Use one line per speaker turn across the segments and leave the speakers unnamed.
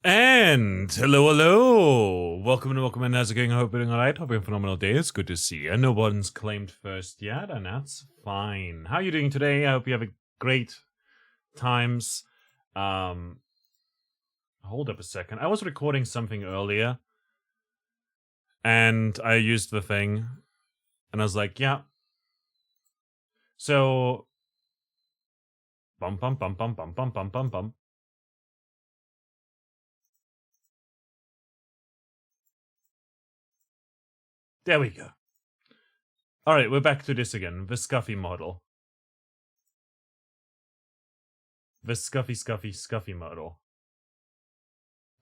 And hello. Welcome and how's it going? I hope you're doing alright. Hope you're having a phenomenal day. It's good to see you. No one's claimed first yet, and that's fine. How are you doing today? I hope you have a great times. Hold up a second. I was recording something earlier, and I used the thing, and I was like, yeah. So, bum bum bum bum bum bum bum bum bum. There we go. Alright, we're back to this again. The Scuffy model. The Scuffy model.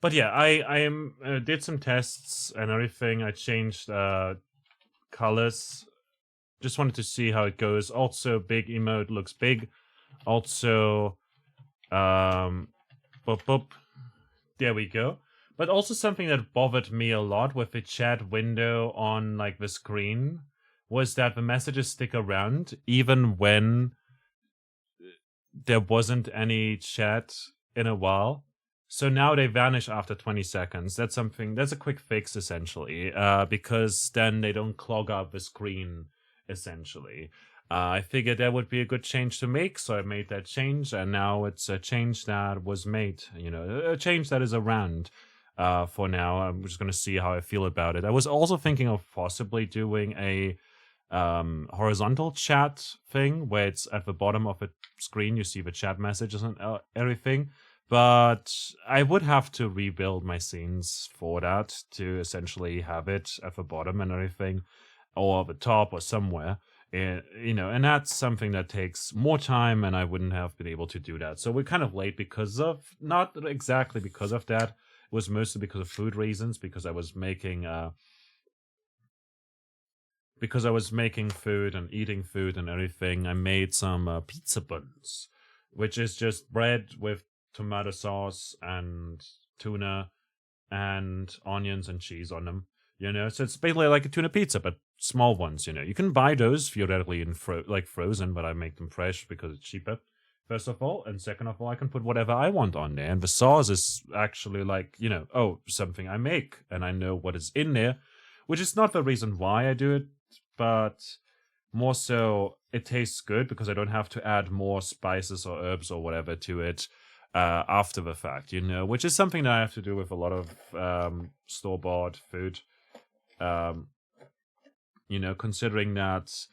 But yeah, I did some tests and everything. I changed colors. Just wanted to see how it goes. Also, big emote looks big. Also, boop boop. There we go. But also something that bothered me a lot with the chat window on like the screen was that the messages stick around even when there wasn't any chat in a while. So now they vanish after 20 seconds. That's a quick fix essentially, because then they don't clog up the screen essentially. I figured that would be a good change to make, so I made that change, and now it's a change that was made, a change that is around. For now, I'm just going to see how I feel about it. I was also thinking of possibly doing a horizontal chat thing where it's at the bottom of the screen, you see the chat messages and everything, but I would have to rebuild my scenes for that to essentially have it at the bottom and everything, or the top or somewhere. And that's something that takes more time, and I wouldn't have been able to do that. So we're kind of late because of, not exactly because of that, it was mostly because of food reasons, because I was making food and eating food and everything. I made some pizza buns, which is just bread with tomato sauce and tuna and onions and cheese on them. So it's basically like a tuna pizza, but small ones. You can buy those theoretically in frozen, but I make them fresh because it's cheaper. First of all, and second of all, I can put whatever I want on there, and the sauce is actually like something I make, and I know what is in there, which is not the reason why I do it, but more so it tastes good because I don't have to add more spices or herbs or whatever to it after the fact, which is something that I have to do with a lot of store-bought food. Considering that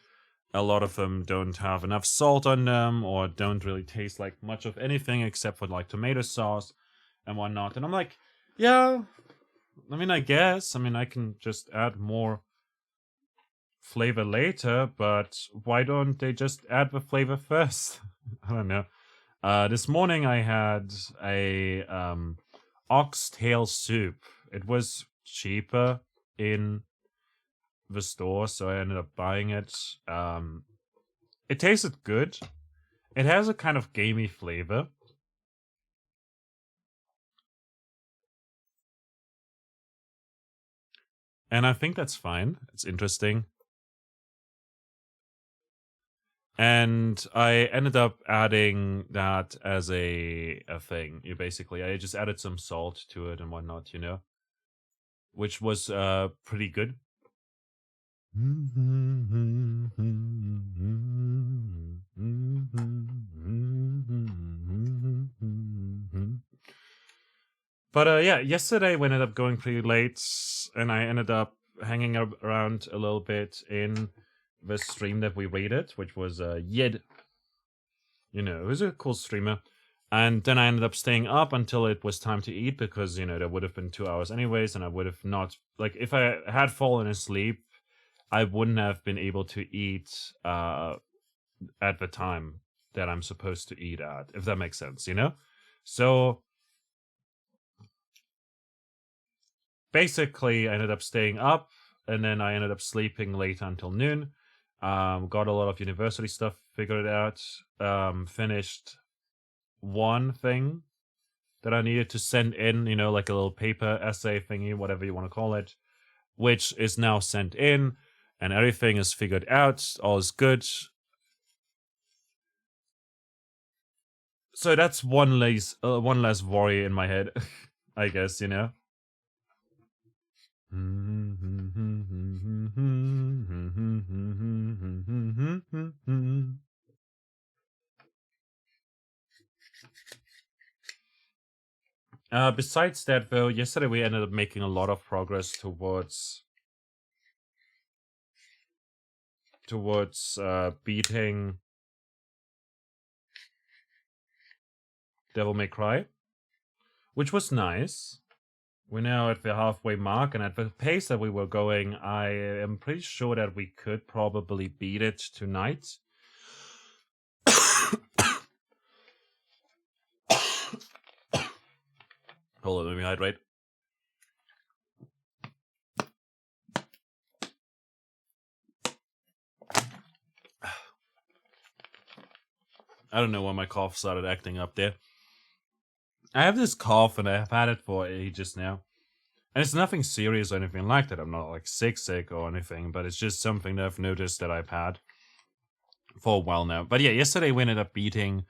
a lot of them don't have enough salt on them or don't really taste like much of anything except for like tomato sauce and whatnot. And I'm like, yeah, I guess. I can just add more flavor later, but why don't they just add the flavor first? I don't know. This morning I had a oxtail soup. It was cheaper in the store, so I ended up buying it. It tasted good. It has a kind of gamey flavor. And I think that's fine. It's interesting. And I ended up adding that as a thing. I just added some salt to it and whatnot, which was pretty good. But yeah, yesterday we ended up going pretty late, and I ended up hanging around a little bit in the stream that we raided, which was Yed. He was a cool streamer. And then I ended up staying up until it was time to eat because, there would have been 2 hours anyways, and I would have not, if I had fallen asleep, I wouldn't have been able to eat at the time that I'm supposed to eat at, if that makes sense, So basically, I ended up staying up, and then I ended up sleeping late until noon. Got a lot of university stuff figured out. Finished one thing that I needed to send in, like a little paper essay thingy, whatever you want to call it, which is now sent in, and everything is figured out. All is good. So that's one less worry in my head. I guess, you know. Besides that, though, yesterday we ended up making a lot of progress towards beating Devil May Cry, which was nice. We're now at the halfway mark, and at the pace that we were going, I am pretty sure that we could probably beat it tonight. Hold on, let me hydrate. I don't know why my cough started acting up there. I have this cough, and I've had it for ages now. And it's nothing serious or anything like that. I'm not like sick or anything, but it's just something that I've noticed that I've had for a while now. But yeah, yesterday we ended up beating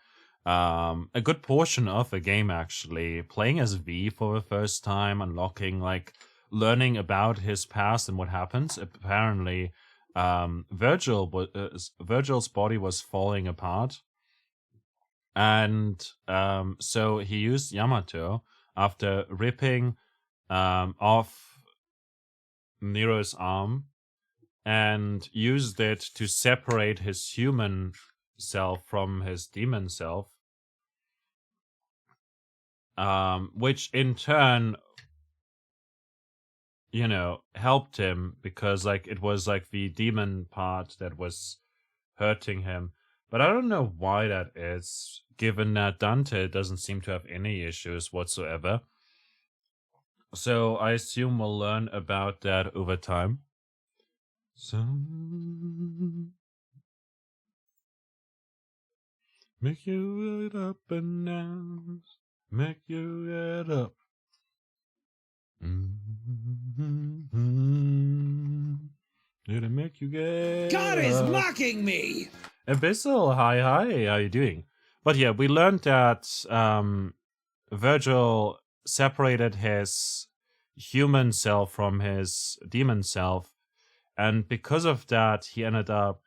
a good portion of the game, actually. Playing as V for the first time, unlocking, like, learning about his past and what happens. Apparently, Virgil's body was falling apart. And so he used Yamato after ripping off Nero's arm and used it to separate his human self from his demon self, which in turn, you know, helped him because, like, it was like the demon part that was hurting him. But I don't know why that is, given that Dante doesn't seem to have any issues whatsoever. So I assume we'll learn about that over time. So make you get up and down, make you get up. It'll make you get
God
up.
is mocking me!
Abyssal, hi, how you doing? But yeah, we learned that Virgil separated his human self from his demon self, and because of that, he ended up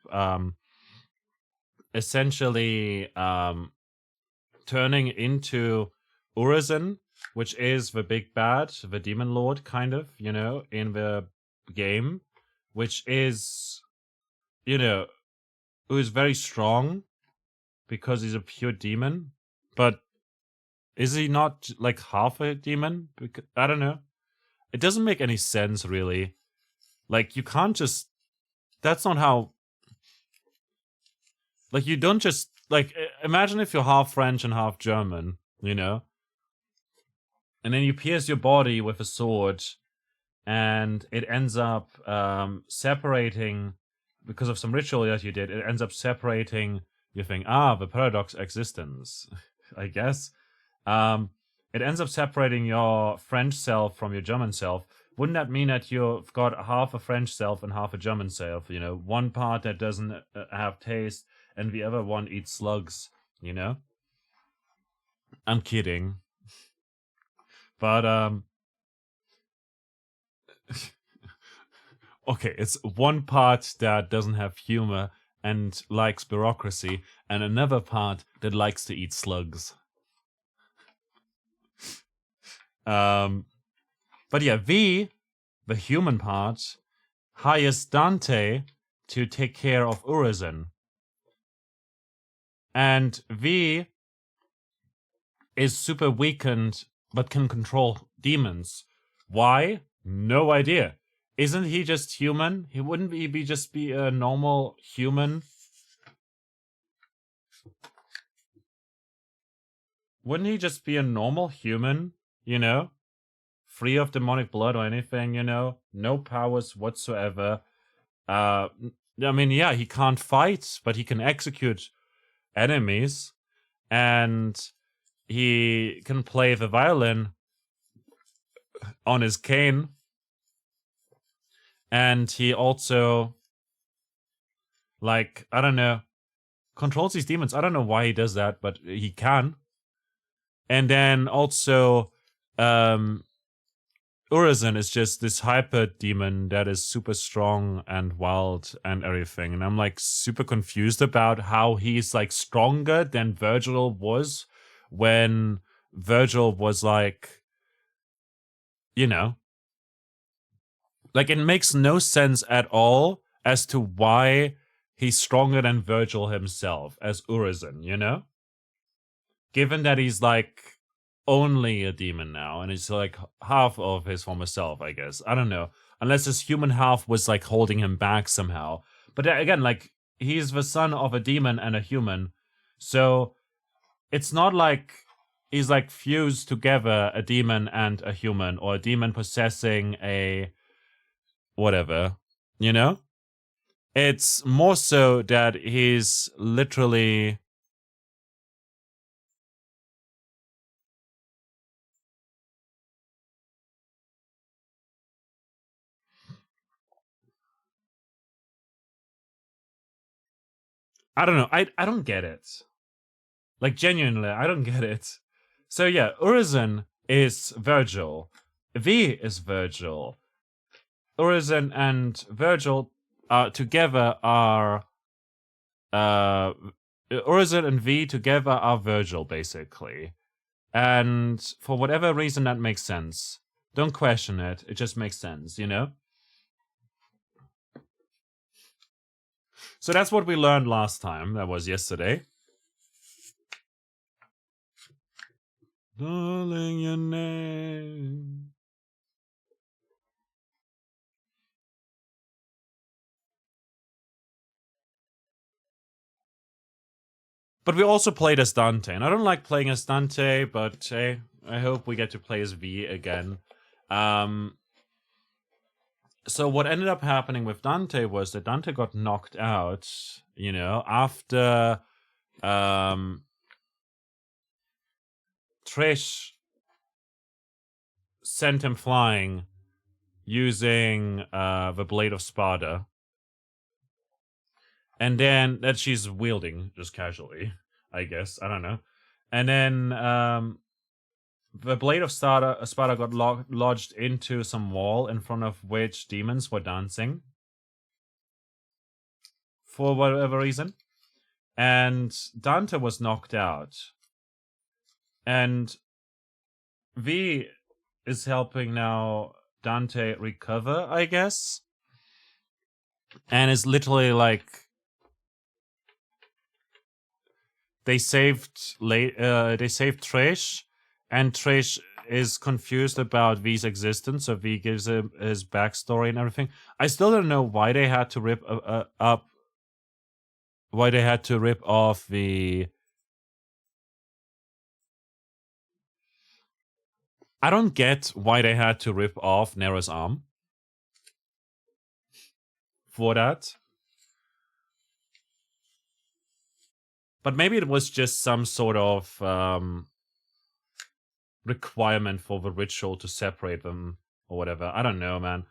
essentially turning into Urizen, which is the big bad, the demon lord, kind of, you know, in the game, which is, you know, who is very strong because he's a pure demon, but is he not like half a demon? Because, I don't know. It doesn't make any sense, really. Like, you can't just... That's not how... Like, you don't just... Like, imagine if you're half French and half German, you know? And then you pierce your body with a sword, and it ends up separating... Because of some ritual that you did, it ends up separating... You think, the paradox existence, I guess. It ends up separating your French self from your German self. Wouldn't that mean that you've got half a French self and half a German self? You know, one part that doesn't have taste, and the other one eats slugs, you know? I'm kidding. But, okay, it's one part that doesn't have humor and likes bureaucracy, and another part that likes to eat slugs. But yeah, V, the human part, hires Dante to take care of Urizen. And V is super weakened, but can control demons. Why? No idea. Isn't he just human? Wouldn't he just be a normal human? Wouldn't he just be a normal human, you know? Free of demonic blood or anything, you know? No powers whatsoever. I mean, yeah, he can't fight, but he can execute enemies. And he can play the violin on his cane. And he also, like, I don't know, controls these demons. I don't know why he does that, but he can. And then also Urizen is just this hyper demon that is super strong and wild and everything. And I'm like super confused about how he's like stronger than Virgil was when Virgil was like, you know, like it makes no sense at all as to why he's stronger than Virgil himself as Urizen, you know? Given that he's like only a demon now and he's like half of his former self, I guess. I don't know. Unless his human half was like holding him back somehow. But again, like he's the son of a demon and a human. So it's not like he's like fused together a demon and a human or a demon possessing a whatever, you know? It's more so that he's literally I don't know. I don't get it. Like genuinely, I don't get it. So yeah, Urizen is Virgil. V is Virgil. Urizen and Virgil together are Urizen and V together are Virgil, basically. And for whatever reason that makes sense. Don't question it. It just makes sense, you know? So that's what we learned last time. That was yesterday. Darling, your name. But we also played as Dante, and I don't like playing as Dante, but hey, I hope we get to play as V again. So what ended up happening with Dante was that Dante got knocked out, you know, after Trish sent him flying using the Blade of Sparta. And then that she's wielding just casually, I guess. I don't know. And then the Blade of Sparta got lodged into some wall in front of which demons were dancing. For whatever reason. And Dante was knocked out. And V is helping now Dante recover, I guess. And is literally like they saved Trish, and Trish is confused about V's existence, so V gives him his backstory and everything. I still don't know why they had to rip off the. I don't get why they had to rip off Nero's arm for that. But maybe it was just some sort of requirement for the ritual to separate them or whatever. I don't know, man.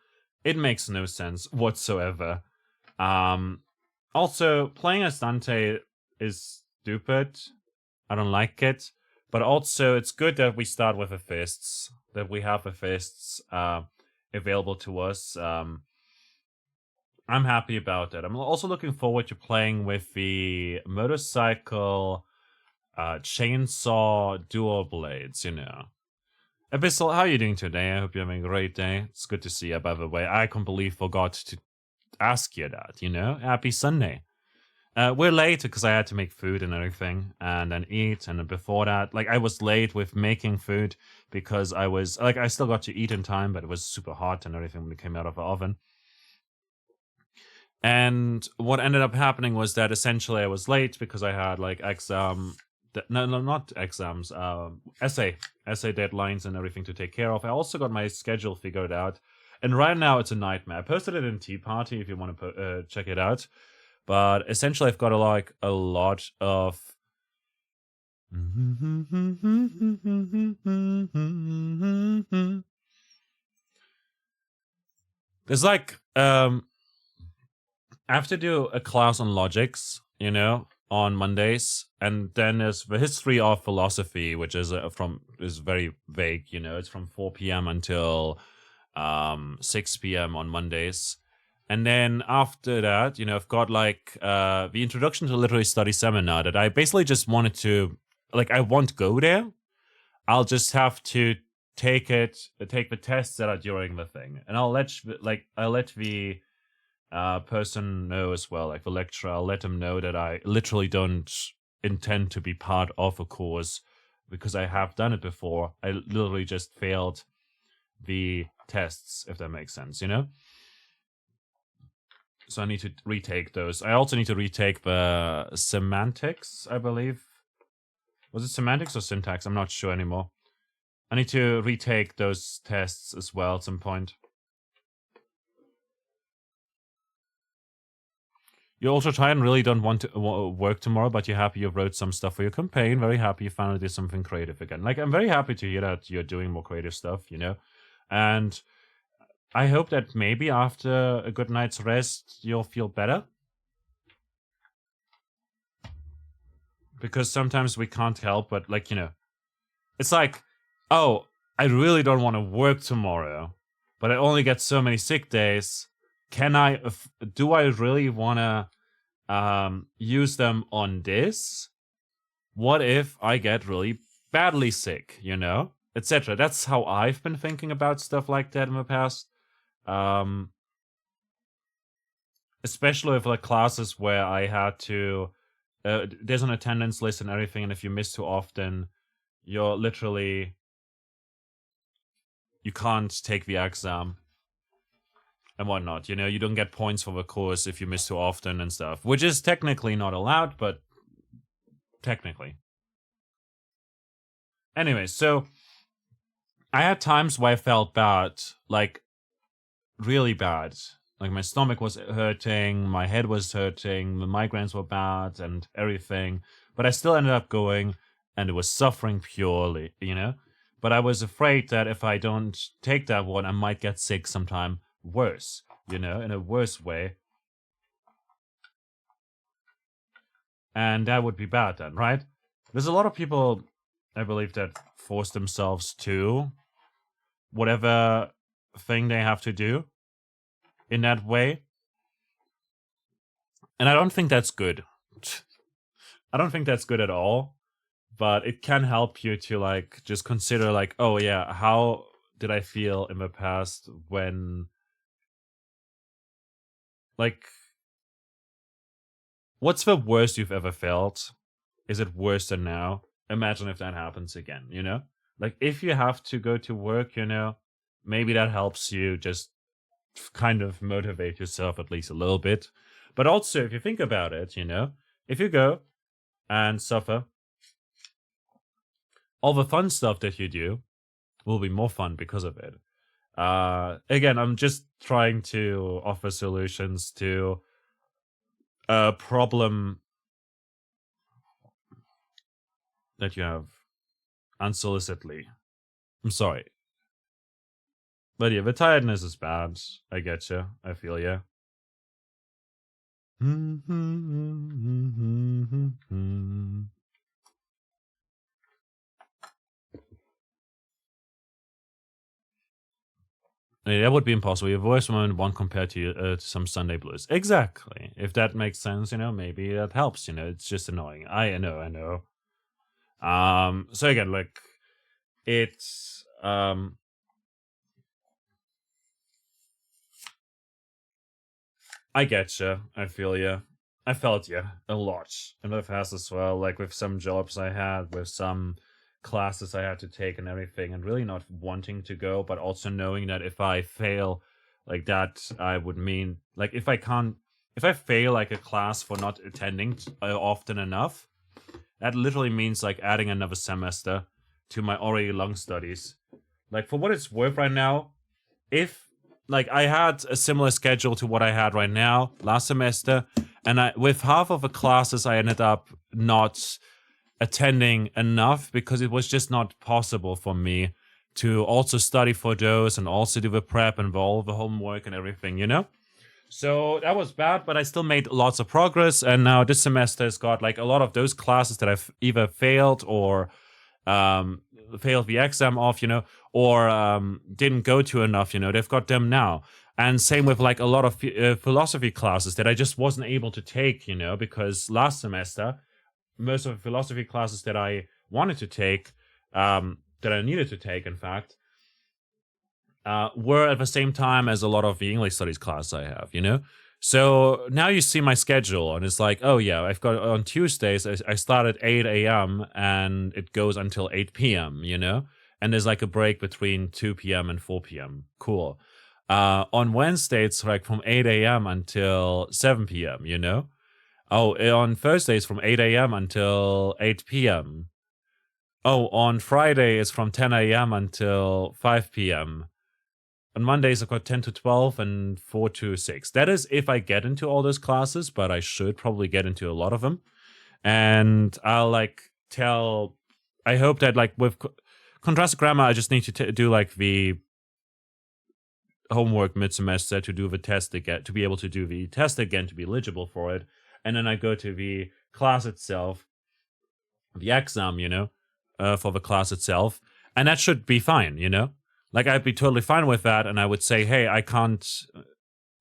It makes no sense whatsoever. Also, playing as Dante is stupid. I don't like it. But also, it's good that we start with the fists. That we have the fists available to us. I'm happy about that. I'm also looking forward to playing with the motorcycle chainsaw dual blades, you know. Abyssal, how are you doing today? I hope you're having a great day. It's good to see you, by the way. I completely forgot to ask you that, you know? Happy Sunday. We're late because I had to make food and everything, and then eat, and then before that, like, I was late with making food because I was, like, I still got to eat in time, but it was super hot and everything when it came out of the oven. And what ended up happening was that essentially I was late because I had like not exams, essay deadlines and everything to take care of. I also got my schedule figured out, and right now it's a nightmare. I posted it in Tea Party if you want to check it out. But essentially, I've got a lot of. There's like I have to do a class on logics, you know, on Mondays, and then there's the history of philosophy, which is is very vague. It's from 4 p.m. until 6 p.m. on Mondays. And then after that, I've got like the Introduction to Literary Studies seminar that I basically just wanted to, like, I won't go there. I'll just have to take the tests that are during the thing, and I'll let the person know as well, like the lecturer. I'll let him know that I literally don't intend to be part of a course because I have done it before. I literally just failed the tests, if that makes sense, So I need to retake those. I also need to retake the semantics, I believe. Was it semantics or syntax? I'm not sure anymore. I need to retake those tests as well at some point. You also try and really don't want to work tomorrow, but you're happy you wrote some stuff for your campaign. Very happy you finally did something creative again. Like, I'm very happy to hear that you're doing more creative stuff, And I hope that maybe after a good night's rest, you'll feel better. Because sometimes we can't help but, like, it's like, oh, I really don't want to work tomorrow, but I only get so many sick days. Do I really want to use them on this? What if I get really badly sick, etc. That's how I've been thinking about stuff like that in the past. Especially with like classes where I had to, there's an attendance list and everything, and if you miss too often, you're literally, you can't take the exam and whatnot. You don't get points for the course if you miss too often and stuff, which is technically not allowed, but technically. Anyway, so I had times where I felt bad, like really bad. Like my stomach was hurting, my head was hurting, the migraines were bad and everything. But I still ended up going, and it was suffering purely, But I was afraid that if I don't take that one, I might get sick sometime worse, in a worse way. And that would be bad then, right? There's a lot of people, I believe, that force themselves to whatever thing they have to do in that way. And I don't think that's good. I don't think that's good at all. But it can help you to like just consider like, oh yeah, how did I feel in the past when, like, what's the worst you've ever felt? Is it worse than now? Imagine if that happens again, Like, if you have to go to work, maybe that helps you just kind of motivate yourself at least a little bit. But also, if you think about it, if you go and suffer, all the fun stuff that you do will be more fun because of it. Again, I'm just trying to offer solutions to a problem that you have unsolicitedly. I'm sorry. But yeah, the tiredness is bad. I get you. I feel you. That would be impossible. Your voice moment one compared to some Sunday blues. Exactly. If that makes sense, maybe that helps. It's just annoying. I know. So again, like, it's I get you. I feel you. I felt you a lot in the past as well. Like with some jobs I had, with some classes I had to take and everything, and really not wanting to go, but also knowing that if I fail like that, I would mean, like, if I fail like a class for not attending often enough, that literally means like adding another semester to my already long studies. Like, for what it's worth right now, if like I had a similar schedule to what I had right now last semester, and with half of the classes I ended up not attending enough because it was just not possible for me to also study for those and also do the prep and all the homework and everything, So that was bad, but I still made lots of progress. And now this semester's got like a lot of those classes that I've either failed or failed the exam off, or didn't go to enough, they've got them now. And same with like a lot of philosophy classes that I just wasn't able to take, because last semester, most of the philosophy classes that I wanted to take, that I needed to take, in fact, were at the same time as a lot of the English studies class I have, So now you see my schedule, and it's like, oh yeah, I've got on Tuesdays, I start at 8 a.m. and it goes until 8 p.m., And there's like a break between 2 p.m. and 4 p.m. Cool. On Wednesday, it's like from 8 a.m. until 7 p.m., Oh, on Thursdays from 8 a.m. until 8 p.m. Oh, on Friday, it's from 10 a.m. until 5 p.m. On Mondays, I've got 10 to 12 and 4 to 6. That is if I get into all those classes, but I should probably get into a lot of them. And I'll I hope that like with contrastive grammar, I just need to do like the homework mid-semester to do the test again, to be able to do the test again, to be eligible for it. And then I go to the class itself, the exam, for the class itself. And that should be fine, Like, I'd be totally fine with that, and I would say, hey, I can't...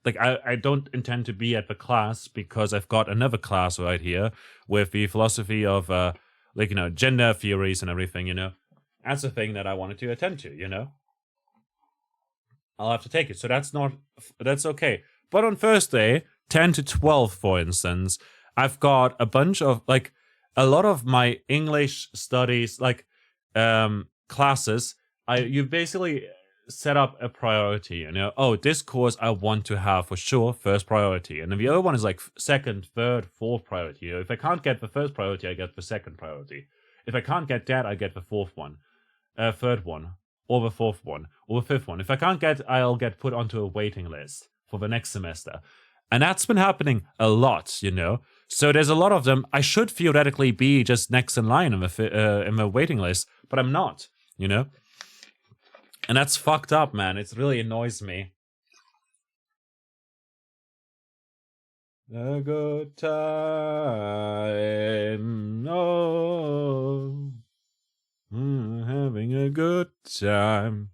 Like, I don't intend to be at the class because I've got another class right here with the philosophy of, gender theories and everything, That's the thing that I wanted to attend to, I'll have to take it. So that's okay. But on Thursday, 10 to 12, for instance, I've got a bunch of, like, a lot of my English studies, like, classes... You basically set up a priority, Oh, this course I want to have for sure first priority. And then the other one is like second, third, fourth priority. If I can't get the first priority, I get the second priority. If I can't get that, I get the fourth one, third one, or the fourth one, or the fifth one. If I can't get, I'll get put onto a waiting list for the next semester. And that's been happening a lot, So there's a lot of them. I should theoretically be just next in line in the waiting list, but I'm not, And that's fucked up, man. It really annoys me. A good time. Oh. Having a good time.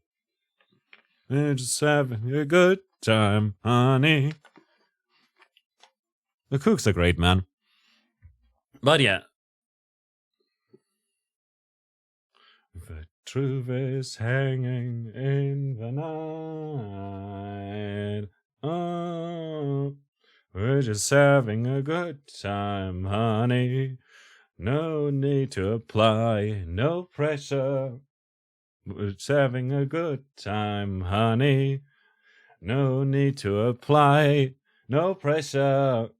We're just having a good time, honey. The Kooks are great, man. But yeah. The truth is hanging in the night. Oh, we're just having a good time, honey. No need to apply, no pressure. We're just having a good time, honey. No need to apply, no pressure.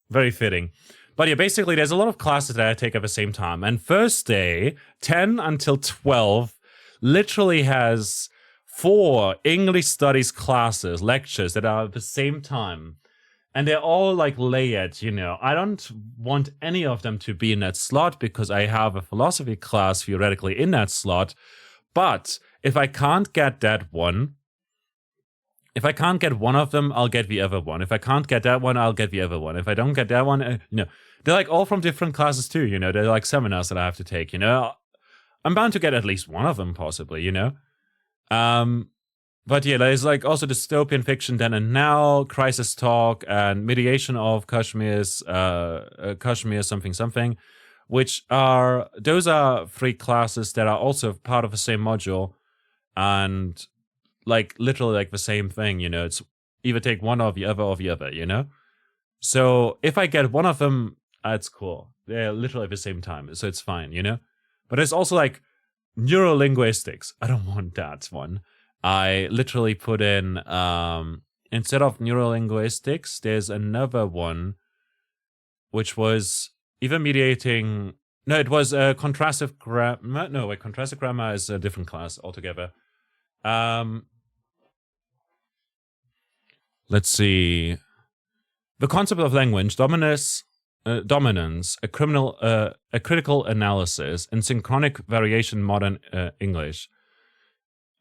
Very fitting. But yeah, basically, there's a lot of classes that I take at the same time. And Thursday, 10 until 12, literally has 4 English studies classes, lectures that are at the same time. And they're all like layered, I don't want any of them to be in that slot because I have a philosophy class theoretically in that slot. But if I can't get that one, if I can't get one of them, I'll get the other one. If I can't get that one, I'll get the other one. If I don't get that one, they're like all from different classes too, They're like seminars that I have to take, I'm bound to get at least one of them possibly, But yeah, there's like also dystopian fiction then and now, crisis talk, and mediation of Kashmir's Kashmir something, those are 3 classes that are also part of the same module, and like literally like the same thing, it's either take one or the other, So if I get one of them, it's cool. They're literally at the same time, so it's fine, But there's also like neurolinguistics. I don't want that one. I literally put in, instead of neurolinguistics, there's another one, which was either mediating... No, it was contrastive grammar. No, wait, contrastive grammar is a different class altogether. Let's see. The concept of language, dominance, a critical analysis, and synchronic variation modern English.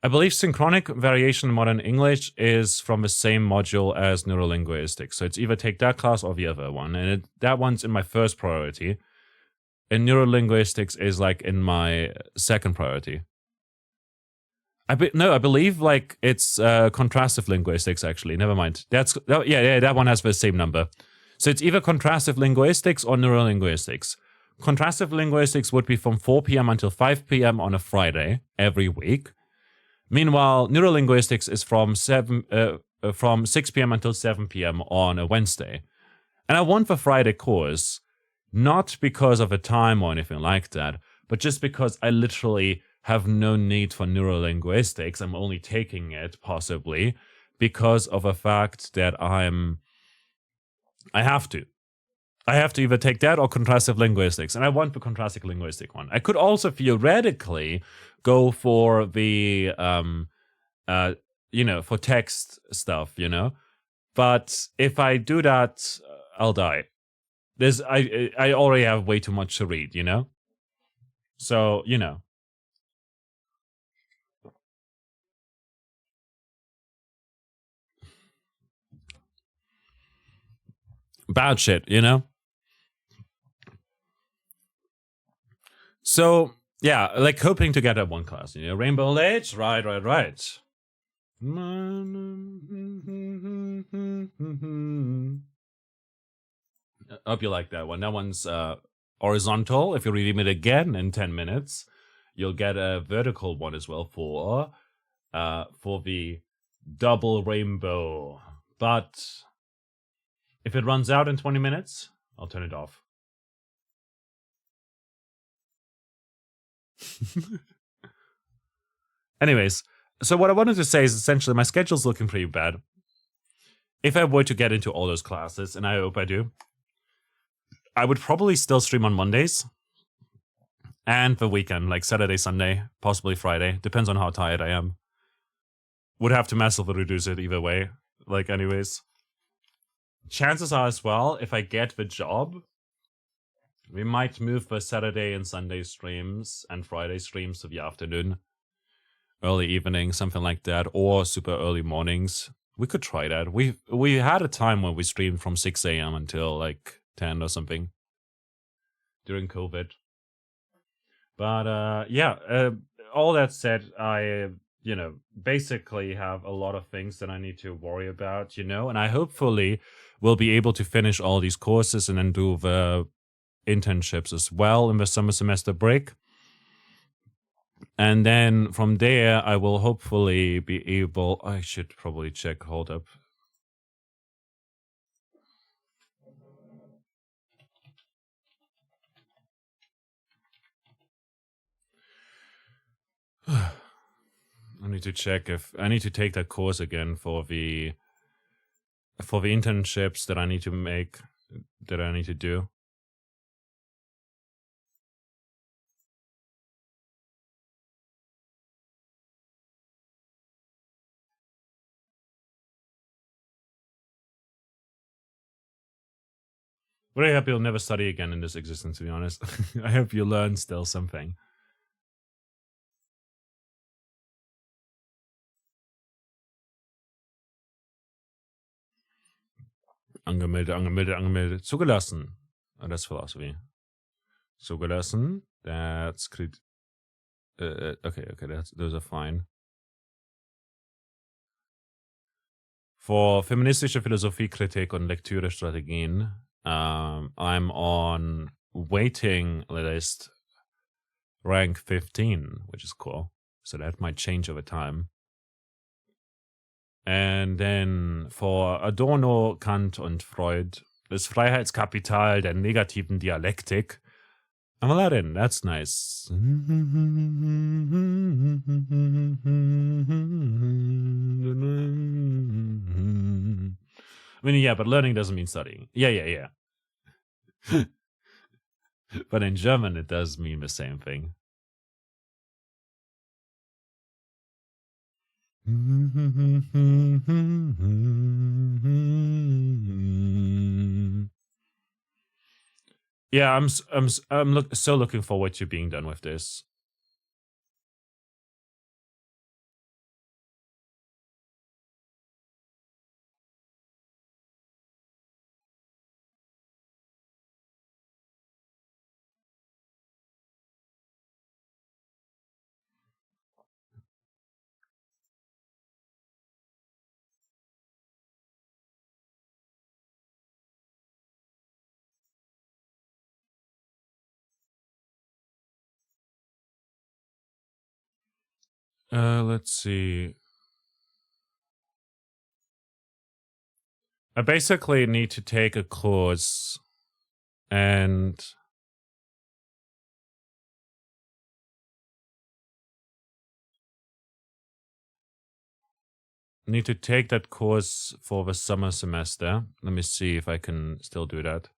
I believe synchronic variation in modern English is from the same module as neurolinguistics. So it's either take that class or the other one. And that one's in my first priority. And neurolinguistics is like in my second priority. I believe like it's contrastive linguistics actually. Never mind. That one has the same number. So it's either contrastive linguistics or neurolinguistics. Contrastive linguistics would be from 4 p.m. until 5 p.m. on a Friday every week. Meanwhile, neurolinguistics is from 6 p.m. until 7 p.m. on a Wednesday. And I want the Friday course, not because of a time or anything like that, but just because I literally have no need for neurolinguistics. I'm only taking it, possibly, because of the fact that I have to. I have to either take that or contrastive linguistics, and I want the contrastive linguistic one. I could also theoretically go for the, for text stuff, But if I do that, I'll die. I already have way too much to read, So, Bad shit, So, yeah, like hoping to get at one class, Rainbow Age, right. I hope you like that one. That one's horizontal. If you redeem it again in 10 minutes, you'll get a vertical one as well for the double rainbow. But if it runs out in 20 minutes, I'll turn it off. Anyways, so what I wanted to say is essentially my schedule's looking pretty bad. If I were to get into all those classes, and I hope I do, I would probably still stream on Mondays and the weekend, like Saturday, Sunday, possibly Friday. Depends on how tired I am. Would have to massively reduce it either way. Like, anyways. Chances are as well, if I get the job, we might move the Saturday and Sunday streams and Friday streams to the afternoon. Early evening, something like that, or super early mornings. We could try that. We had a time when we streamed from 6 a.m. until like 10 or something during COVID. But all that said, I basically have a lot of things that I need to worry about, and I hopefully will be able to finish all these courses and then do the internships as well in the summer semester break. And then from there, I will hopefully be able... I should probably check. Hold up. I need to check if... I need to take that course again for the internships that I need to make, that I need to do. Very happy you'll never study again in this existence, to be honest. I hope you learn still something. Angemeldet. Zugelassen. Oh, that's philosophy. Zugelassen. That's... okay, those are fine. For feministische Philosophiekritik und Lektürestrategien, I'm on waiting list rank 15, which is cool. So that might change over time. And then for Adorno, Kant und Freud, das Freiheitskapital der negativen Dialektik. I'm allowed in. That's nice. I mean, yeah, but learning doesn't mean studying. Yeah. But in German, it does mean the same thing. Yeah, I'm so looking forward to being done with this. Let's see. I basically need to take a course and need to take that course for the summer semester. Let me see if I can still do that.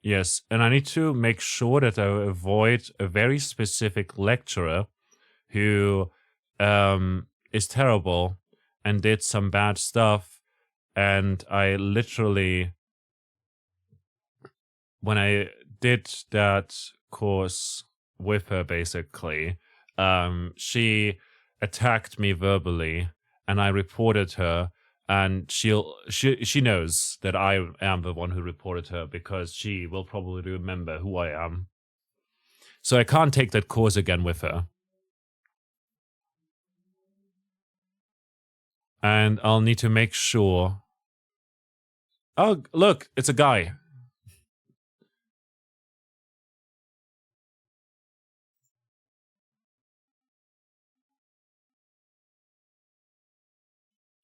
Yes, and I need to make sure that I avoid a very specific lecturer who is terrible and did some bad stuff. And I literally, when I did that course with her, basically, she attacked me verbally, and I reported her. And she knows that I am the one who reported her because she will probably remember who I am. So I can't take that course again with her. And I'll need to make sure. Oh, look, it's a guy.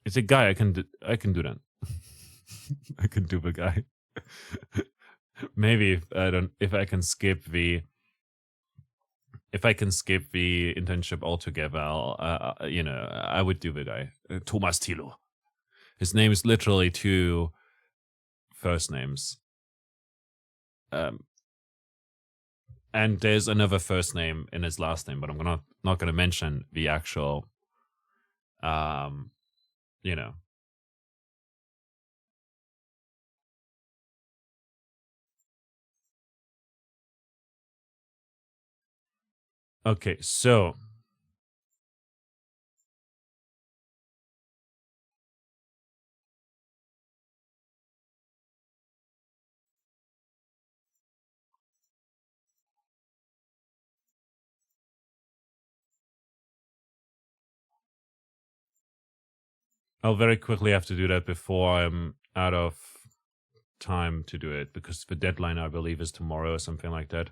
It's a guy. I can do that. I can do the guy. Maybe if I can skip the internship altogether, I'll, I would do the guy. Thomas Tilo. His name is literally two first names. And there's another first name in his last name, but I'm not gonna mention the actual, you know. Okay, so I'll very quickly have to do that before I'm out of time to do it, because the deadline, I believe, is tomorrow or something like that.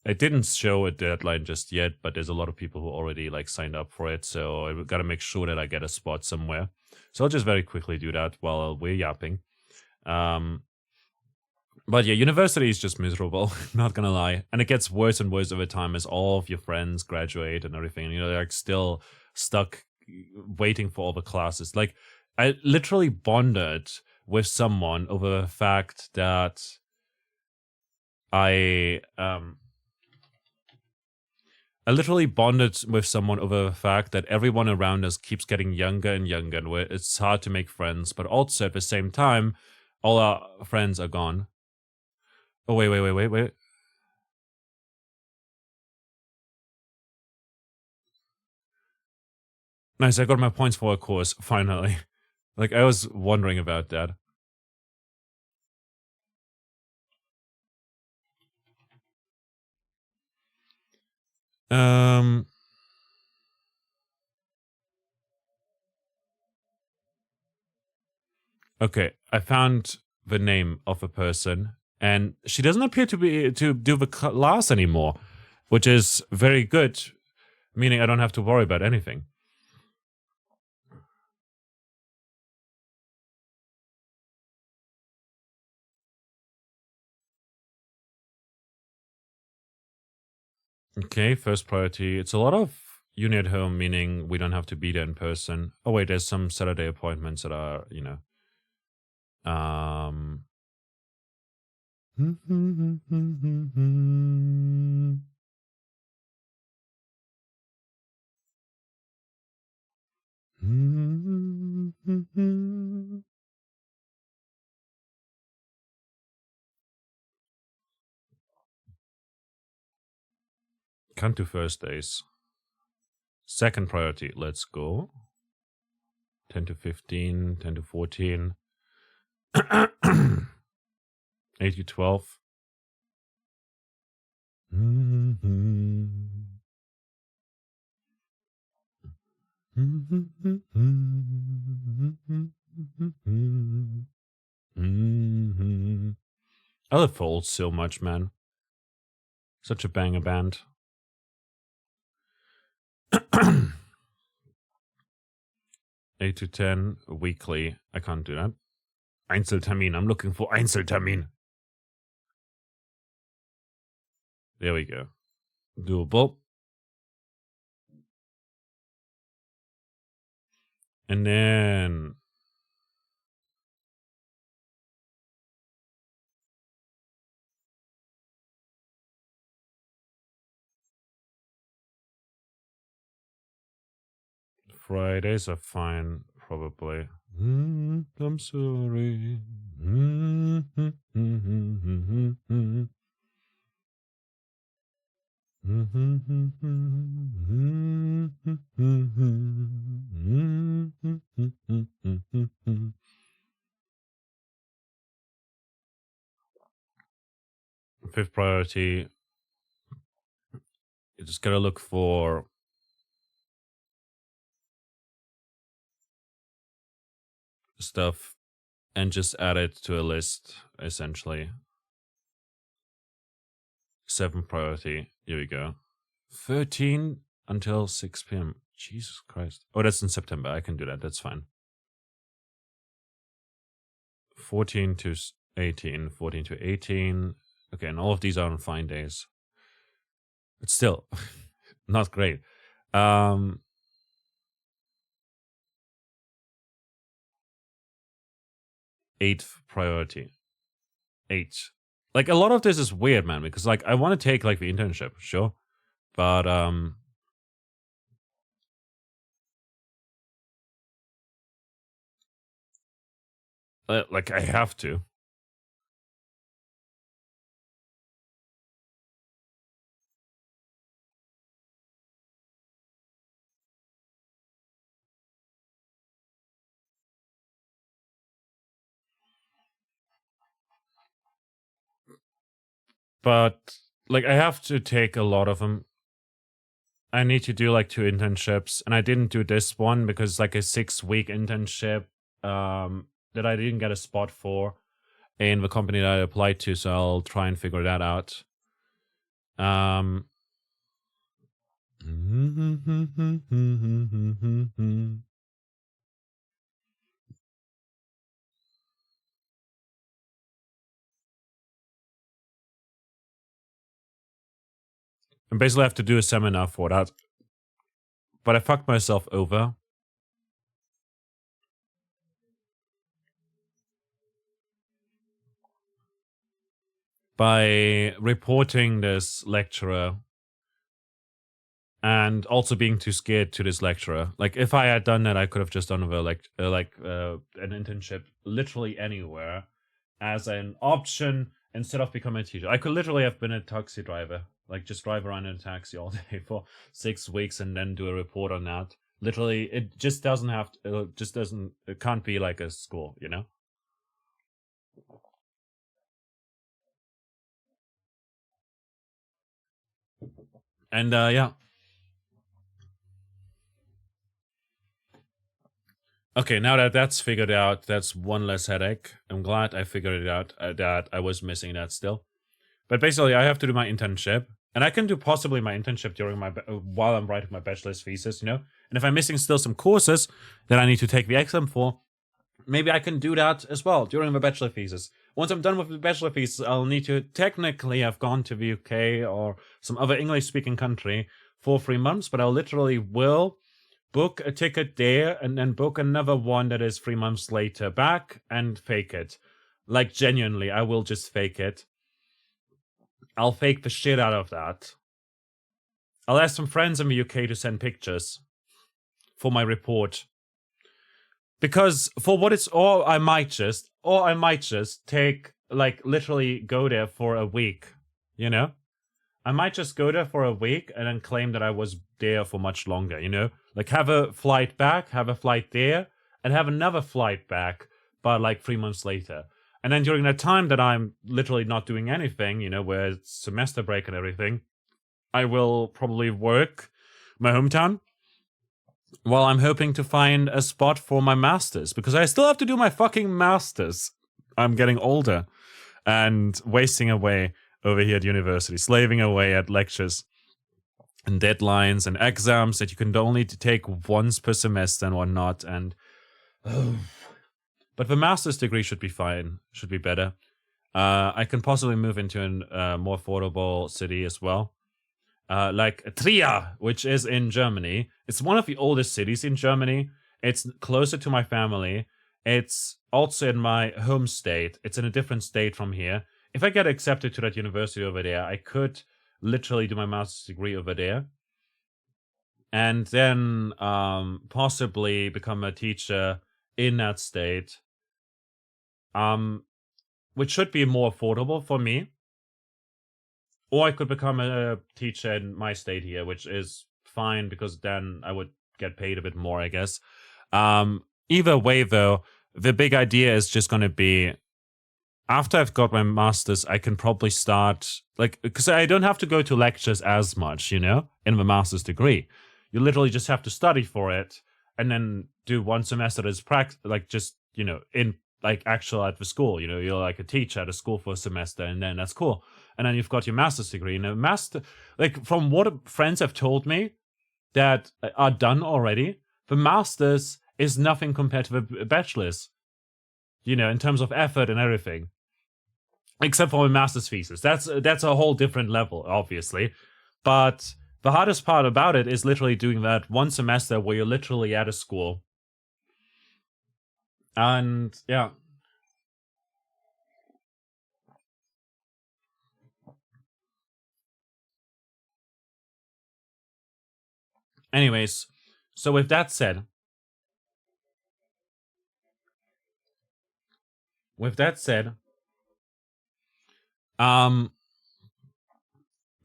It didn't show a deadline just yet, but there's a lot of people who already signed up for it, so I gotta make sure that I get a spot somewhere. So I'll just very quickly do that while we're yapping. But yeah, university is just miserable, not gonna lie. And it gets worse and worse over time as all of your friends graduate and everything. And they're still stuck waiting for all the classes. I literally bonded with someone over the fact that I literally bonded with someone over the fact that everyone around us keeps getting younger and younger, and it's hard to make friends. But also at the same time, all our friends are gone. Oh, wait. Nice, I got my points for a course, finally. I was wondering about that. Okay, I found the name of a person, and she doesn't appear to do the class anymore, which is very good, meaning I don't have to worry about anything. Okay, first priority. It's a lot of uni at home, meaning we don't have to be there in person. Oh wait, there's some Saturday appointments that are, can't do Thursdays. Second priority, let's go. 10 to 15, 10 to 14. 8 to 12. I love Fold so much, man. Such a banger band. 8 to 10 weekly. I can't do that. Einzeltermin. I'm looking for Einzeltermin. There we go. Doable. And then Fridays are fine, probably. I'm sorry. Fifth priority. You just gotta look for stuff and just add it to a list, essentially. 7th priority. Here we go. 13 until 6 p.m. Jesus Christ. Oh, that's in September. I can do that. That's fine. 14 to 18. 14 to 18. Okay, and all of these are on fine days. But still, not great. 8th priority. 8. Like, a lot of this is weird, man, because, like, I want to take, like, the internship, sure. But, like, I have to. But, like, I have to take a lot of them. I need to do, like, 2 internships, and I didn't do this one because, like, a 6-week internship that I didn't get a spot for in the company that I applied to, so I'll try and figure that out. And basically I have to do a seminar for that. But I fucked myself over. By reporting this lecturer and also being too scared to this lecturer. Like, if I had done that, I could have just done an internship literally anywhere as an option instead of becoming a teacher. I could literally have been a taxi driver, like just drive around in a taxi all day for 6 weeks and then do a report on that. Literally, it just doesn't have to, it can't be like a school, you know? And yeah. Okay, now that that's figured out, that's one less headache. I'm glad I figured it out that I was missing that still. But basically, I have to do my internship, and I can do possibly my internship during my while I'm writing my bachelor's thesis, you know. And if I'm missing still some courses that I need to take the exam for, maybe I can do that as well during the bachelor thesis. Once I'm done with the bachelor thesis, I'll need to technically have gone to the UK or some other English-speaking country for 3 months, but I literally will book a ticket there and then book another one that is 3 months later back and fake it. Like, genuinely, I will just fake it. I'll fake the shit out of that. I'll ask some friends in the UK to send pictures for my report. Because for what it's or I might just take, like, literally go there for a week, you know? I might just go there for a week and then claim that I was there for much longer, you know? Like, have a flight back, have a flight there, and have another flight back, but like 3 months later. And then during that time that I'm literally not doing anything, you know, where it's semester break and everything, I will probably work my hometown while I'm hoping to find a spot for my masters, because I still have to do my fucking masters. I'm getting older and wasting away. over here at university, slaving away at lectures and deadlines and exams that you can only take once per semester and whatnot. And but the master's degree should be fine, should be better. I can possibly move into a more affordable city as well. Like Trier, which is in Germany. It's one of the oldest cities in Germany. It's closer to my family. It's also in my home state. It's in a different state from here. If I get accepted to that university over there, I could literally do my master's degree over there. And then possibly become a teacher in that state. Which should be more affordable for me. Or I could become a teacher in my state here, which is fine because then I would get paid a bit more, I guess. Either way, though, the big idea is just going to be, after I've got my master's, I can probably start, like, because I don't have to go to lectures as much, you know, in the master's degree. You literally just have to study for it and then do one semester as like just, you know, in like actual at the school, you know, you're like a teacher at a school for a semester and then that's cool. And then you've got your master's degree. And a master, like from what friends have told me that are done already, the master's is nothing compared to the bachelor's, you know, in terms of effort and everything. Except for a master's thesis. That's a whole different level, obviously. But the hardest part about it is literally doing that one semester where you're literally at a school. And yeah. Anyways, so with that said,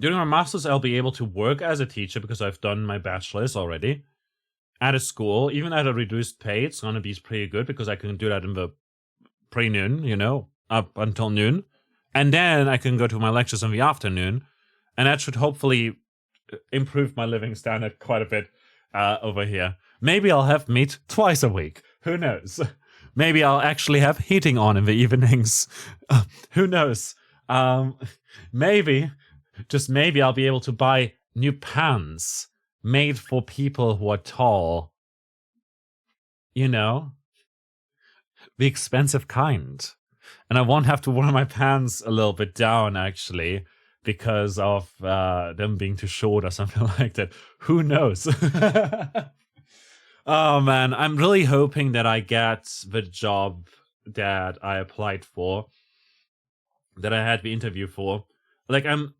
during my master's, I'll be able to work as a teacher because I've done my bachelor's already at a school, even at a reduced pay. It's gonna be pretty good because I can do that in the pre-noon, you know, up until noon, and then I can go to my lectures in the afternoon, and that should hopefully improve my living standard quite a bit over here. Maybe I'll have meat twice a week. Who knows? Maybe I'll actually have heating on in the evenings. Who knows? Maybe, just maybe I'll be able to buy new pants made for people who are tall. You know? The expensive kind. And I won't have to wear my pants a little bit down, actually, because of them being too short or something like that. Who knows? Oh, man. I'm really hoping that I get the job that I applied for, that I had the interview for. Like, I'm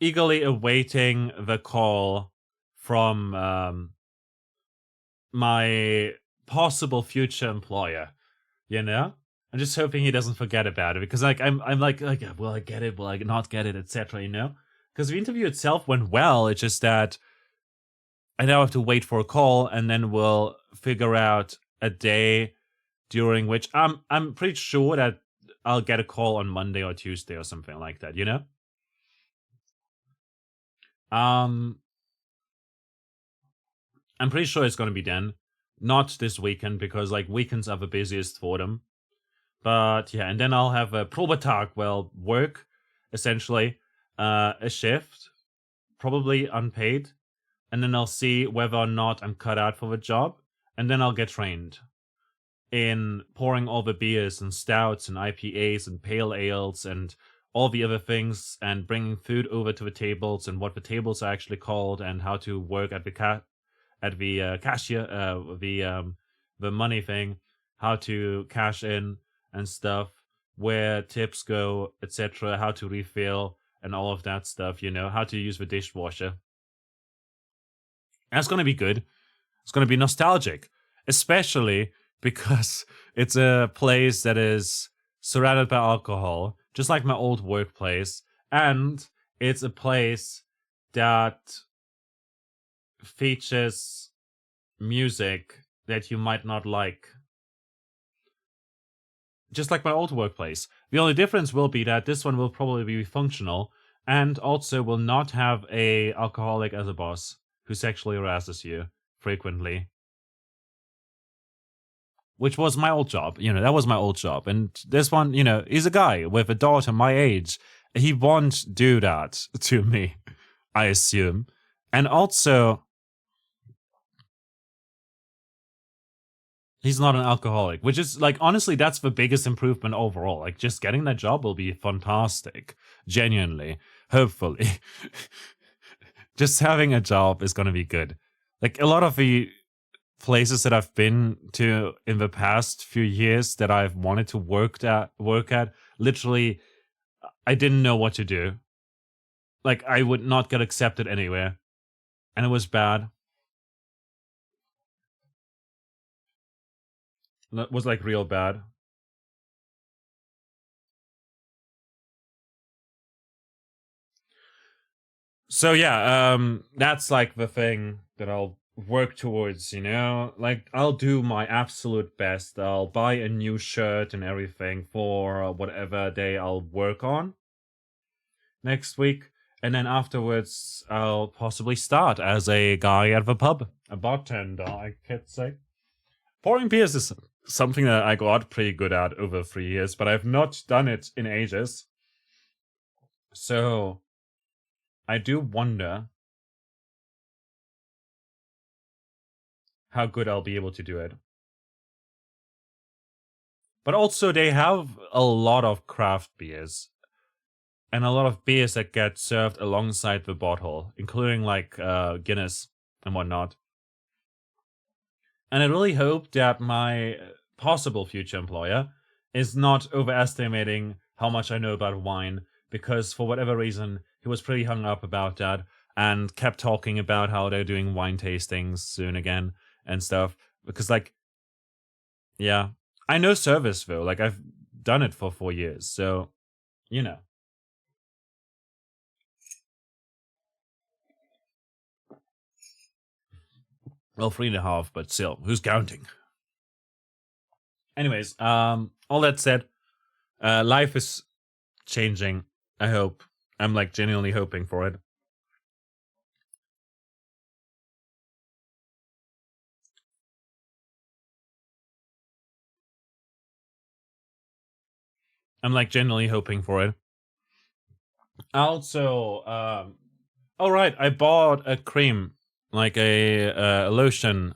eagerly awaiting the call from my possible future employer, you know? I'm just hoping he doesn't forget about it, because like I'm like will I get it, will I not get it, etc., you know? Because the interview itself went well, it's just that I now have to wait for a call, and then we'll figure out a day during which I'm pretty sure that I'll get a call on Monday or Tuesday or something like that, you know? I'm pretty sure it's gonna be then. Not this weekend, because like weekends are the busiest for them. But yeah, and then I'll have a Probetag, well, work, essentially, a shift, probably unpaid, and then I'll see whether or not I'm cut out for the job, and then I'll get trained in pouring all the beers and stouts and IPAs and pale ales and all the other things, and bringing food over to the tables and what the tables are actually called, and how to work at the cashier, the money thing, how to cash in and stuff, where tips go, etc., how to refill and all of that stuff, you know, how to use the dishwasher. That's going to be good. It's going to be nostalgic, especially because it's a place that is surrounded by alcohol, just like my old workplace, and it's a place that features music that you might not like. Just like my old workplace. The only difference will be that this one will probably be functional, and also will not have a alcoholic as a boss who sexually harasses you frequently. Which was my old job. You know, that was my old job. And this one, you know, he's a guy with a daughter my age, he won't do that to me, I assume. And also, he's not an alcoholic, which is like, honestly, that's the biggest improvement overall. Like, just getting that job will be fantastic. Genuinely. Hopefully. Just having a job is going to be good. Like, a lot of the places that I've been to in the past few years that I've wanted to work at, literally, I didn't know what to do. Like, I would not get accepted anywhere. And it was bad. It was like real bad. So yeah, that's like the thing that I'll work towards, you know? Like, I'll do my absolute best. I'll buy a new shirt and everything for whatever day I'll work on next week. And then afterwards, I'll possibly start as a guy at the pub. A bartender, I could say. Pouring beers is something that I got pretty good at over 3 years, but I've not done it in ages. So, I do wonder how good I'll be able to do it. But also, they have a lot of craft beers. And a lot of beers that get served alongside the bottle, including like Guinness and whatnot. And I really hope that my possible future employer is not overestimating how much I know about wine, because for whatever reason, he was pretty hung up about that and kept talking about how they're doing wine tastings soon again and stuff. Because, like, yeah, I know service though. Like, I've done it for 4 years, so, you know. Well, 3.5, but still, who's counting? Anyways, all that said, life is changing. I hope. I'm like genuinely hoping for it. I'm like genuinely hoping for it. Also, all right, I bought a cream, like a lotion,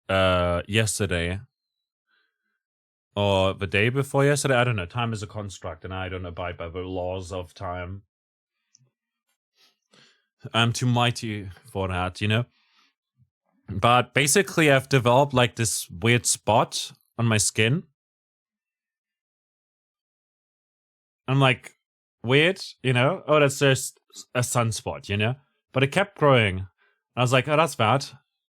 yesterday or the day before yesterday. I don't know. Time is a construct, and I don't abide by the laws of time. I'm too mighty for that, you know. But basically, I've developed like this weird spot on my skin. I'm like, weird, you know? Oh, that's just a sunspot, you know? But it kept growing. I was like, oh, that's bad.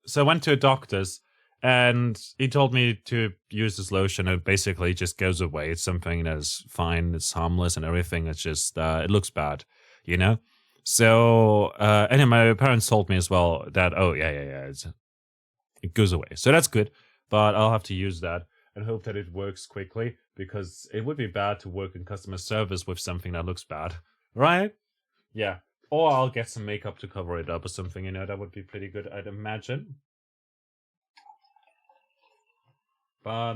So I went to a doctor's and he told me to use this lotion. It basically just goes away. It's something that's fine, it's harmless and everything. It's just, it looks bad, you know? So, and then my parents told me as well that, oh, yeah, it goes away. So that's good. But I'll have to use that and hope that it works quickly, because it would be bad to work in customer service with something that looks bad, right? Yeah. Or I'll get some makeup to cover it up or something, you know, that would be pretty good, I'd imagine. But,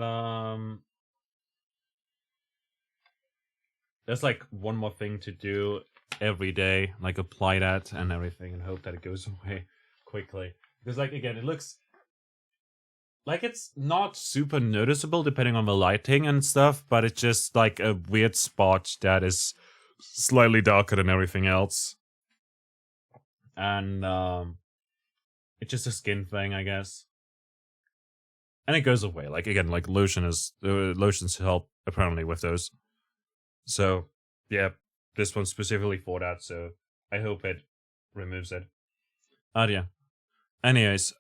there's like one more thing to do every day, like apply that and everything and hope that it goes away quickly. Because, like, again, it looks like it's not super noticeable depending on the lighting and stuff, but it's just like a weird spot that is slightly darker than everything else. And it's just a skin thing, I guess. And it goes away. Like, again, like lotions help apparently with those. So yeah, this one's specifically for that, so I hope it removes it. Oh yeah. Anyways,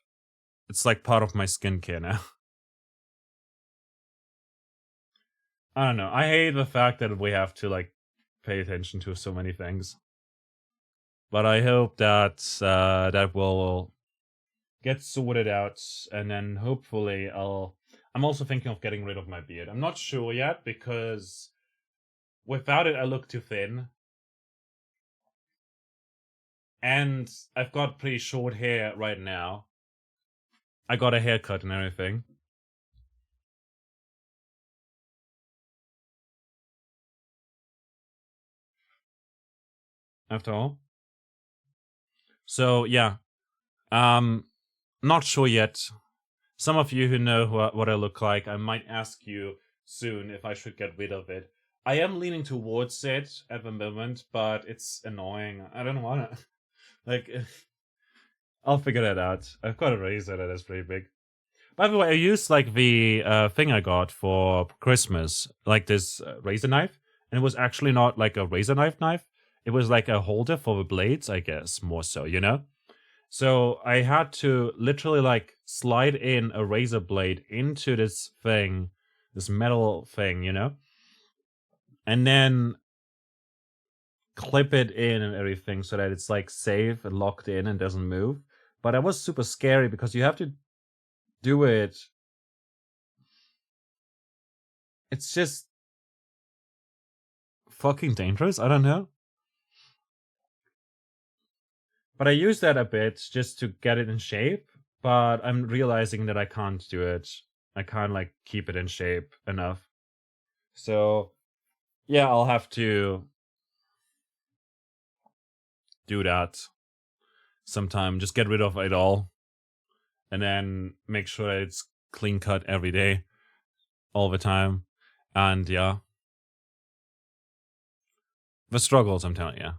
it's like part of my skincare now. I don't know. I hate the fact that we have to like pay attention to so many things. But I hope that that will get sorted out, and then hopefully I'm also thinking of getting rid of my beard. I'm not sure yet, because without it I look too thin. And I've got pretty short hair right now. I got a haircut and everything. after all. So yeah, not sure yet. Some of you who know what I look like, I might ask you soon if I should get rid of it. I am leaning towards it at the moment, but it's annoying. I don't want to. Like, I'll figure that out. I've got a razor that is pretty big. By the way, I used like the thing I got for Christmas, like this razor knife, and it was actually not like a razor knife. It was like a holder for the blades, I guess, more so, you know? So I had to literally like slide in a razor blade into this thing, this metal thing, you know? And then clip it in and everything so that it's like safe and locked in and doesn't move. But that was super scary because you have to do it. It's just fucking dangerous. I don't know. But I use that a bit just to get it in shape. But I'm realizing that I can't do it. I can't like keep it in shape enough. So yeah, I'll have to do that sometime. Just get rid of it all. And then make sure that it's clean cut every day. All the time. And yeah. The struggles, I'm telling you.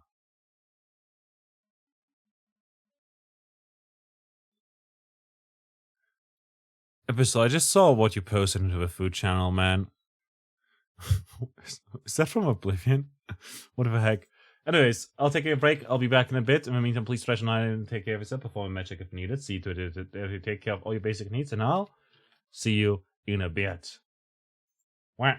Abyssal, I just saw what you posted into the food channel, man. Is that from Oblivion? What the heck? Anyways, I'll take a break. I'll be back in a bit. In the meantime, please fresh and take care of yourself, perform magic if needed. See to it that you take care of all your basic needs, and I'll see you in a bit. Wah.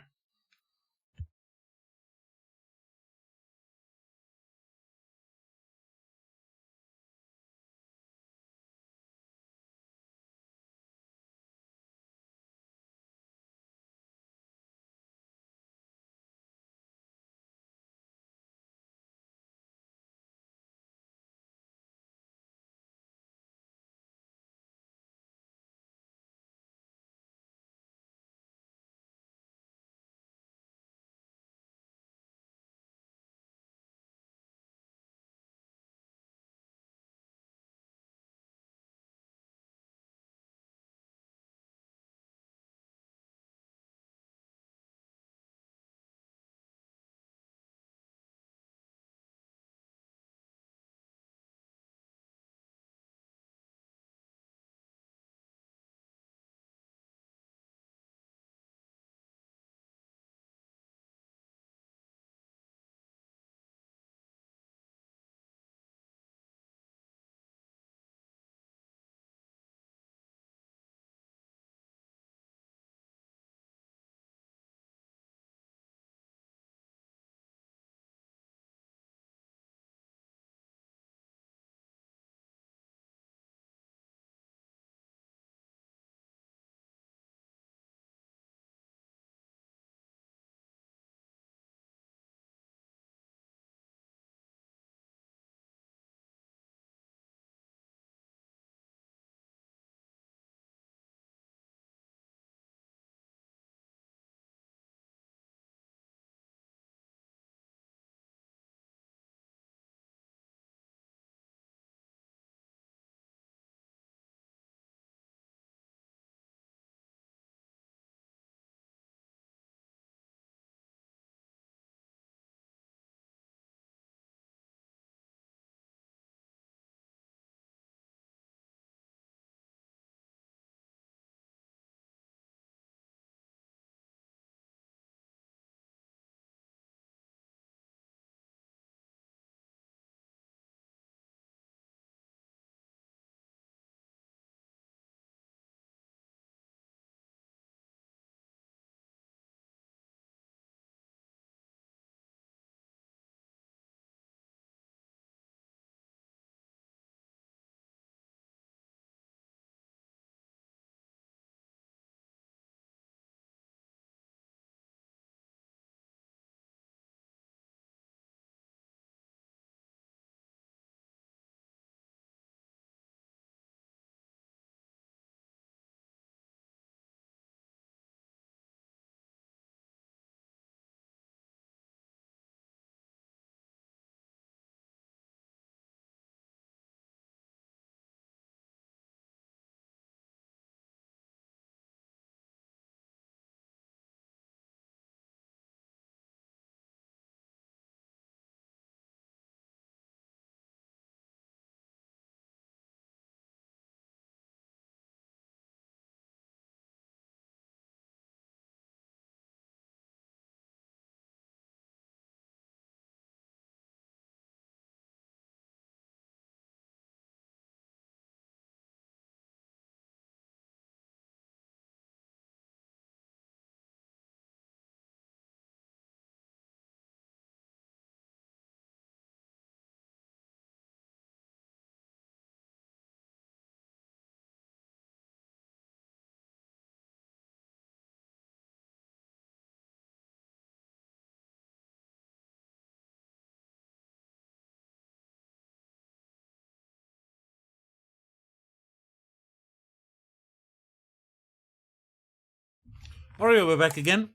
Alright, we're back again.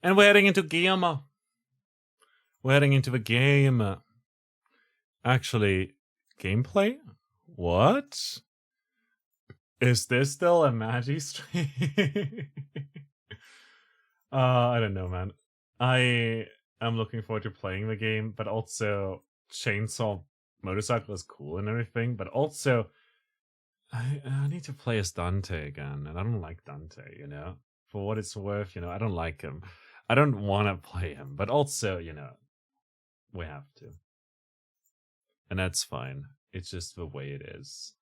And we're heading into game. We're heading into the game. Actually, gameplay? What? Is this still a Magi stream? I don't know, man. I am looking forward to playing the game, but also Chainsaw Motorcycle is cool and everything, but also I need to play as Dante again, and I don't like Dante, you know? For what it's worth, you know, I don't like him. I don't want to play him, but also, you know, we have to. And that's fine. It's just the way it is.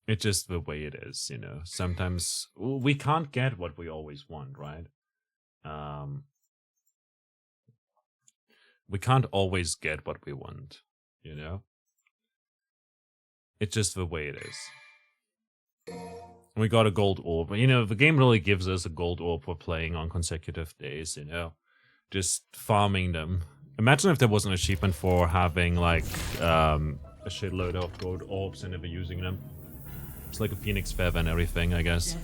It's just the way it is, you know. Sometimes we can't get what we always want, right? We can't always get what we want, you know? It's just the way it is. We got a gold orb. You know, the game really gives us a gold orb for playing on consecutive days, you know? Just farming them. Imagine if there was an achievement for having, like, a shitload of gold orbs and never using them. It's like a phoenix feather and everything, I guess.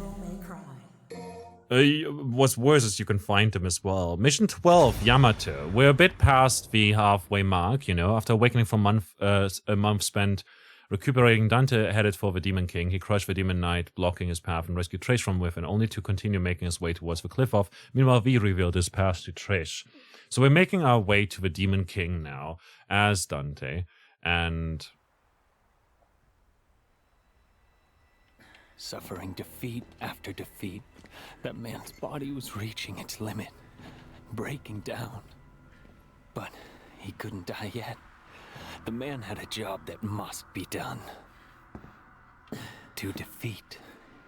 What's worse is you can find them as well. Mission 12, Yamato. We're a bit past the halfway mark, you know. After awakening from a month spent recuperating, Dante headed for the Demon King. He crushed the Demon Knight, blocking his path, and rescued Trish from within, only to continue making his way towards the cliff off. Meanwhile, V revealed his path to Trish. So we're making our way to the Demon King now, as Dante, and...
Suffering defeat after defeat, that man's body was reaching its limit, breaking down. But he couldn't die yet. The man had a job that must be done. To defeat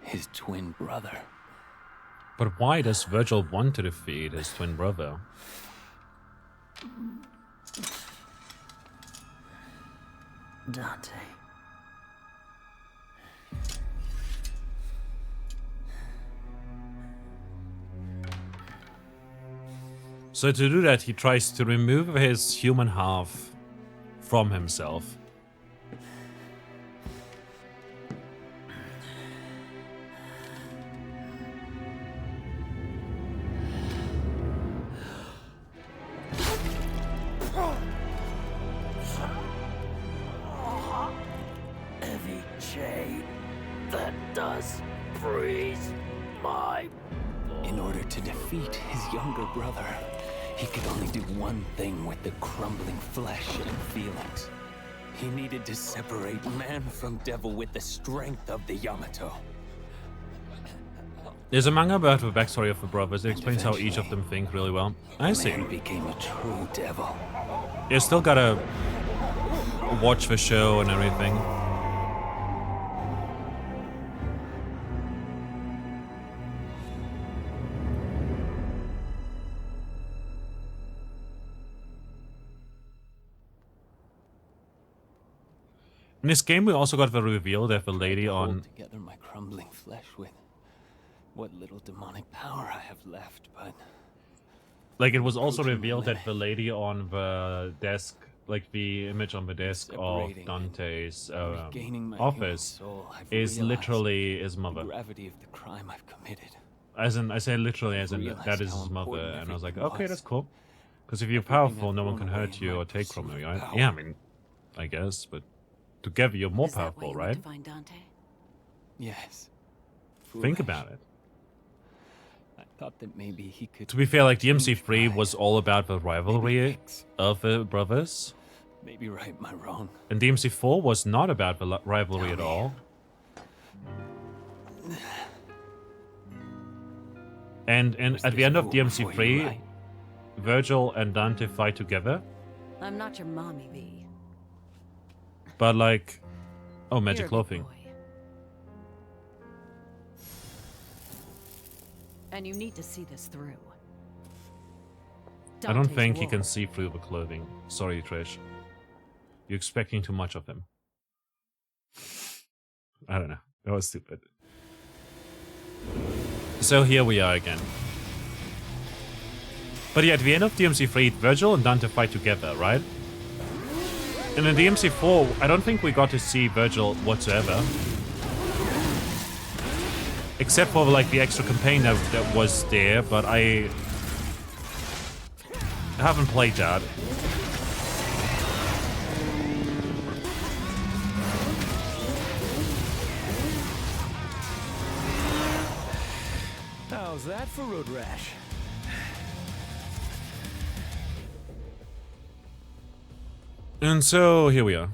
his twin brother.
But why does Virgil want to defeat his twin brother?
Dante.
So to do that, he tries to remove his human half from himself.
Heavy chain that does freeze my...
In order to defeat his younger brother, he could only do one thing with the crumbling flesh and feelings. He needed to separate man from devil with the strength of the Yamato.
There's a manga about the backstory of the brothers. It explains how each of them think really well. I see.
Man became a true devil.
You still gotta watch the show and everything. In this game, we also got the reveal that the lady on...
Hold together my crumbling flesh with what little demonic power I have left, but...
Like, it was also revealed that the lady on the desk, like the image on the desk of Dante's office, is literally his mother.
The gravity of the crime I've committed.
As in, I say literally, as in, that is his mother. And I was like, okay, that's cool. Because if you're powerful, no one can hurt you or take from you, right? Yeah, I mean, I guess, but together you're more powerful, right?
Yes.
Think about it.
I thought that maybe he could...
To be fair, like, DMC3 was all about the rivalry of the brothers.
Maybe right, my wrong.
And DMC4 was not about the rivalry at all. And at the end of DMC3,
right?
Virgil and Dante fight together.
I'm not your mommy, V.
But like... Oh, magic
You're a good
clothing.
boy. And you need to see this through.
I don't
Dante's
think he
wolf.
can see through the clothing. Sorry, Trish. You're expecting too much of him. I don't know. That was stupid. So here we are again. But yeah, at the end of DMC3, Virgil and Dante fight together, right? And in DMC4, I don't think we got to see Virgil whatsoever. Except for like the extra campaign that was there, but I haven't played that.
How's that for road rash?
And so here we are.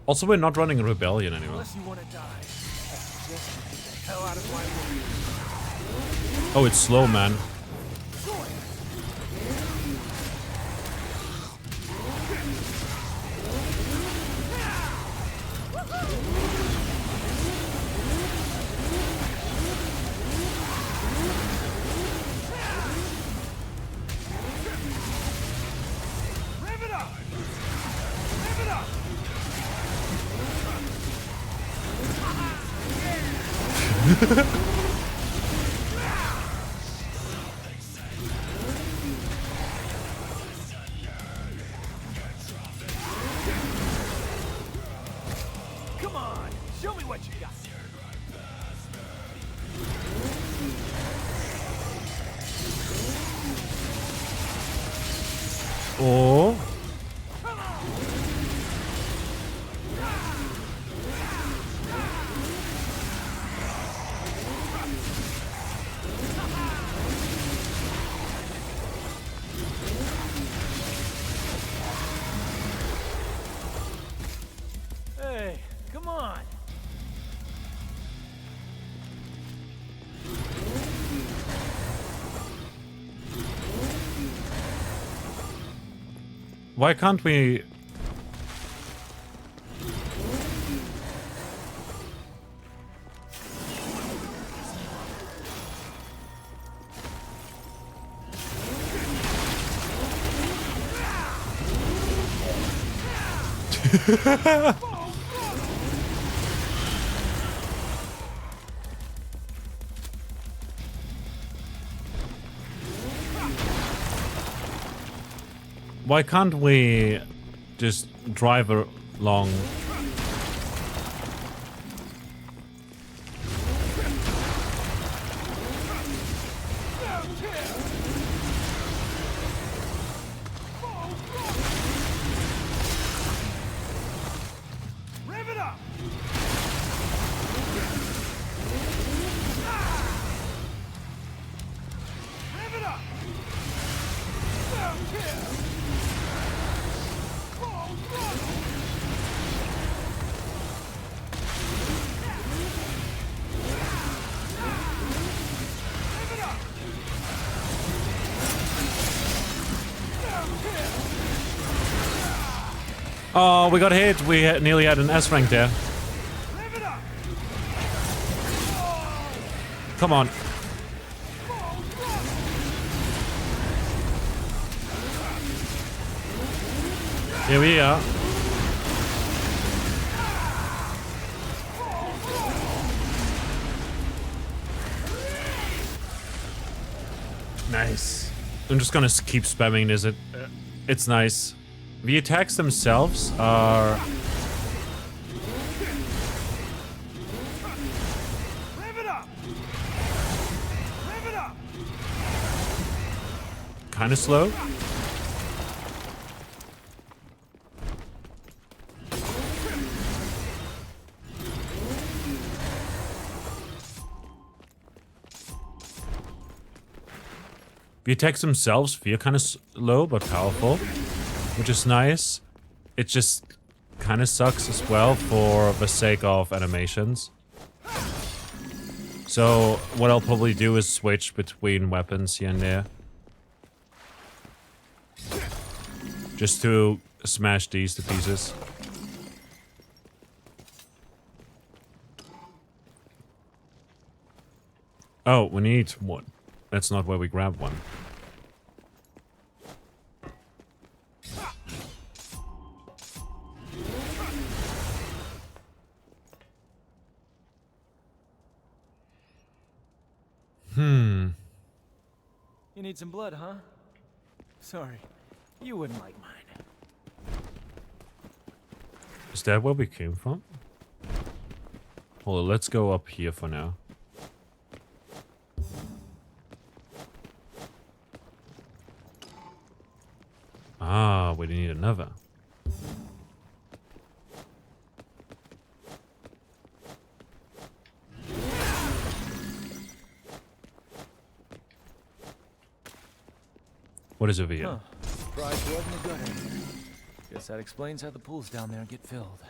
Also, we're not running a rebellion anymore.
Unless you want to die, I suggest you get the hell out of my way.
Oh, it's slow, man.
Come on, show me what you got.
Oh.
Hey, come on.
Why can't we... Why can't we just drive along?
Rev it up. Rev it up.
Oh, we got hit. We nearly had an S rank there. Come on. Here we are. Nice. I'm just gonna keep spamming this. It's nice. The attacks themselves are... kind of slow. The attacks themselves feel kind of slow but powerful, which is nice. It just kind of sucks as well for the sake of animations. So what I'll probably do is switch between weapons here and there. Just to smash these to pieces. Oh, we need one. That's not where we grab one.
You need some blood, huh? Sorry, you wouldn't like mine.
Is that where we came from? Hold on, let's go up here for now. Ah, we need another. What is over here?
Huh. Surprised there wasn't a gutter in here. Guess that explains how the pools down there get filled.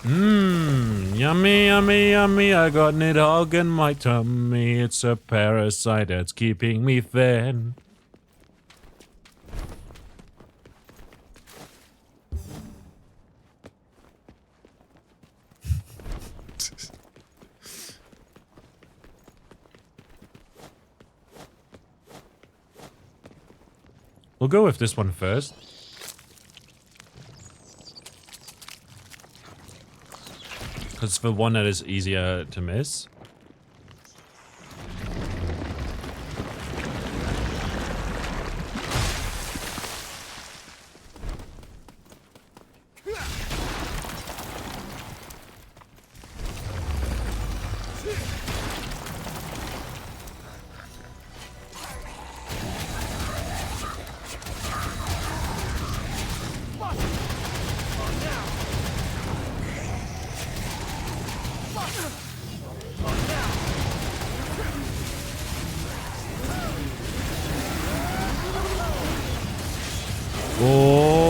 Mmm, yummy, yummy, yummy. I got a dog in my tummy. It's a parasite that's keeping me thin. We'll go with this one first. It's the one that is easier to miss. Oh!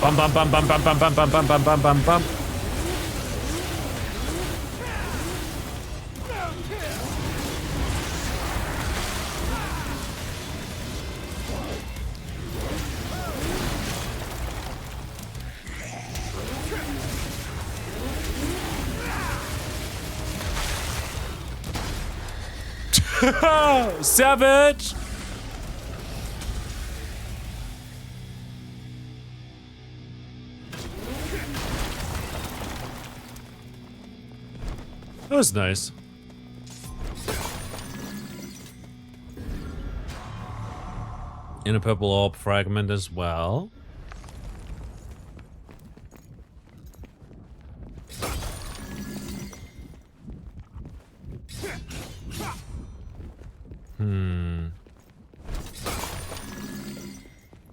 Bum bum bum bum bum bum bum bum bum bum bum bum bum. Savage! That was nice. In a purple orb fragment as well.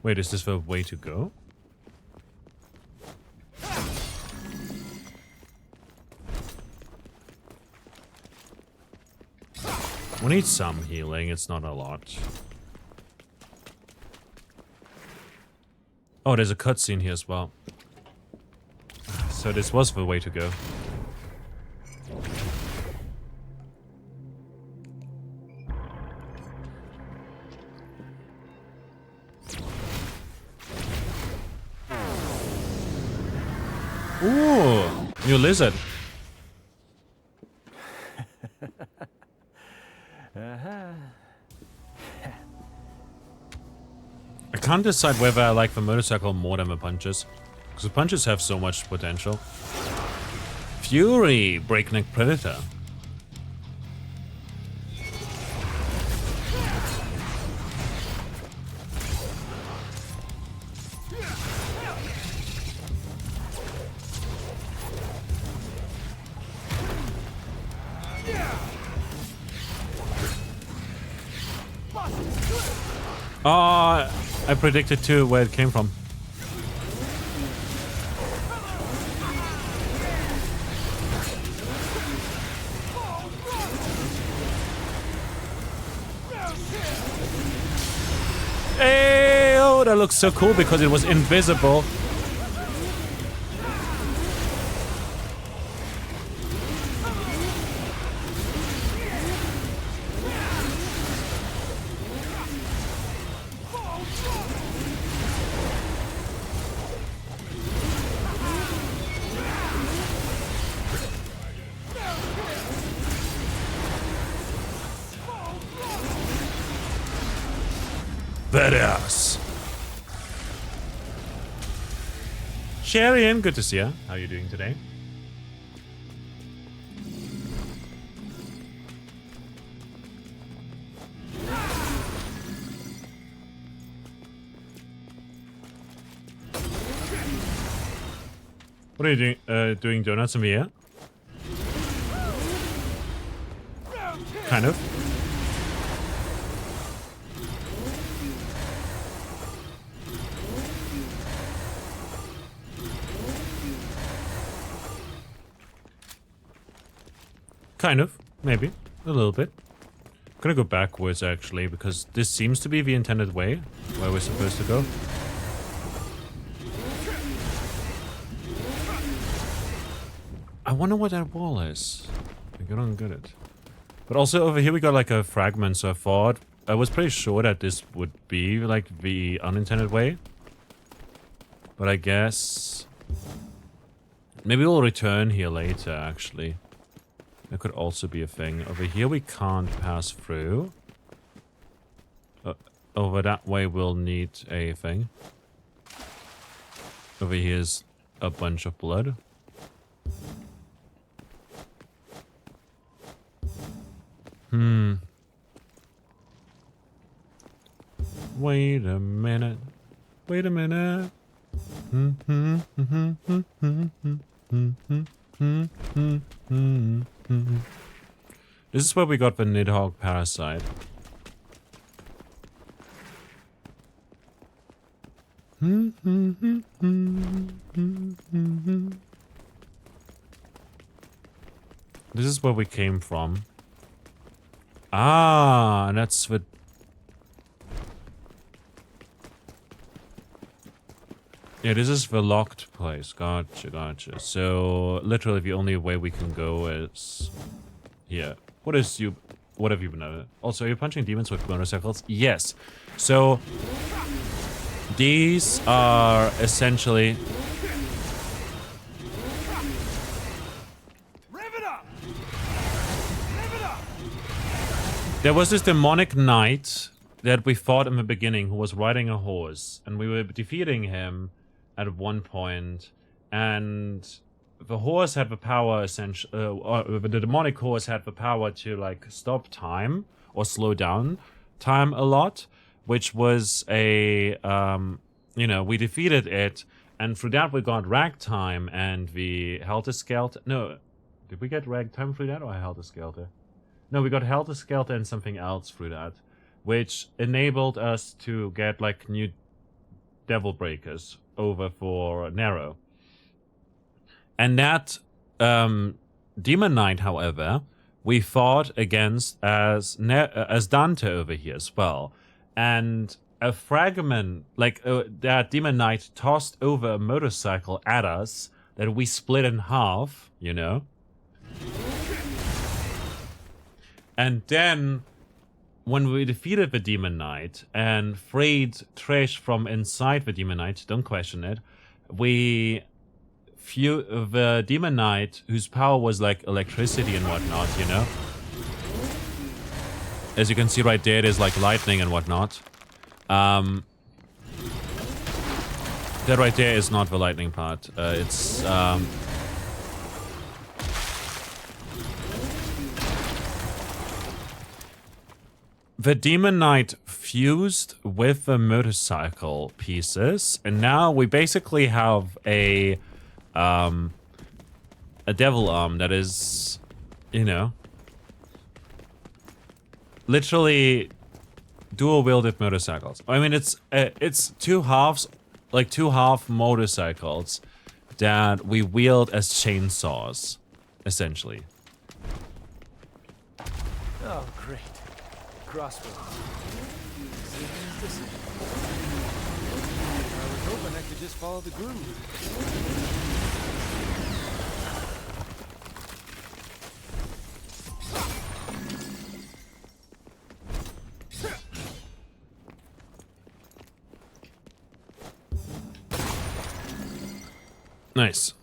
Wait, is this the way to go? We need some healing, it's not a lot. Oh, there's a cutscene here as well. So this was the way to go. Ooh, new lizard. I can't decide whether I like the motorcycle more than the punches. Because the punches have so much potential. Fury, breakneck predator. Oh, I predicted too where it came from. that looks so cool because it was invisible. Badass. Sharian, good to see you. How are you doing today? What are you doing? Doing donuts over here? Kind of. Kind of, maybe, a little bit. I'm gonna go backwards actually, because this seems to be the intended way, where we're supposed to go. I wonder what that wall is. I don't get it. But also over here we got like a fragment, so I was pretty sure that this would be like the unintended way. But I guess maybe we'll return here later actually. That could also be a thing. Over here we can't pass through. Over that way we'll need a thing. Over here's a bunch of blood. Wait a minute. Wait a minute. This is where we got the Nidhogg parasite. This is where we came from. Ah, and that's the... Yeah, this is the locked place. Gotcha, gotcha. So, literally the only way we can go is... here. What have you been at? Also, are you punching demons with motorcycles? Yes. So, these are essentially... There was this demonic knight that we fought in the beginning who was riding a horse, and we were defeating him at one point, and the horse had the power essentially, the demonic horse had the power to like stop time or slow down time a lot, which was a, you know, we defeated it, and through that we got ragtime and the Helter Skelter. No, did we get ragtime through that or Helter Skelter? No, we got Helter Skelter and something else through that, which enabled us to get like new Devil Breakers over for Narrow. And that Demon Knight, however, we fought against as Dante over here as well. And a fragment, like that Demon Knight tossed over a motorcycle at us that we split in half, you know. And then, when we defeated the Demon Knight and freed Trish from inside the Demon Knight, don't question it, the Demon Knight, whose power was like electricity and whatnot, you know? As you can see right there, there's like lightning and whatnot. That right there is not the lightning part. It's... The Demon Knight fused with the motorcycle pieces, and now we basically have a devil arm that is, you know, literally dual-wielded motorcycles. I mean, it's two halves, like two half motorcycles that we wield as chainsaws, essentially.
Oh, great. Crossroads. Decisions, decisions. I was hoping I could just follow the groove.
Nice.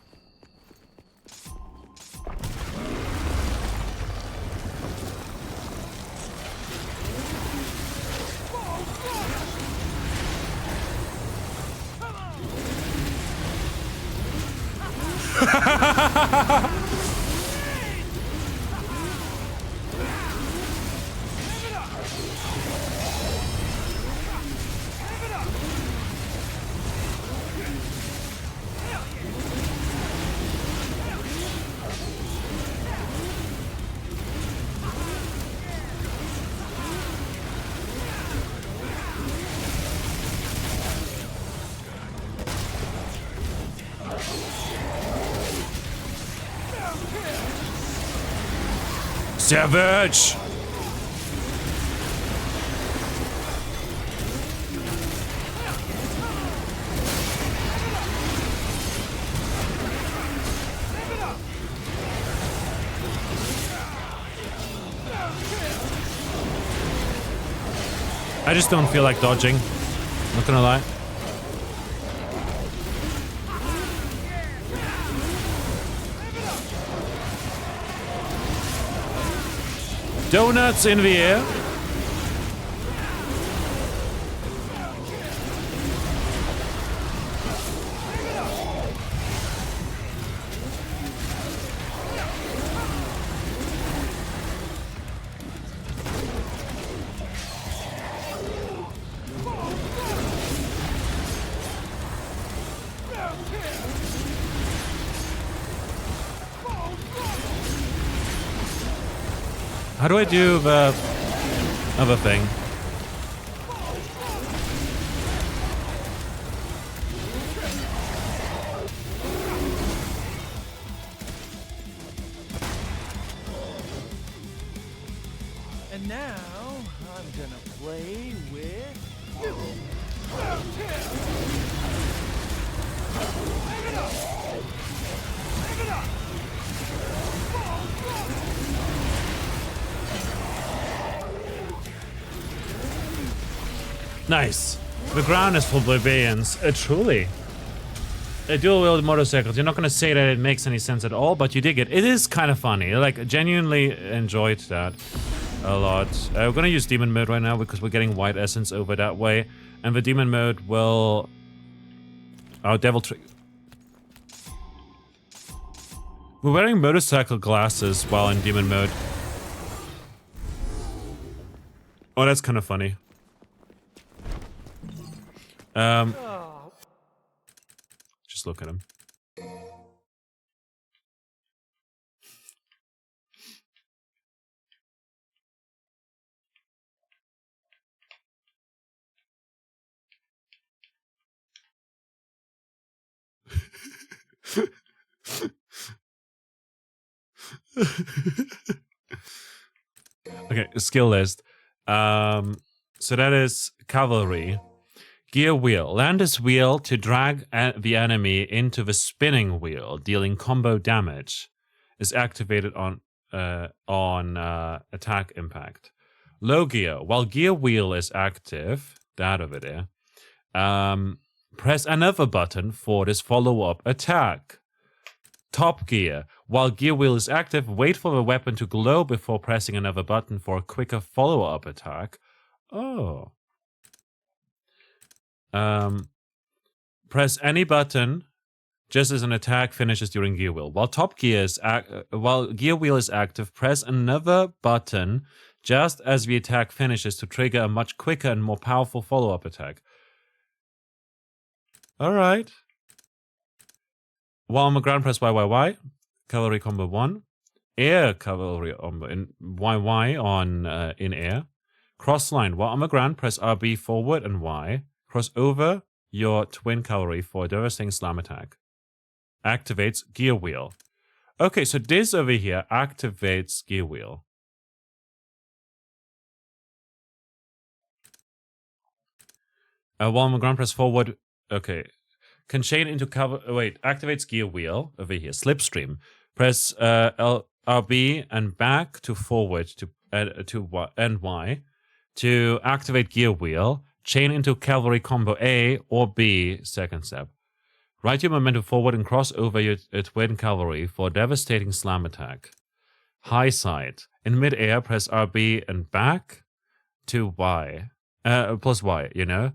Savage! I just don't feel like dodging. Not gonna lie. Donuts in the air. How do I do the other thing?
And now, I'm gonna play with you.
Nice. The ground is for plebeians. Truly. A dual-wheeled motorcycle. You're not gonna say that it makes any sense at all, but you dig it. It is kind of funny. Like, genuinely enjoyed that a lot. We're gonna use demon mode right now because we're getting white essence over that way. And the demon mode will... Oh, devil trick. We're wearing motorcycle glasses while in demon mode. Oh, that's kind of funny. Just look at him. Okay, skill list. So that is cavalry. Gear wheel. Land this wheel to drag the enemy into the spinning wheel, dealing combo damage. Is activated on attack impact. Low gear. While gear wheel is active, that over there, press another button for this follow-up attack. Top gear. While gear wheel is active, wait for the weapon to glow before pressing another button for a quicker follow-up attack. Oh. Press any button just as an attack finishes during gear wheel. While while gear wheel is active, press another button just as the attack finishes to trigger a much quicker and more powerful follow-up attack. Alright. While on the ground, press YYY. Cavalry combo 1. Air cavalry combo in YY on in air. Cross line. While on the ground, press RB forward and Y. Cross over your twin cavalry for a devastating slam attack. Activates gear wheel. Okay, so this over here activates gear wheel. While on ground press forward. Okay. Can chain into cover. Wait, activates gear wheel over here. Slipstream. Press RB and back to forward to Y, and Y to activate gear wheel. Chain into cavalry combo A or B. Second step. Ride your momentum forward and cross over your twin cavalry for a devastating slam attack. High side. In mid-air, press RB and back to Y. Plus Y, you know?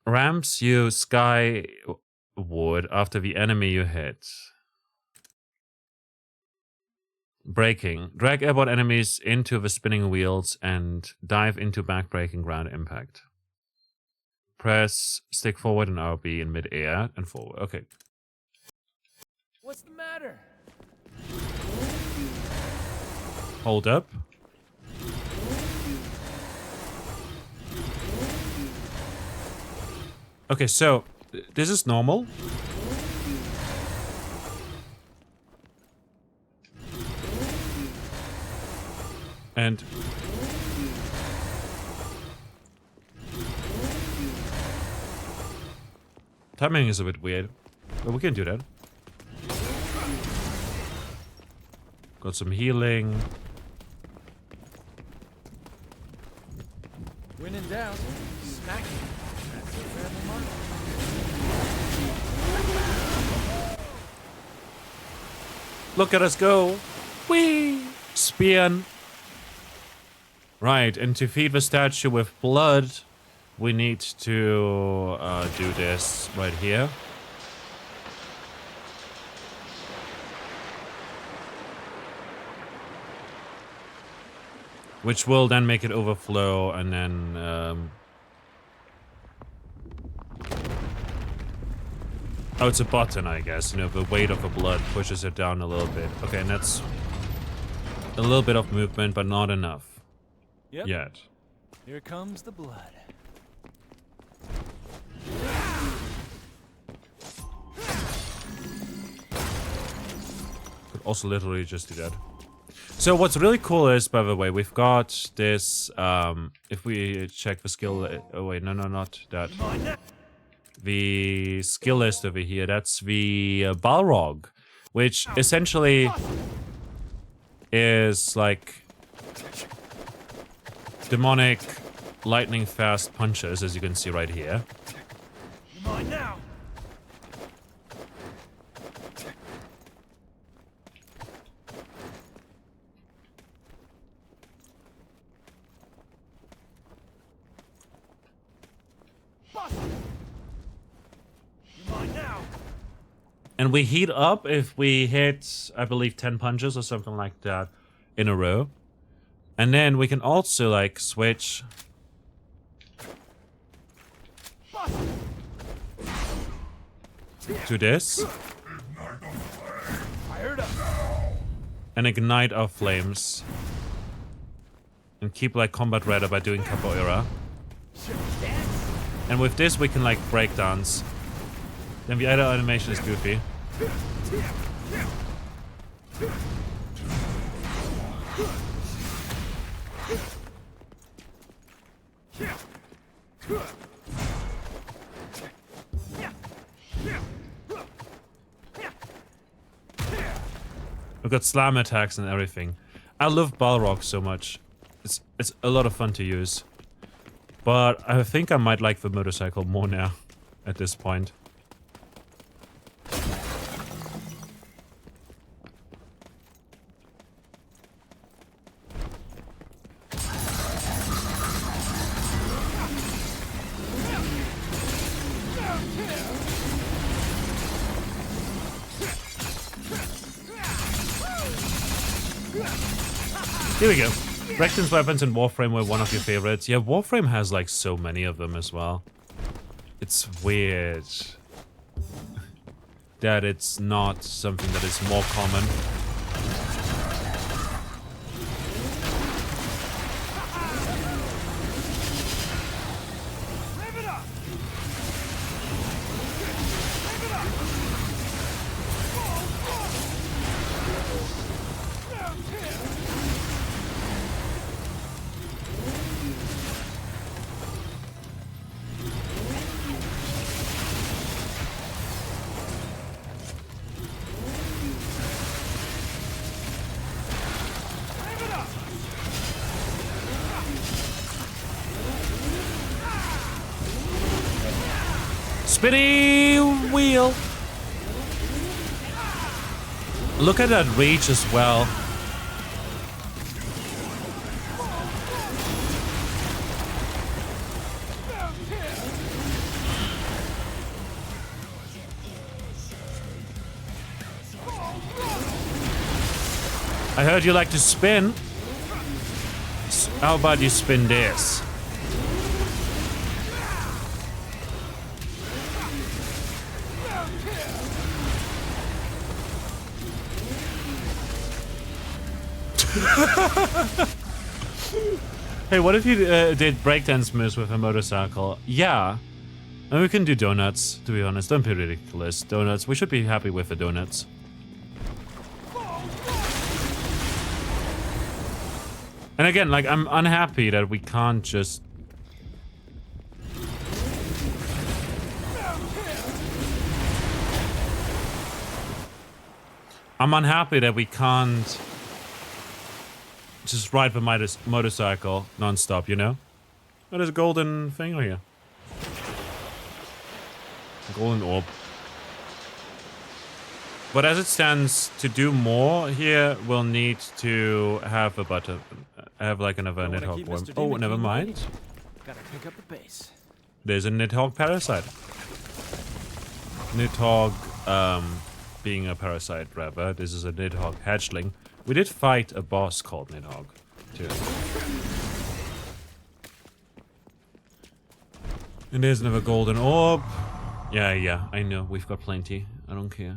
Ramps you skyward after the enemy you hit. Braking. Drag airborne enemies into the spinning wheels and dive into back-braking ground impact. Press stick forward and RB in mid-air and forward. Okay.
What's the matter?
Hold up. Okay, so this is normal. And timing is a bit weird, but we can do that. Got some healing.
When in doubt, smack it. That's your family mark.
Look at us go! Whee! Spear. Right, and to feed the statue with blood, we need to do this right here. Which will then make it overflow, and then oh, it's a button, I guess. You know, the weight of the blood pushes it down a little bit. Okay, and that's a little bit of movement, but not enough.
Yep.
Yet.
Here comes the blood.
Could also literally just do that. So what's really cool is, by the way, we've got this, if we check the skill, oh wait, no, not that. The skill list over here, that's the Balrog, which essentially is like demonic lightning fast punches, as you can see right here.
Mine now.
And we heat up if we hit, I believe, 10 punches or something like that in a row. And then we can also, like, switch to this. And ignite our flames. And keep, like, combat ready by doing capoeira. And with this, we can, like, break dance. Then the other animation is goofy. We've got slam attacks and everything. I love Balrog so much. It's a lot of fun to use. But I think I might like the motorcycle more now at this point. Here we go. Recton's weapons and Warframe were one of your favorites. Yeah, Warframe has like so many of them as well. It's weird that it's not something that is more common. spinny wheel. Look at that reach as well. I heard you like to spin. How about you spin this? Hey, what if you did breakdance moves with a motorcycle? Yeah. And we can do donuts, to be honest. Don't be ridiculous. Donuts. We should be happy with the donuts. And again, like, I'm unhappy that we can't just... I'm unhappy that we can't just ride the motorcycle non-stop, you know? Oh, there's a golden thing here. A golden orb. But as it stands, to do more here, we'll need to have a button. Have like another Nidhogg worm. Oh, never mind.
Gotta pick up the pace.
There's a Nidhogg parasite. Nidhogg, being a parasite, rather. This is a Nidhogg hatchling. We did fight a boss called Nidhogg, too. And there's another golden orb. Yeah, I know. We've got plenty. I don't care.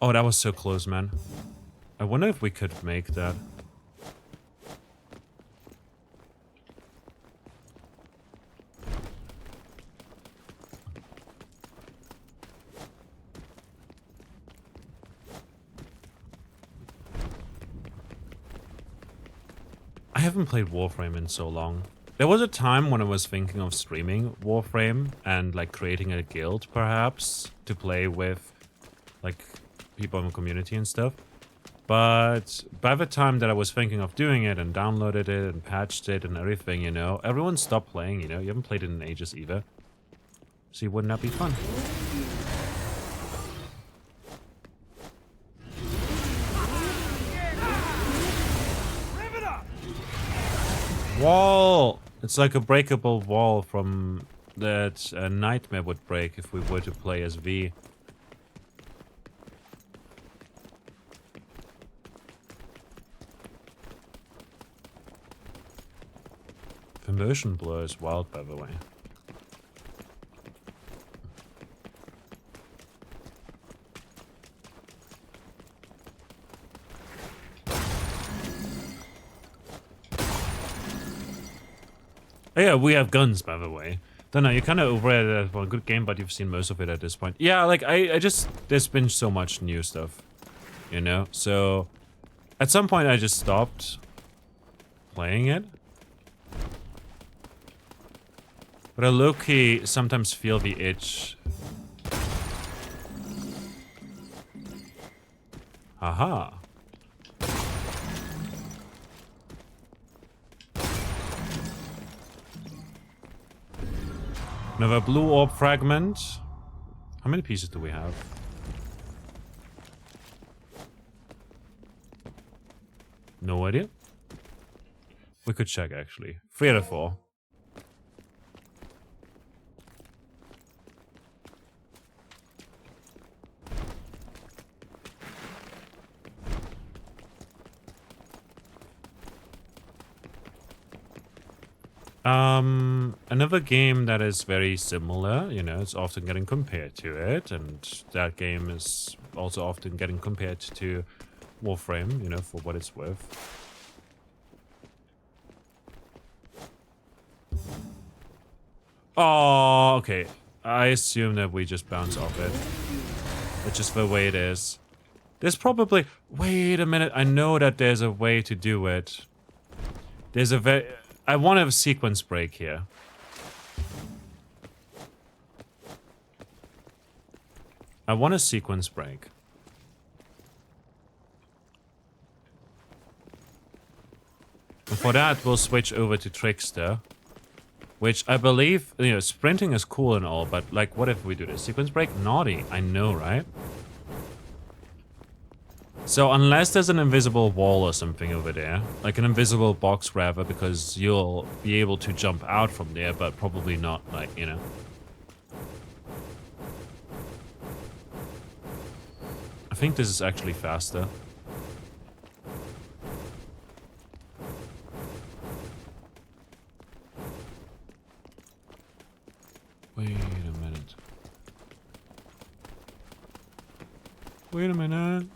Oh, that was so close, man. I wonder if we could make that. I haven't played Warframe in so long. There was a time when I was thinking of streaming Warframe and like creating a guild, perhaps, to play with like people in the community and stuff. But by the time that I was thinking of doing it and downloaded it and patched it and everything, you know, everyone stopped playing, you know. You haven't played it in ages either. See, wouldn't that be fun? Wall! It's like a breakable wall from that a nightmare would break if we were to play as V. The motion blur is wild, by the way. Oh yeah, we have guns, by the way. Don't know, you're kind of overrated as well. A good game, but you've seen most of it at this point. Yeah, like, I just... There's been so much new stuff, you know? So, at some point I just stopped playing it. But I low-key sometimes feel the itch. Haha. Another blue orb fragment. How many pieces do we have? No idea. We could check, actually. 3 out of 4. Another game that is very similar, you know, it's often getting compared to it, and that game is also often getting compared to Warframe, you know, for what it's worth. Oh, okay. I assume that we just bounce off it. It's just the way it is. There's probably... Wait a minute, I know that there's a way to do it. There's a very... I want to have a sequence break here. I want a sequence break. And for that, we'll switch over to Trickster. Which I believe, you know, sprinting is cool and all, but like, what if we do this? Sequence break? Naughty. I know, right? So unless there's an invisible wall or something over there, like an invisible box rather, because you'll be able to jump out from there, but probably not, like, you know. I think this is actually faster. Wait a minute. Wait a minute.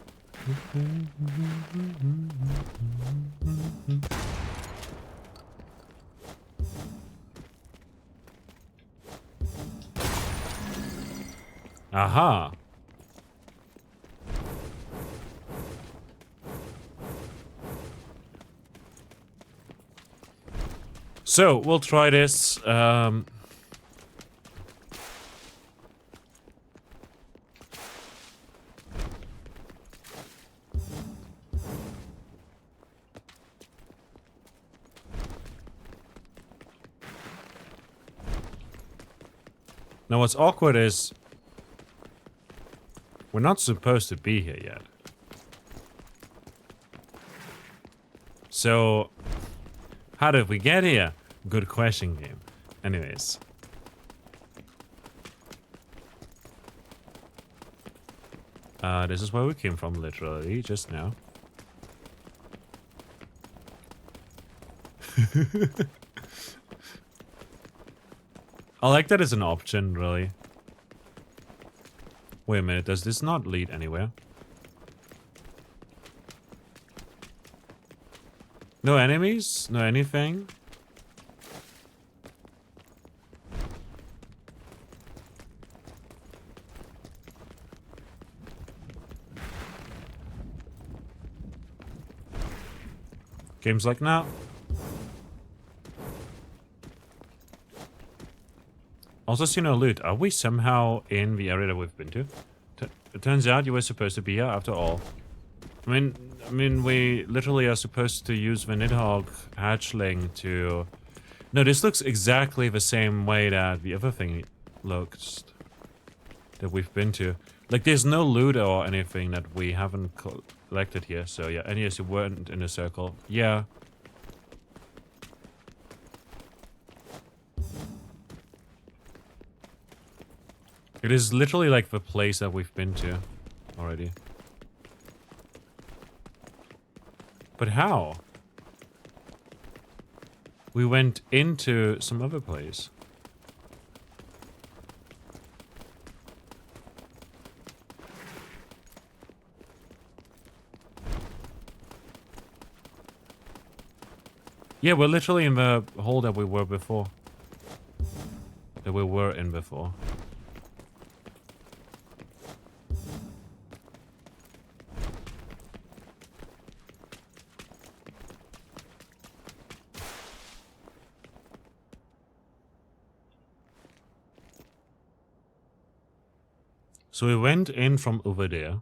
Aha. So, we'll try this. Now what's awkward is we're not supposed to be here yet. So how did we get here? Good question, game. Anyways. This is where we came from literally just now. I like that it's an option, really. Wait a minute, does this not lead anywhere? No enemies? No anything? Game's like, no. Also, see no loot. Are we somehow in the area that we've been to? It turns out you were supposed to be here after all. I mean, we literally are supposed to use the Nidhogg hatchling to... No, this looks exactly the same way that the other thing looks that we've been to. Like, there's no loot or anything that we haven't collected here. So, yeah, and yes, you weren't in a circle. Yeah. It is literally like the place that we've been to already. But how? We went into some other place. Yeah, we're literally in the hole that we were before. That we were in before. So we went in from over there.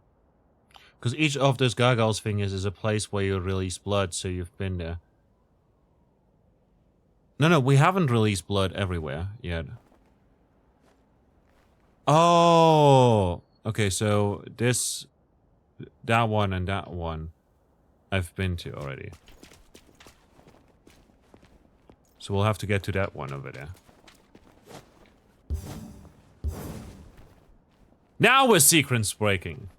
Because each of those gargoyles fingers is a place where you release blood, so you've been there. No, we haven't released blood everywhere yet. Oh! Okay, so this... That one and that one I've been to already. So we'll have to get to that one over there. Now we're sequence breaking.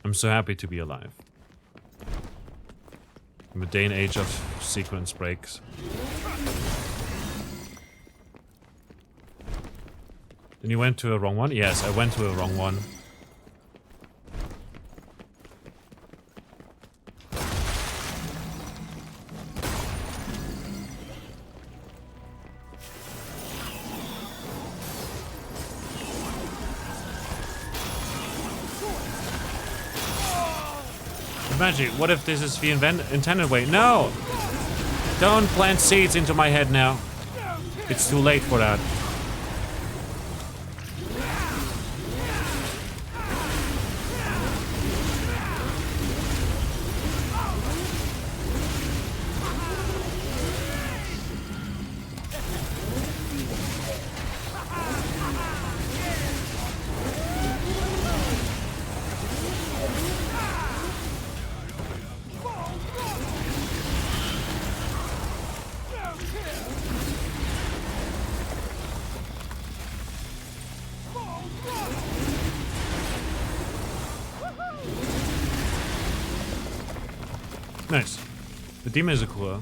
I'm so happy to be alive. In the day and age of sequence breaks. Then you went to a wrong one? Yes, I went to a wrong one. Magic, what if this is the intended way? No! Don't plant seeds into my head now. It's too late for that. Nice. The demons are cool.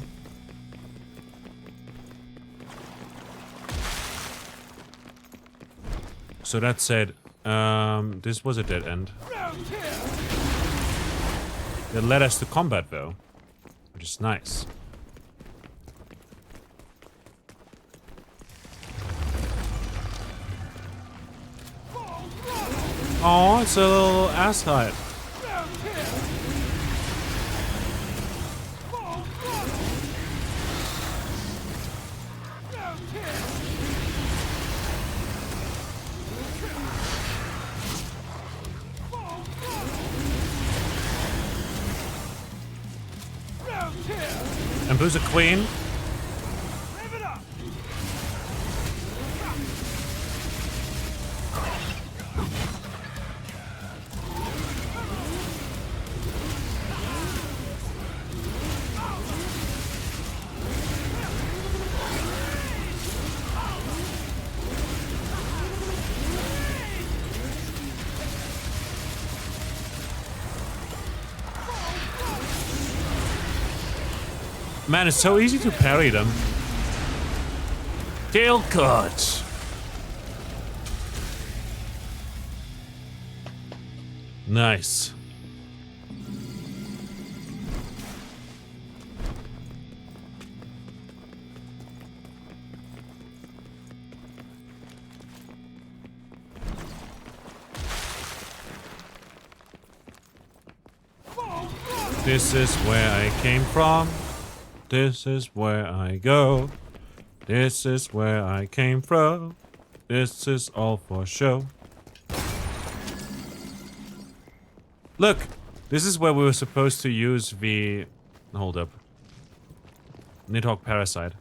So that said, this was a dead end. That led us to combat though, which is nice. Oh, it's a little ass hut. And who's a queen? Man, it's so easy to parry them. Tail cut. Nice. This is where I came from. This is where I go. This is where I came from. This is all for show. Look, this is where we were supposed to use the... Hold up. Nidhogg Parasite.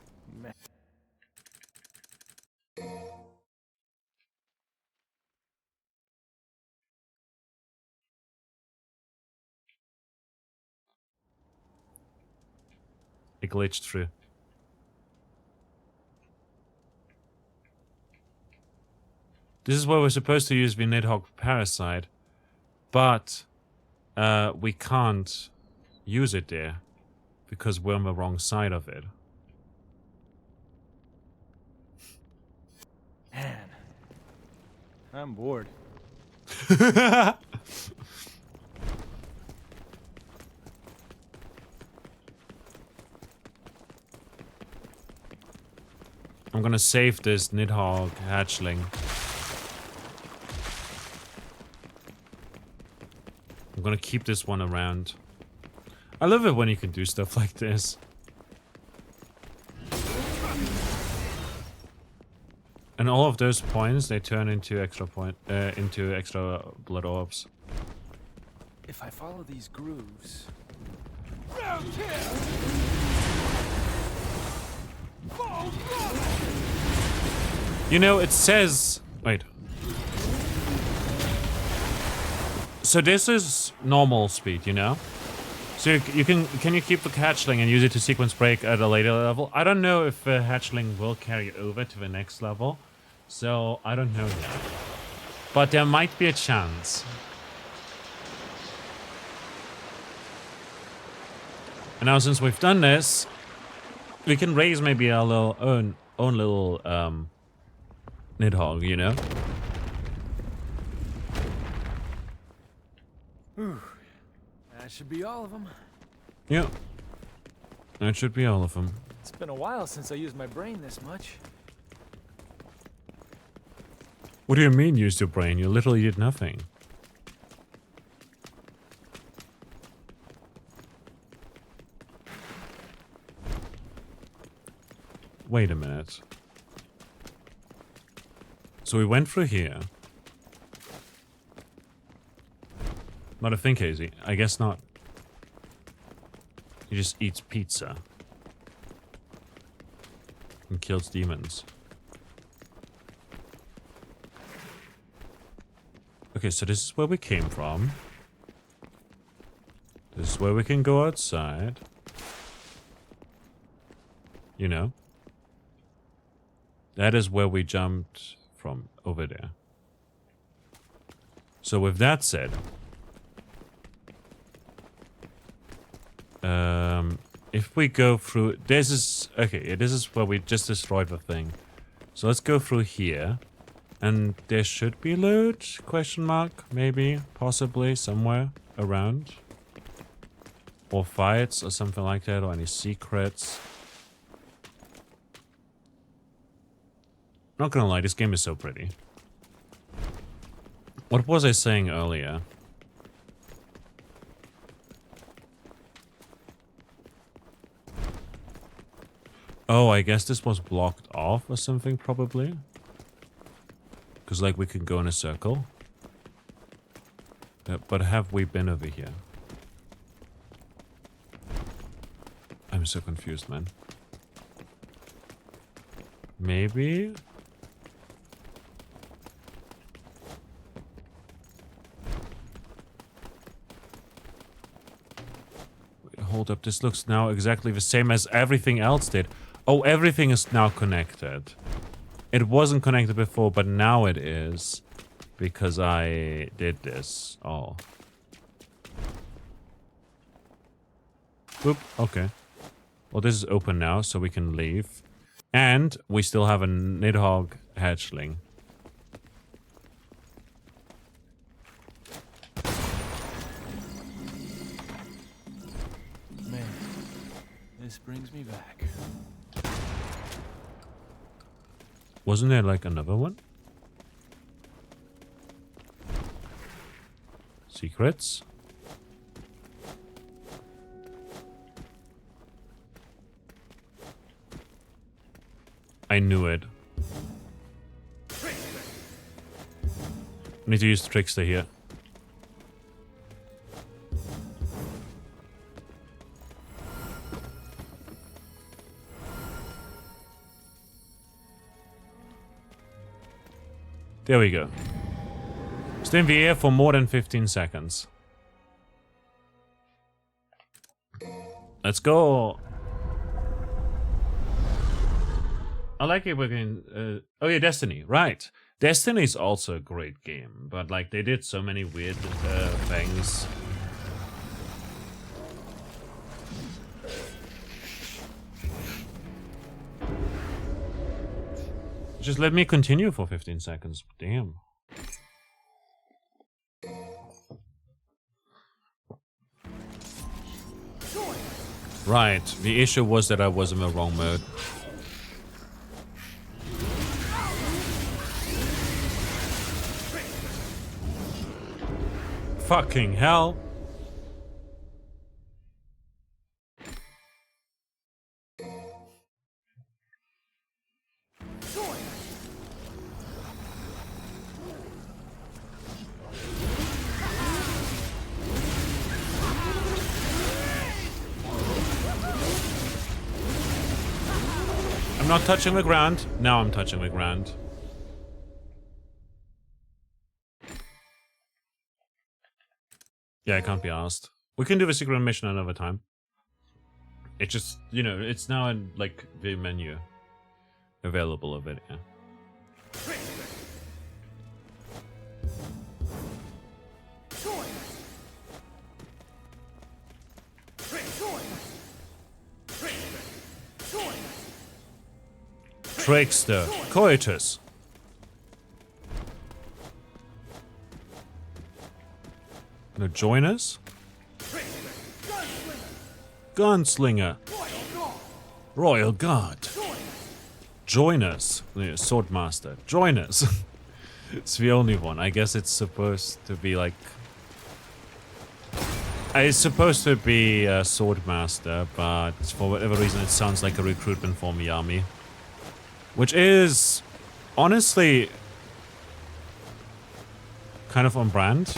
It glitched through. This is where we're supposed to use the Nidhogg Parasite, but we can't use it there because we're on the wrong side of it.
Man, I'm bored.
I'm gonna save this Nidhogg hatchling. I'm gonna keep this one around. I love it when you can do stuff like this. And all of those points, they turn into extra blood orbs.
If I follow these grooves...
You know, it says... Wait. So this is normal speed, you know? So you can you keep the hatchling and use it to sequence break at a later level? I don't know if the hatchling will carry over to the next level. So, I don't know yet. But there might be a chance. And now since we've done this, we can raise maybe our little own little Nidhogg, you know?
Whew. That should be all of them.
Yep. That should be all of them.
It's been a while since I used my brain this much.
What do you mean use your brain? You literally did nothing. Wait a minute. So we went through here. Not a thing, Casey. I guess not. He just eats pizza. And kills demons. Okay, so this is where we came from. This is where we can go outside. You know? That is where we jumped from over there. So with that said... If we go through... This is... Okay, yeah, this is where we just destroyed the thing. So let's go through here. And there should be loot? Question mark? Maybe? Possibly? Somewhere around? Or fights or something like that? Or any secrets? Not gonna lie, this game is so pretty. What was I saying earlier? Oh, I guess this was blocked off or something, probably. Because, like, we can go in a circle. But have we been over here? I'm so confused, man. Maybe? Wait, hold up, this looks now exactly the same as everything else did. Oh, everything is now connected. It wasn't connected before, but now it is. Because I did this. Oh. Boop. Okay. Well, this is open now, so we can leave. And we still have a Nidhogg hatchling.
Man, this brings me back.
Wasn't there like another one? Secrets? I knew it. I need to use Trickster here. There we go. Stay in the air for more than 15 seconds. Let's go. I like it when... oh yeah, Destiny. Right. Destiny is also a great game. But like, they did so many weird things. Just let me continue for 15 seconds. Damn. Right. The issue was that I was in the wrong mode. Fucking hell. I'm not touching the ground. Now I'm touching the ground. Yeah, I can't be asked. We can do the secret mission another time. It just, you know, it's now in, like, the menu. Available of it, yeah. Trickster. Coitus. No, join us? Gunslinger. Royal Guard. Join us. Yeah, Swordmaster. Join us. It's the only one. I guess it's supposed to be like... It's supposed to be a Swordmaster, but for whatever reason it sounds like a recruitment for the army. Which is... honestly... kind of on brand.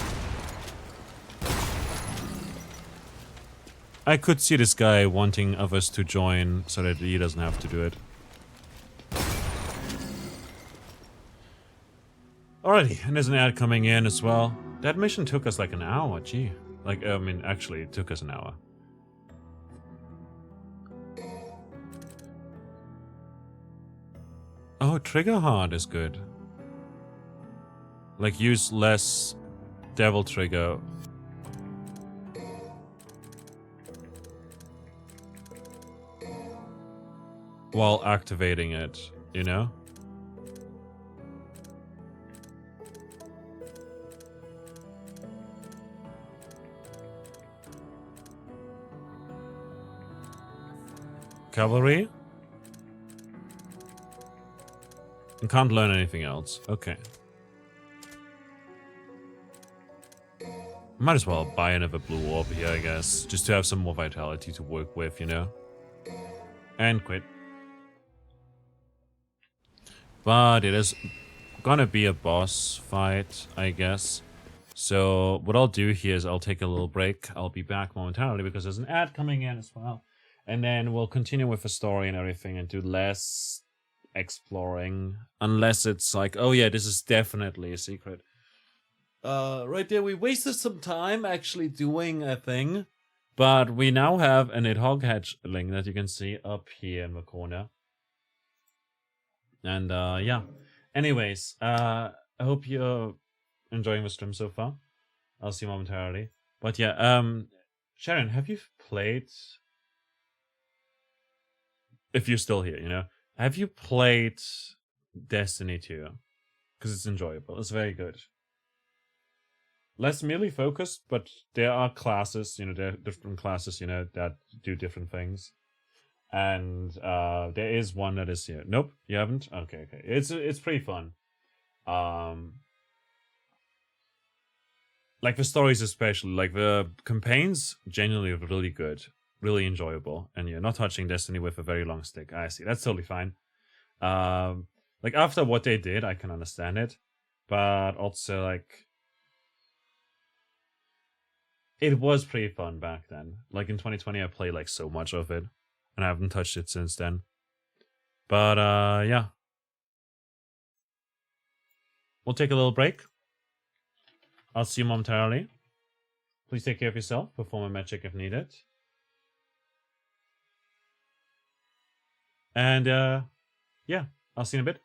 I could see this guy wanting others to join so that he doesn't have to do it. Alrighty, and there's an ad coming in as well. That mission took us like an hour, gee. Like, I mean, actually, it took us an hour. Oh, trigger hard is good. Like, use less devil trigger. while activating it, you know? Cavalry? And can't learn anything else. Okay. Might as well buy another blue orb here, I guess. Just to have some more vitality to work with, you know? And quit. But it is gonna be a boss fight, I guess. So what I'll do here is I'll take a little break. I'll be back momentarily because there's an ad coming in as well. And then we'll continue with the story and everything and do less exploring. Unless it's like, oh yeah, this is definitely a secret. Right there, we wasted some time actually doing a thing. But we now have an Nidhogg hatchling that you can see up here in the corner. And yeah. Anyways, I hope you're enjoying the stream so far. I'll see you momentarily. But yeah, Sharon, have you played... If you're still here, you know, have you played Destiny 2? Because it's enjoyable. It's very good. Less merely focused, but there are classes, you know, there are different classes, you know, that do different things. And there is one that is here. Nope, you haven't? Okay. It's pretty fun. Like the stories especially, like the campaigns, genuinely really good. Really enjoyable. And you're not touching Destiny with a very long stick. I see. That's totally fine. Like after what they did, I can understand it. But also like it was pretty fun back then. Like in 2020 I played like so much of it. And I haven't touched it since then. But yeah. We'll take a little break. I'll see you momentarily. Please take care of yourself. Perform a med check if needed. And yeah, I'll see you in a bit.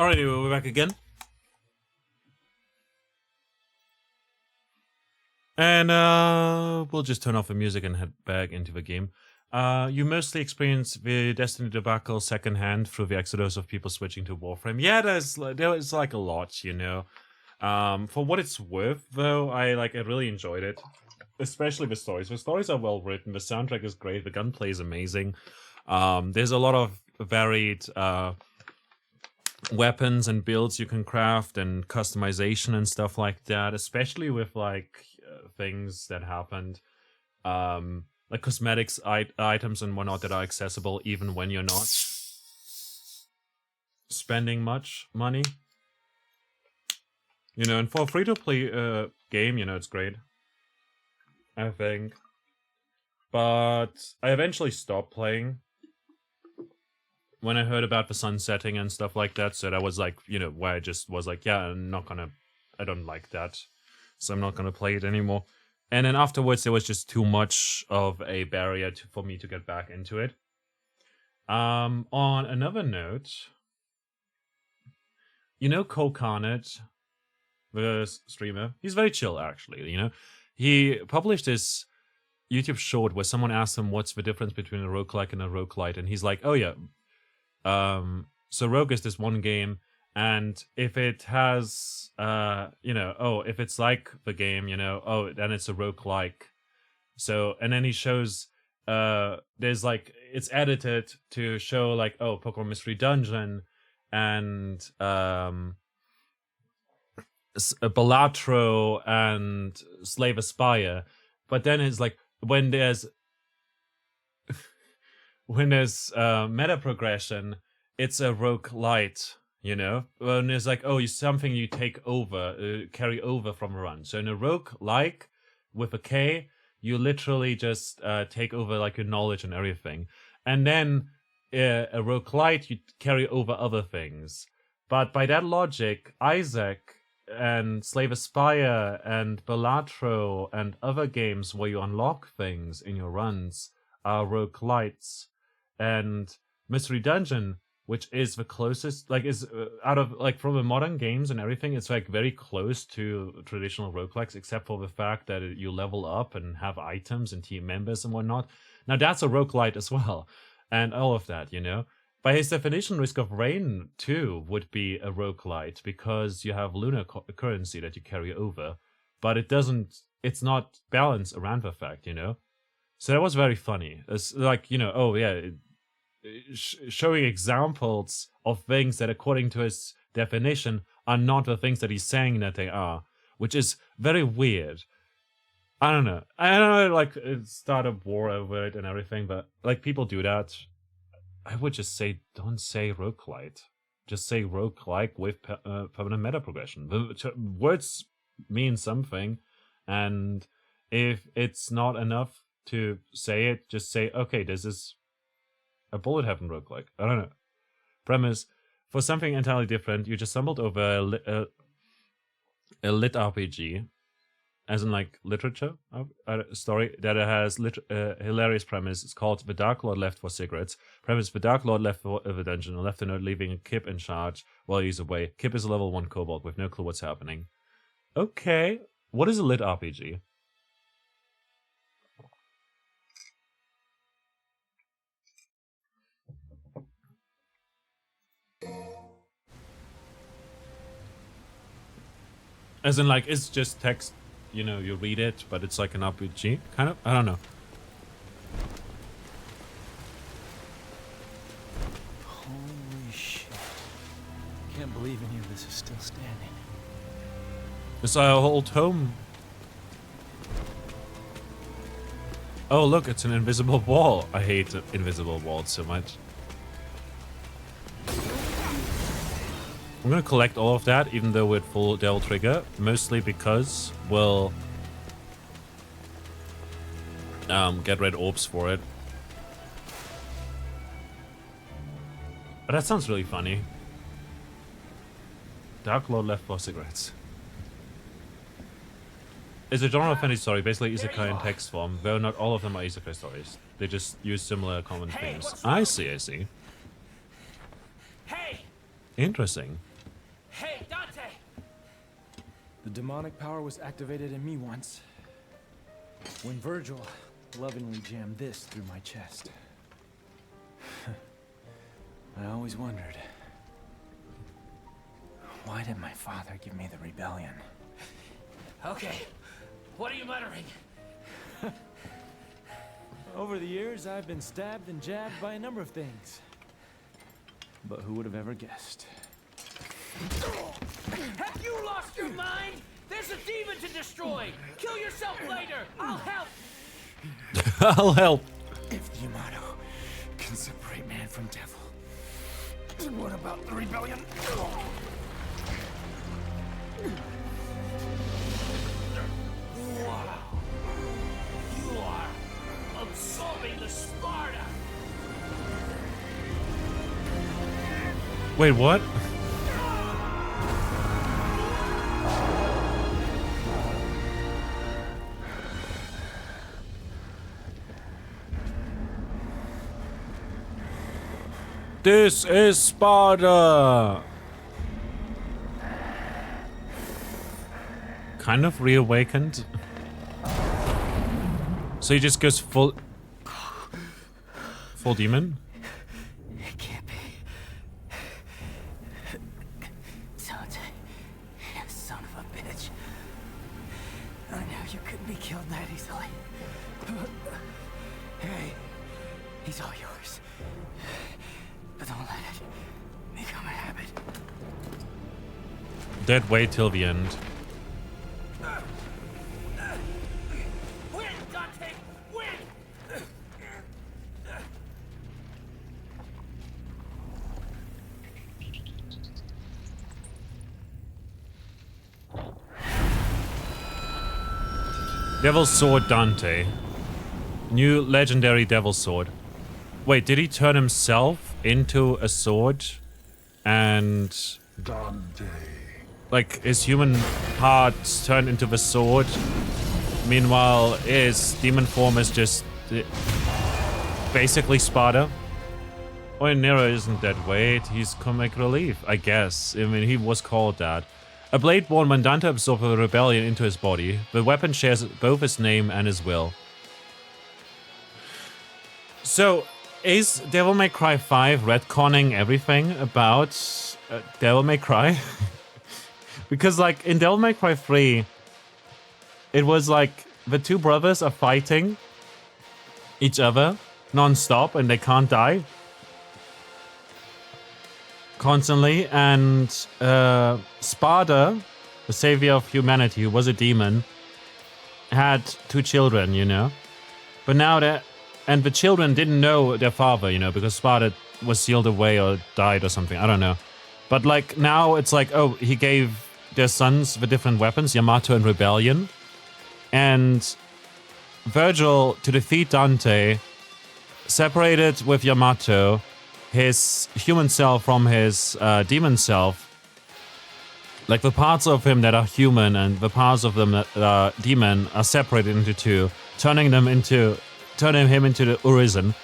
Alrighty, we're back again. And we'll just turn off the music and head back into the game. You mostly experience the Destiny debacle secondhand through the exodus of people switching to Warframe. Yeah, there is like a lot, you know. For what it's worth, though, I really enjoyed it. Especially the stories. The stories are well written. The soundtrack is great. The gunplay is amazing. There's a lot of varied weapons and builds you can craft and customization and stuff like that. Especially with things that happened, like cosmetics items and whatnot that are accessible even when you're not spending much money. You know, and for a free-to-play game, you know, it's great. I think. But I eventually stopped playing when I heard about the sun setting and stuff like that. So that was like, you know, where I just was like, yeah, I don't like that. So I'm not gonna play it anymore. And then afterwards, there was just too much of a barrier for me to get back into it. On another note, you know Cole Carnett, the streamer? He's very chill, actually, you know? He published this YouTube short where someone asked him what's the difference between a roguelike and a roguelite, and he's like, oh yeah, so Rogue is this one game, and if it has, you know, oh, if it's like the game, you know, oh, then it's a roguelike. So, and then he shows, there's like, it's edited to show like, oh, Pokemon Mystery Dungeon, and, Balatro and Slave Aspire, but then it's like when there's meta progression, it's a roguelite, you know. When it's like, oh, something you take over, carry over from a run. So in a roguelike with a K, you literally just take over like your knowledge and everything, and then a roguelite you carry over other things. But by that logic, Isaac and Slave Aspire and Balatro and other games where you unlock things in your runs are roguelites. And Mystery Dungeon, which is the closest, like, is out of, like, from the modern games and everything, it's, like, very close to traditional roguelikes, except for the fact that you level up and have items and team members and whatnot. Now, that's a roguelite as well. And all of that, you know? By his definition, Risk of Rain 2 would be a roguelite because you have lunar currency that you carry over, but it's not balanced around the fact, you know? So that was very funny. It's like, you know, oh yeah, showing examples of things that according to his definition are not the things that he's saying that they are, which is very weird. I don't know, like, start a war over it and everything, but like people do that. I would just say, don't say roguelite. Just say roguelike with permanent meta progression. The words mean something, and if it's not enough to say it, just say, okay, this is a bullet heaven roguelike. I don't know. Premise: for something entirely different, you just stumbled over a lit RPG, as in like literature, a story that has hilarious premise. It's called The Dark Lord Left for Cigarettes. Premise: the Dark Lord left for the dungeon and left a note leaving Kip in charge while he's away. Kip is a level 1 kobold with no clue what's happening. Okay, what is a lit RPG? As in, like, it's just text, you know, you read it, but it's like an RPG, kind of? I don't know.
Holy shit. Can't believe any of this is still standing.
It's our old home. Oh, look, it's an invisible wall. I hate invisible walls so much. I'm gonna collect all of that, even though we're at full Devil Trigger, mostly because we'll get red orbs for it. But that sounds really funny. Dark Lord left for cigarettes. It's a genre fantasy story, basically isekai in text form, though not all of them are isekai stories. They just use similar common themes. I see.
Hey!
Interesting.
Hey, Dante! The demonic power was activated in me once. When Virgil lovingly jammed this through my chest. I always wondered, why did my father give me the rebellion?
Okay, what are you muttering?
Over the years, I've been stabbed and jabbed by a number of things. But who would have ever guessed?
Have you lost your mind? There's a demon to destroy! Kill yourself later! I'll help!
I'll help.
If the Yamato can separate man from devil, then what about the rebellion?
Wow. You are absorbing the Sparta!
Wait, what? This is Sparta! Kind of reawakened. So he just goes full demon?
It can't be. Dante, you son of a bitch. I knew you couldn't be killed that easily. Hey, he's all yours. But don't let it become a habit.
Dead wait till the end.
Win, Dante! Win!
Devil's Sword Dante. New legendary Devil's Sword. Wait, did he turn himself into a sword? And...
Dante.
like, his human parts turned into the sword. Meanwhile, his demon form is just... basically Sparta. Oh, Nero isn't dead weight. He's comic relief, I guess. I mean, he was called that. A blade born when Dante absorbed the rebellion into his body. The weapon shares both his name and his will. So, is Devil May Cry 5 retconning everything about Devil May Cry? Because, like, in Devil May Cry 3, it was like the two brothers are fighting each other non-stop and they can't die. Constantly, and Sparta, the savior of humanity, who was a demon, had two children, you know? But now that... and the children didn't know their father, you know, because Sparta was sealed away or died or something. I don't know. But, like, now it's like, oh, he gave their sons the different weapons, Yamato and Rebellion. And Virgil, to defeat Dante, separated with Yamato his human self from his demon self. Like, the parts of him that are human and the parts of them that are demon are separated into two, turning him into the Urizen.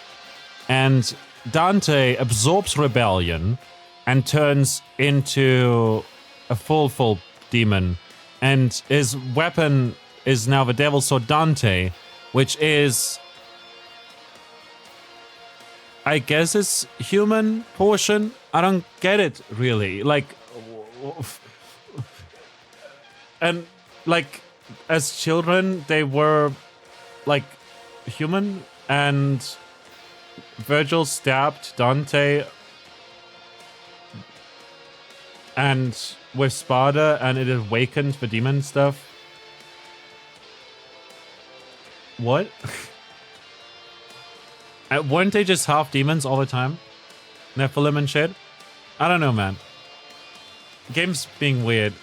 And Dante absorbs Rebellion and turns into a full demon. And his weapon is now the Devil's Sword Dante, which is... I guess it's human portion. I don't get it, really. Like... and, like, as children, they were, like... human, and Virgil stabbed Dante and with Sparta, and it awakened the demon stuff. What? Weren't they just half demons all the time? Nephilim and shit? I don't know, man. Game's being weird.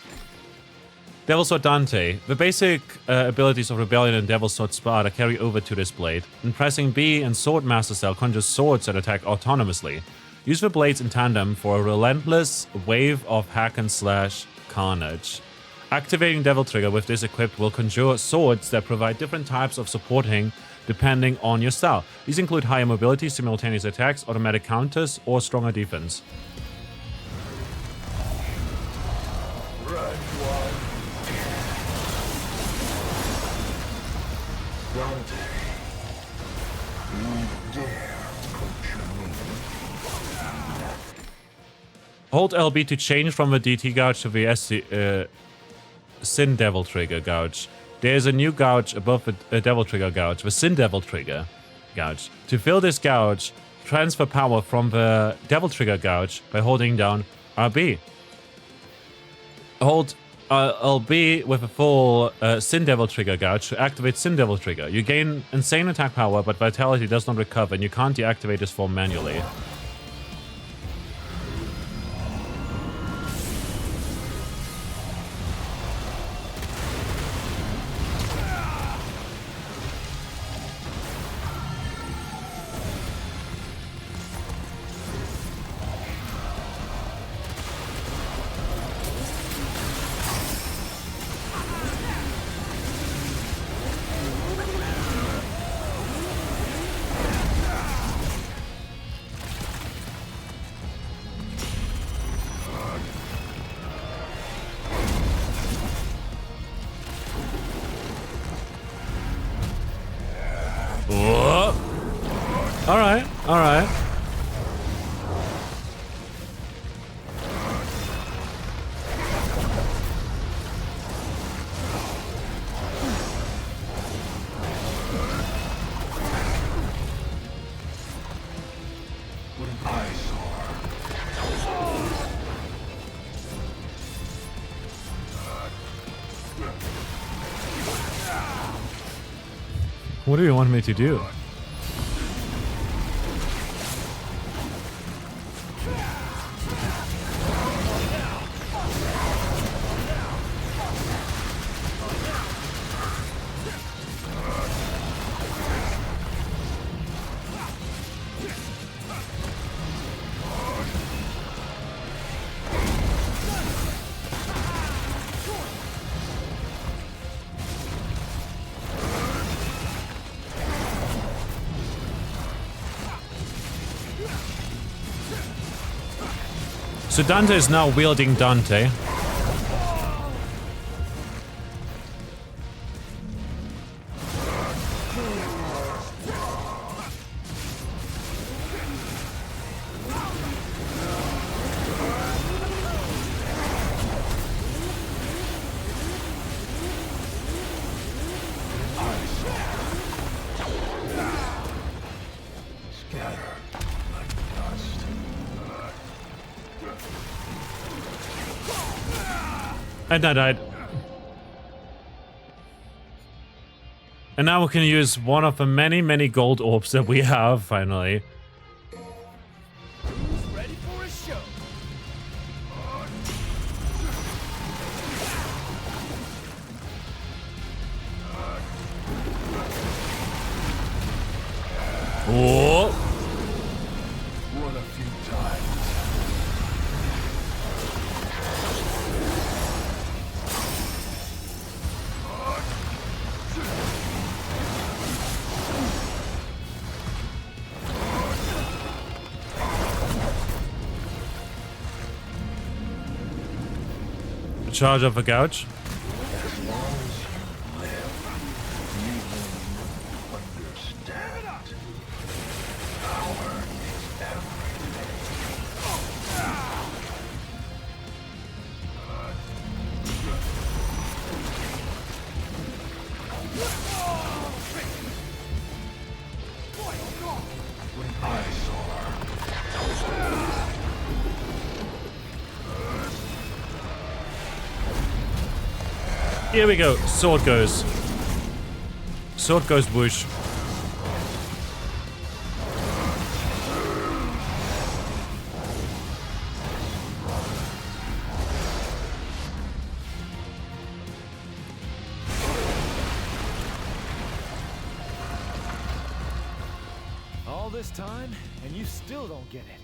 Devil's Sword Dante. The basic abilities of Rebellion and Devil's Sword Sparta carry over to this blade. In pressing B and Sword Master Cell conjures swords that attack autonomously. Use the blades in tandem for a relentless wave of hack and slash carnage. Activating Devil Trigger with this equipped will conjure swords that provide different types of supporting depending on your style. These include higher mobility, simultaneous attacks, automatic counters, or stronger defense. Hold LB to change from the DT gouge to the Sin Devil Trigger gouge. There's a new gouge above the Devil Trigger gouge, the Sin Devil Trigger gouge. To fill this gouge, transfer power from the Devil Trigger gouge by holding down RB. Hold LB with a full Sin Devil Trigger gouge to activate Sin Devil Trigger. You gain insane attack power, but vitality does not recover, and you can't deactivate this form manually. Alright, alright. What do you want me to do? So Dante is now wielding Dante. And I died. And now we can use one of the many, many gold orbs that we have, finally.
Who's ready for a show?
Oh!
Run a few times.
Charge of a gouge.
As long as you live, you will understand. Power is everything.
Here we go. Sword goes. Sword goes whoosh.
All this time, and you still don't get it.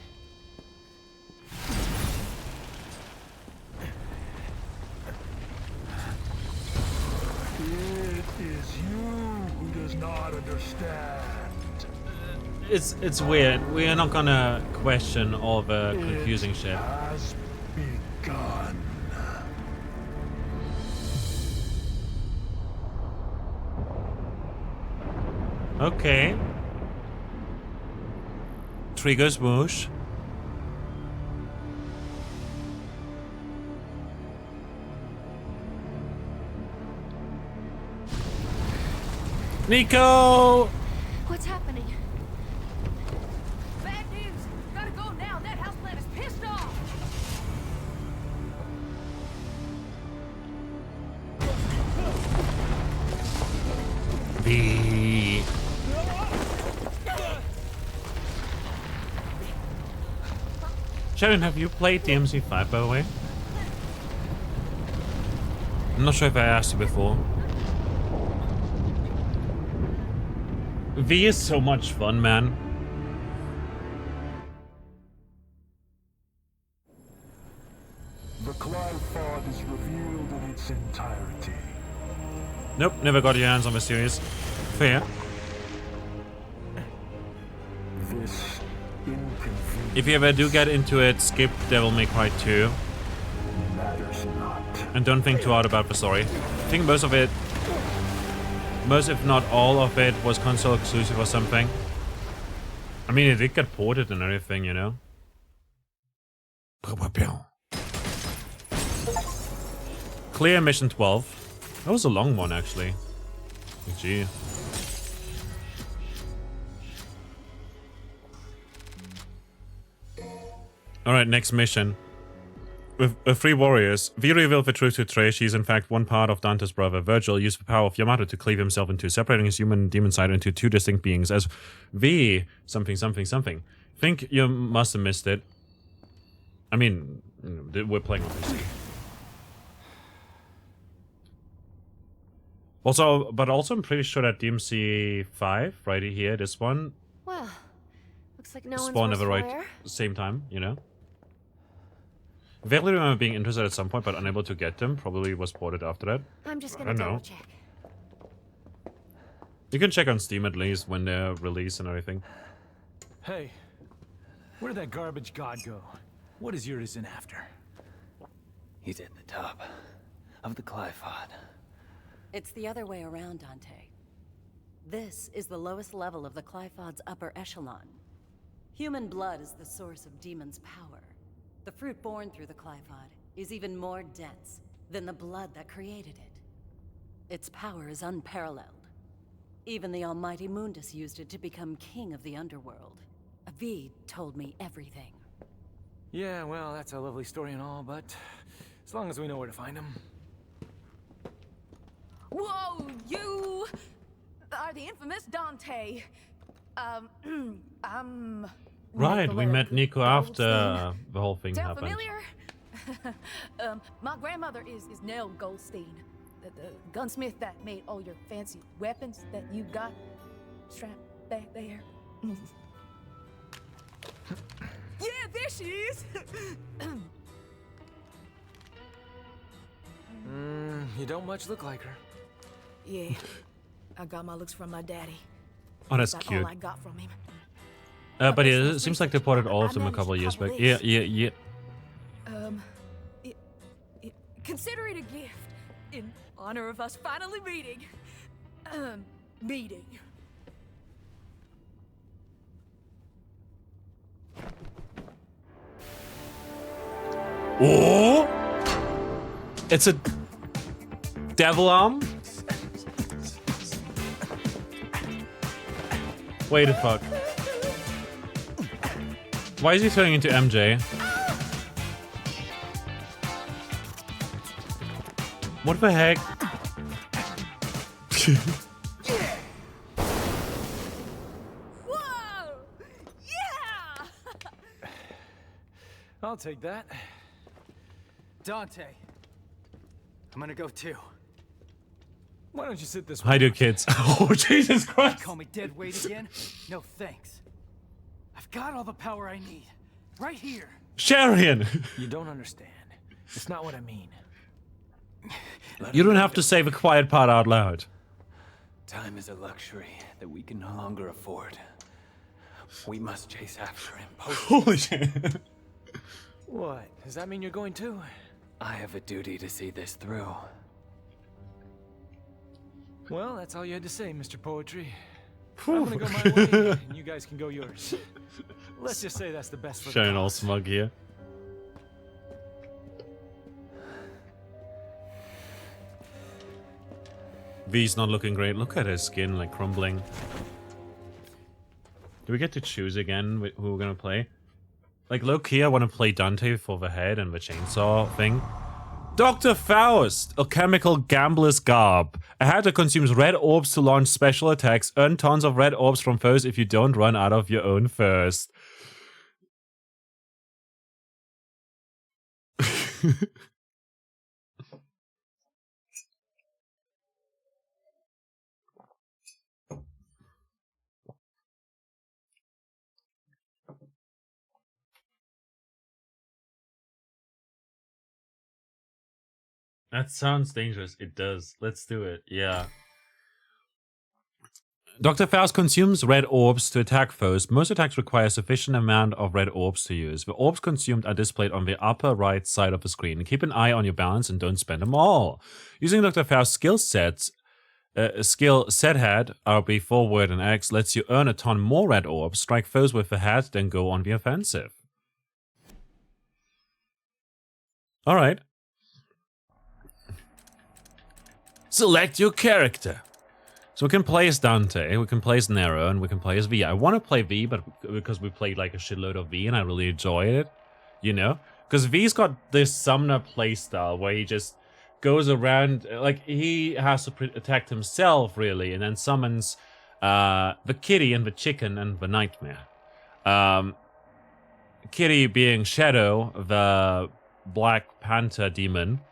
It is you who does not understand.
It's weird. We are not gonna question all the confusing shit.
Has begun.
Okay. Trigger swoosh. Nico!
What's happening? Bad news! Gotta go now! That houseplant is pissed off!
V. Sharon, have you played DMC5 by the way? I'm not sure if I asked you before. V is so much fun, man.
The Clive is revealed in its entirety.
Nope, never got your hands on the series. Fair.
This inconvenience
If you ever do get into it, skip Devil May Cry 2.
matters not.
And don't think too hard about the story. I think most of it, most if not all of it, was console exclusive or something. I mean, it did get ported and everything, you know? Clear mission 12. That was a long one, actually. Gee. Alright, next mission. With three warriors, V revealed the truth to Trey. She is in fact one part of Dante's brother. Virgil used the power of Yamato to cleave himself in two, separating his human and demon side into two distinct beings as V something something something. Think you must have missed it. I mean, we're playing on PC. Also, but also I'm pretty sure that DMC5, right here, this one,
Well, looks like no one's
spawned at
worse
the
for
right
wear.
same time, you know? Vaguely remember being interested at some point, but unable to get them. Probably was ported after that.
I'm just
I
gonna
don't know.
double check.
You can check on Steam at least when they're released and everything.
Hey, where did that garbage god go? What is Urizen after?
He's at the top of the Clifod.
It's the other way around, Dante. This is the lowest level of the Clifod's upper echelon. Human blood is the source of demon's power. The fruit born through the Clifod is even more dense than the blood that created it. Its power is unparalleled. Even the almighty Mundus used it to become king of the underworld. Avid told me everything.
Yeah, well, that's a lovely story and all, but as long as we know where to find him.
Whoa, you are the infamous Dante. I'm
Right, we
Nicolette
met Nico
Goldstein.
after the whole thing
Sound
happened.
familiar? My grandmother is Nell Goldstein, the gunsmith that made all your fancy weapons that you got strapped back there. Yeah, there she is.
You don't much look like her.
Yeah, I got my looks from my daddy.
Oh, that's
That's
cute.
all I got from him.
But yeah, it seems like they ported all of them a couple of years back. Yeah, yeah, yeah.
Consider it a gift in honor of us finally meeting. Meeting.
Oh! It's a devil arm? Wait a fuck. Why is he turning into MJ? What the heck?
Whoa! Yeah!
I'll take that. Dante, I'm gonna go too. Why don't you sit this way?
Hi, do kids. Oh, Jesus Christ.
Call me dead weight again? No thanks. I've got all the power I need. Right here.
Sharian!
You don't understand. It's not what I mean.
You don't have to say the quiet part out loud.
Time is a luxury that we can no longer afford. We must chase after him.
Holy shit.
What? Does that mean you're going too?
I have a duty to see this through.
Well, that's all you had to say, Mr. Poetry. I'm gonna go my way, and you guys can go yours. Let's just say that's the best for the
Showing all
cause.
smug here. V's not looking great. Look at his skin, like, crumbling. Do we get to choose again who we're gonna play? Like, low-key, I want to play Dante for the head and the chainsaw thing. Dr. Faust, alchemical gambler's garb. A hat that consumes red orbs to launch special attacks. Earn tons of red orbs from foes if you don't run out of your own first. That sounds dangerous. It does. Let's do it. Yeah. Dr. Faust consumes red orbs to attack foes. Most attacks require a sufficient amount of red orbs to use. The orbs consumed are displayed on the upper right side of the screen. Keep an eye on your balance and don't spend them all. Using Dr. Faust's skill set, RB forward and X lets you earn a ton more red orbs, strike foes with the hat, then go on the offensive. Alright. Select your character. So we can play as Dante, we can play as Nero, and we can play as V. I want to play V, but because we played like a shitload of V and I really enjoyed it, you know? Because V's got this Summoner playstyle where he just goes around, like he has to protect himself really, and then summons the kitty and the chicken and the nightmare. Kitty being Shadow, the Black Panther demon.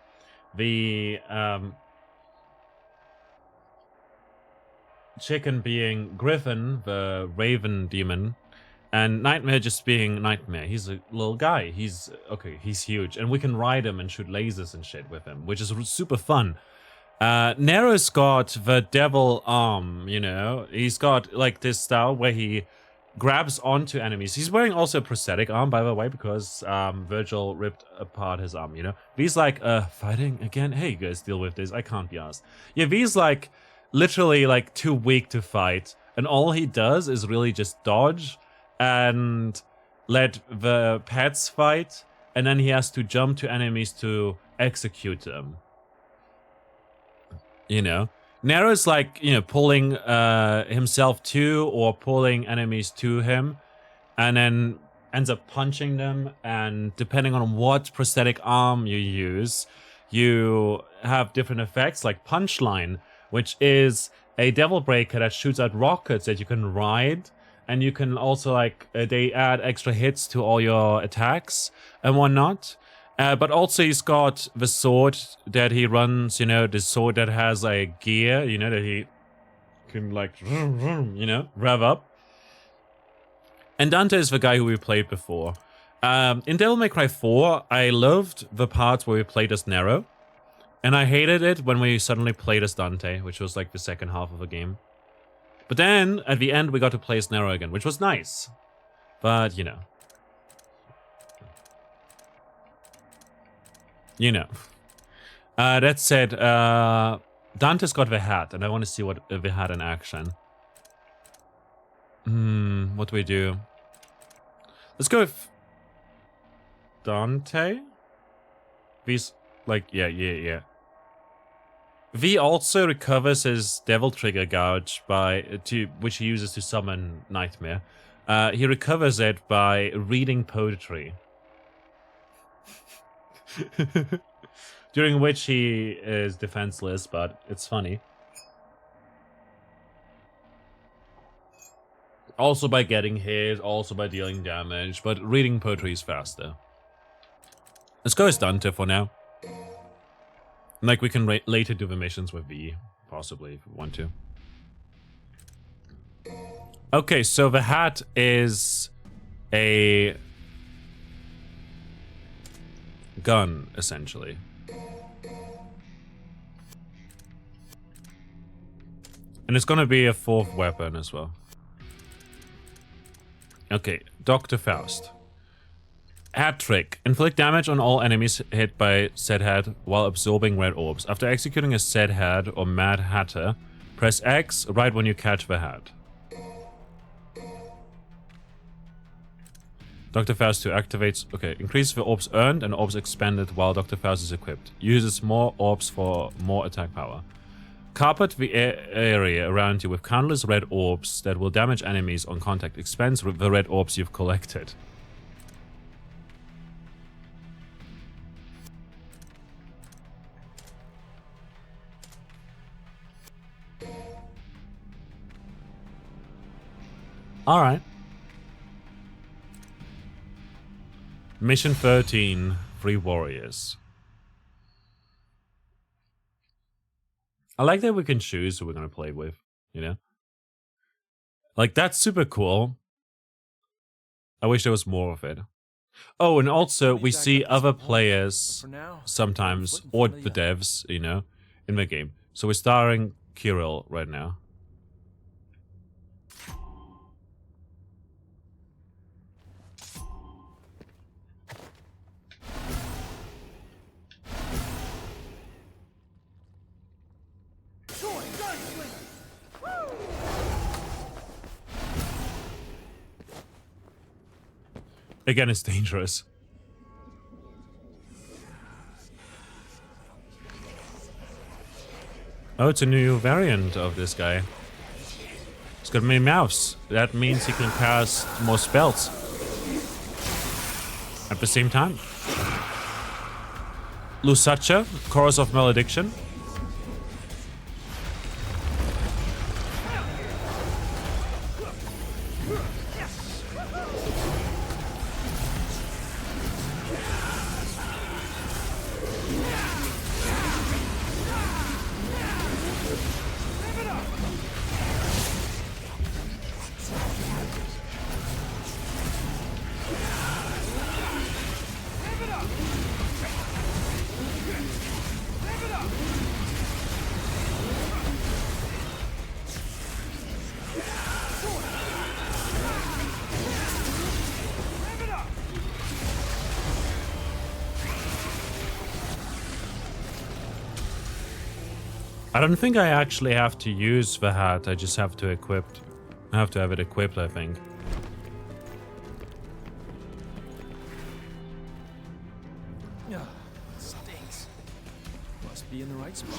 The chicken being Griffin, the Raven demon, and Nightmare just being Nightmare. He's a little guy. He's huge, and we can ride him and shoot lasers and shit with him, which is super fun. Nero's got the devil arm, you know. He's got like this style where he grabs onto enemies. He's wearing also a prosthetic arm, by the way, because Virgil ripped apart his arm, you know. V's like, fighting again? Hey, you guys deal with this. I can't be asked. Yeah, V's like literally like too weak to fight, and all he does is really just dodge and let the pets fight, and then he has to jump to enemies to execute them. You know, Nero's like, you know, pulling himself to or pulling enemies to him, and then ends up punching them, and depending on what prosthetic arm you use, you have different effects, like Punchline, which is a devil breaker that shoots out rockets that you can ride, and you can also like they add extra hits to all your attacks and whatnot. But also he's got the sword that he runs, you know, the sword that has a gear, you know, that he can like, you know, rev up. And Dante is the guy who we played before. In Devil May Cry 4, I loved the parts where we played as Nero. And I hated it when we suddenly played as Dante, which was like the second half of the game. But then, at the end, we got to play as Nero again, which was nice. But, you know. You know. That said, Dante's got the hat, and I want to see what the hat in action. What do we do? Let's go with Dante. These, like, yeah. V also recovers his Devil Trigger Gouge which he uses to summon Nightmare. He recovers it by reading poetry. During which he is defenseless, but it's funny. Also by getting hit, also by dealing damage, but reading poetry is faster. Let's go as Dante for now. Like, we can later do the missions with V, possibly, if we want to. Okay, so the hat is a gun, essentially. And it's gonna be a fourth weapon as well. Okay, Dr. Faust. Hat trick. Inflict damage on all enemies hit by said hat while absorbing red orbs. After executing a said hat or Mad Hatter, press X right when you catch the hat. Dr. Faust 2 activates... Okay, increases the orbs earned and orbs expended while Dr. Faust is equipped. Uses more orbs for more attack power. Carpet the area around you with countless red orbs that will damage enemies on contact. Expends the red orbs you've collected. Alright. Mission 13, 3 warriors. I like that we can choose who we're gonna play with, you know? Like, that's super cool. I wish there was more of it. Oh, and also, we see other players sometimes, or the devs, you know, in the game. So we're starring Kirill right now. Again, it's dangerous. Oh, it's a new variant of this guy. He's got many mouths. That means he can cast more spells at the same time. Lusacha, Chorus of Malediction. I don't think I actually have to use the hat, I just have to equip. I have to have it equipped, I think.
Stinks. Must be in the right spot.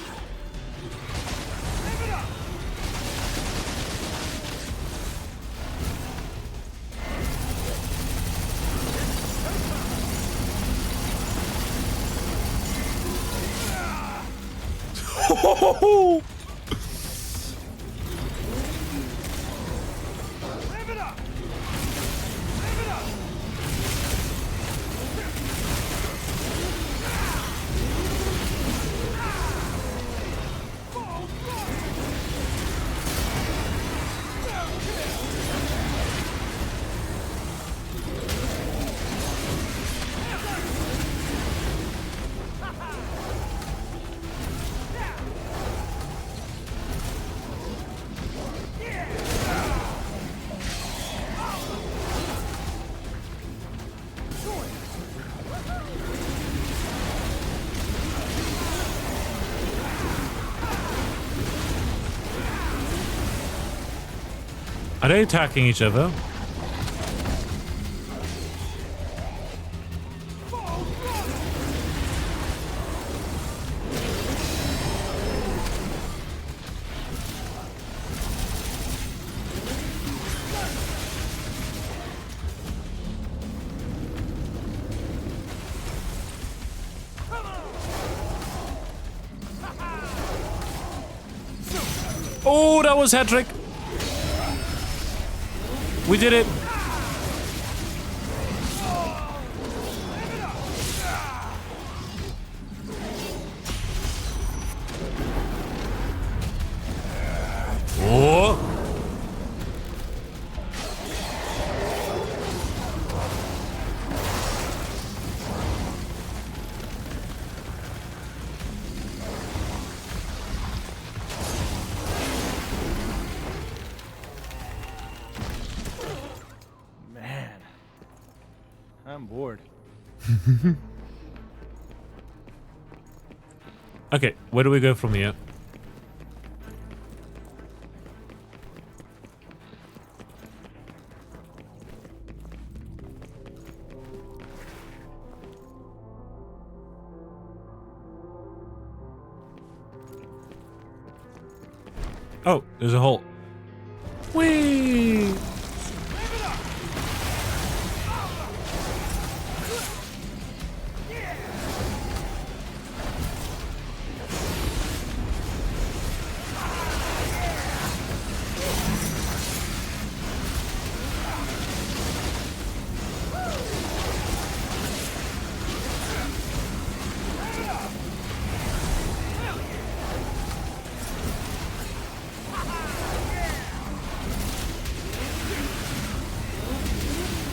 Are they attacking each other? Oh, that was hat-trick. We did it. Oh.
I'm bored.
Okay, where do we go from here? Oh, there's a hole. Whee!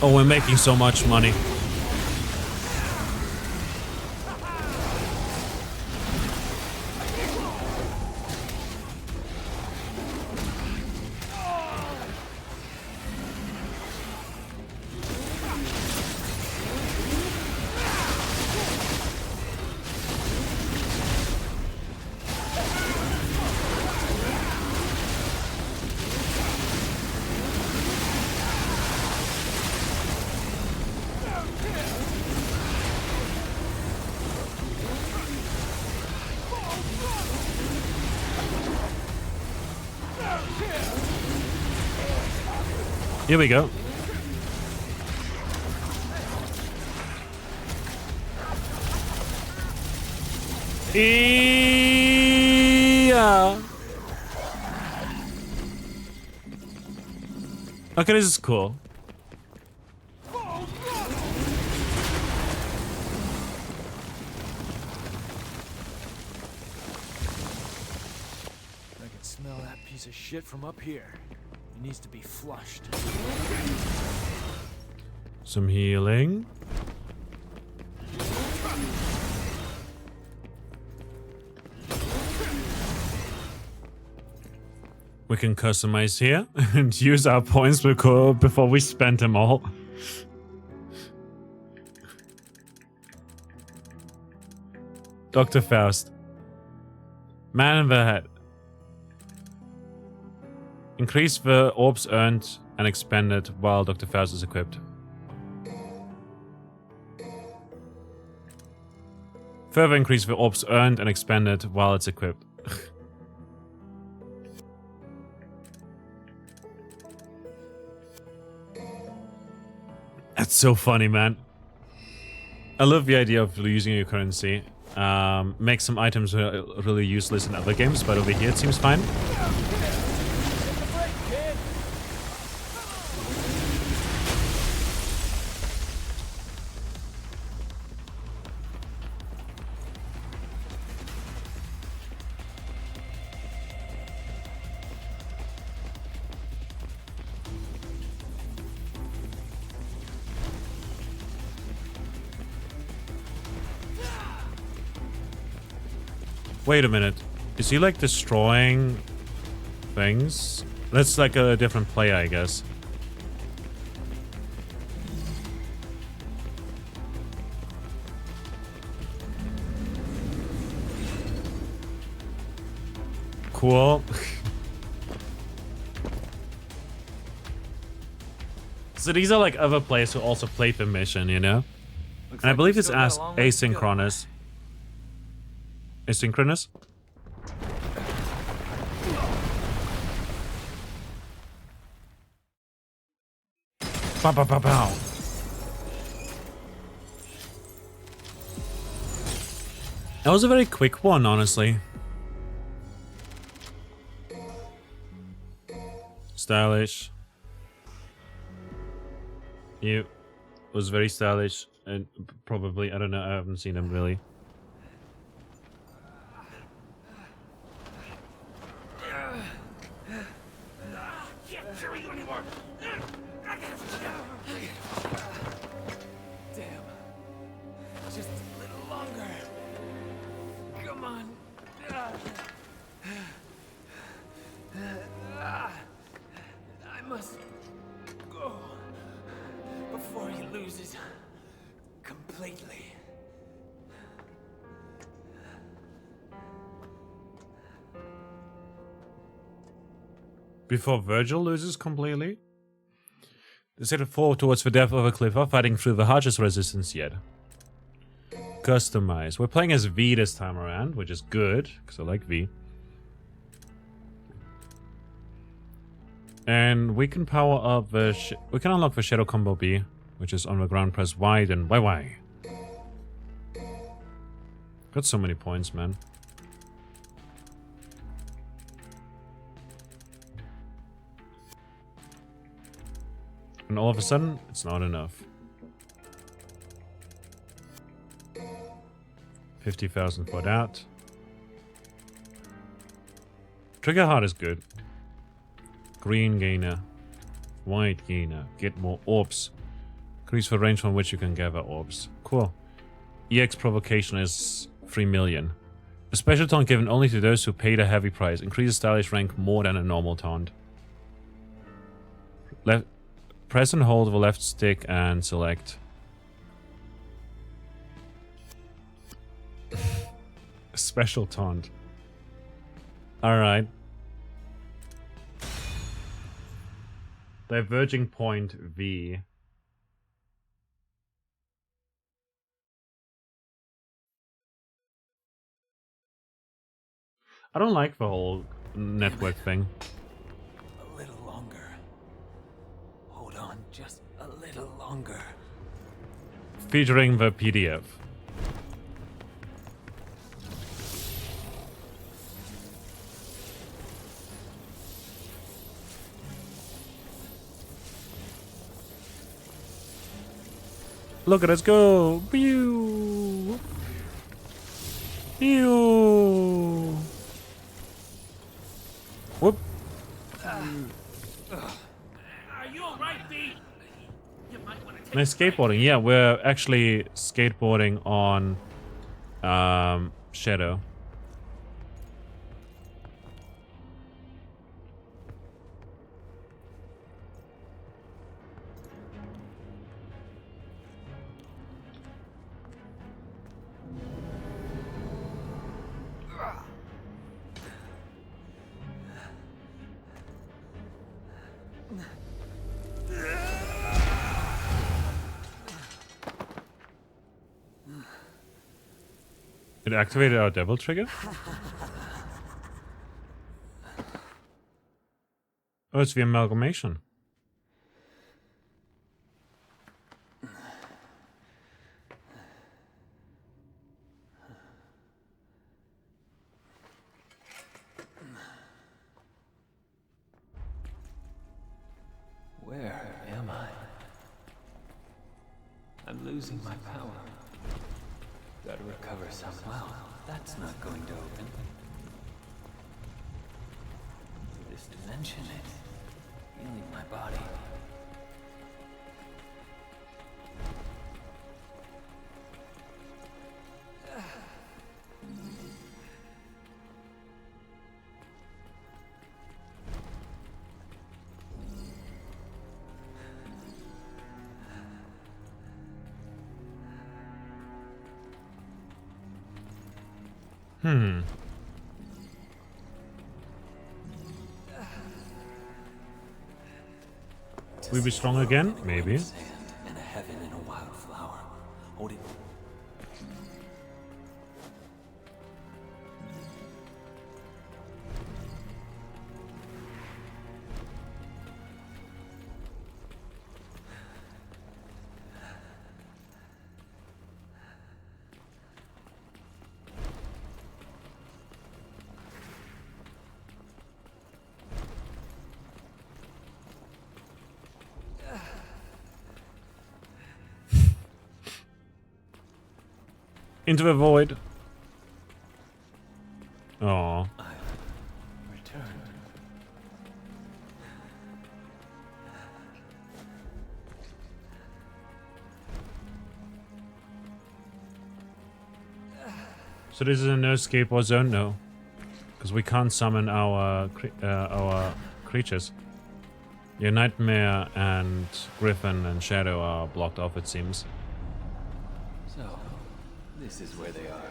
Oh, we're making so much money. Here we go. Yeah. Okay, this is cool.
I can smell that piece of shit from up here. It needs to be flushed.
Some healing. We can customize here and use our points before we spend them all. Dr. Faust. Man in the head. Increase the orbs earned and expended while Dr. Faust is equipped. Further increase the orbs earned and expended while it's equipped. That's so funny, man. I love the idea of using your currency. Make some items really useless in other games, but over here it seems fine. Wait a minute. Is he like destroying things? That's like a different player, I guess. Cool. So these are like other players who also played the mission, you know? And I believe it's as asynchronous. Asynchronous? Pow, pow, pow, pow. That was a very quick one, honestly. Stylish. You was very stylish and probably, I don't know, I haven't seen him really. Before Virgil loses completely? They set it forward towards the depth of a cliff, fighting through the harshest resistance yet. Customize. We're playing as V this time around, which is good, because I like V. And we can power up the... we can unlock the Shadow Combo B, which is on the ground, press Y, then Y. Got so many points, man. And all of a sudden, it's not enough. 50,000 for that. Trigger heart is good. Green gainer. White gainer. Get more orbs. Increase the range from which you can gather orbs. Cool. EX provocation is 3 million. A special taunt given only to those who paid a heavy price. Increases stylish rank more than a normal taunt. Press and hold the left stick and select. A special taunt. Alright. Diverging point V. I don't like the whole network thing.
A little longer. Hold on, just a little longer.
Featuring the PDF. Look at us go! Pew! Pew! Whoop!
Are you alright, B? You might want to take
Nice skateboarding. Yeah, we're actually skateboarding on Shadow. It activated our devil trigger? Oh, it's the amalgamation.
Where am I? I'm losing my power. Gotta recover somehow. That's not going to open. This dimension is healing my body.
We be strong again? Maybe.
Sand and a heaven in a wildflower. Hold it.
Into the void. Oh.
Return.
So this is a no skateboard zone? No. Because we can't summon our creatures. Your Nightmare and Griffin and Shadow are blocked off, it seems.
So, this is where they are.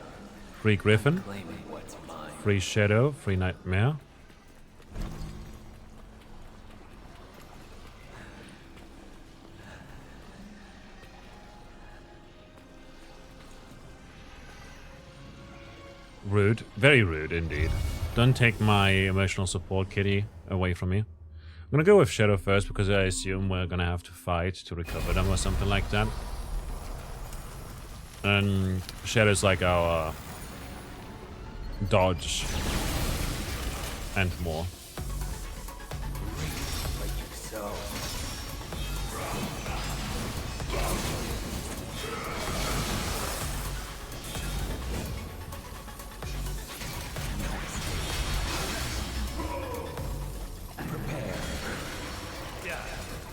Free Griffin,
Claiming what's mine.
free Shadow, free Nightmare. Rude. Very rude indeed. Don't take my emotional support kitty away from me. I'm gonna go with Shadow first because I assume we're gonna have to fight to recover them or something like that. And Shadow's like our dodge and more.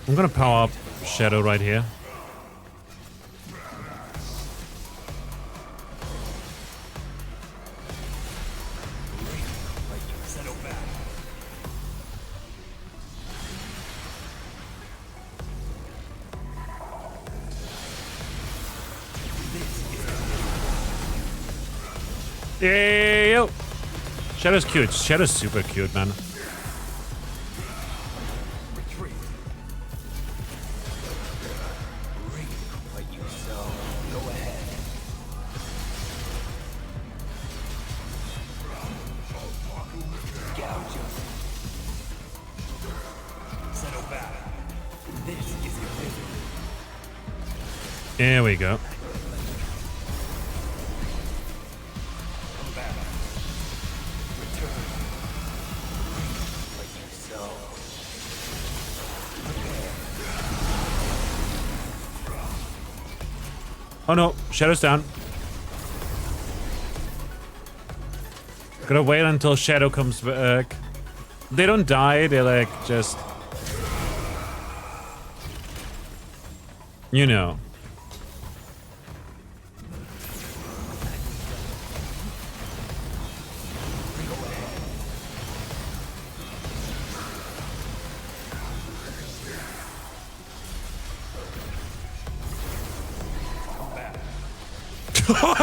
I'm gonna power up Shadow right here. Yeah, Shadow's cute. Shadow's super cute, man. There we go. Oh no, Shadow's down. Gotta wait until Shadow comes back. They don't die, they like just... You know.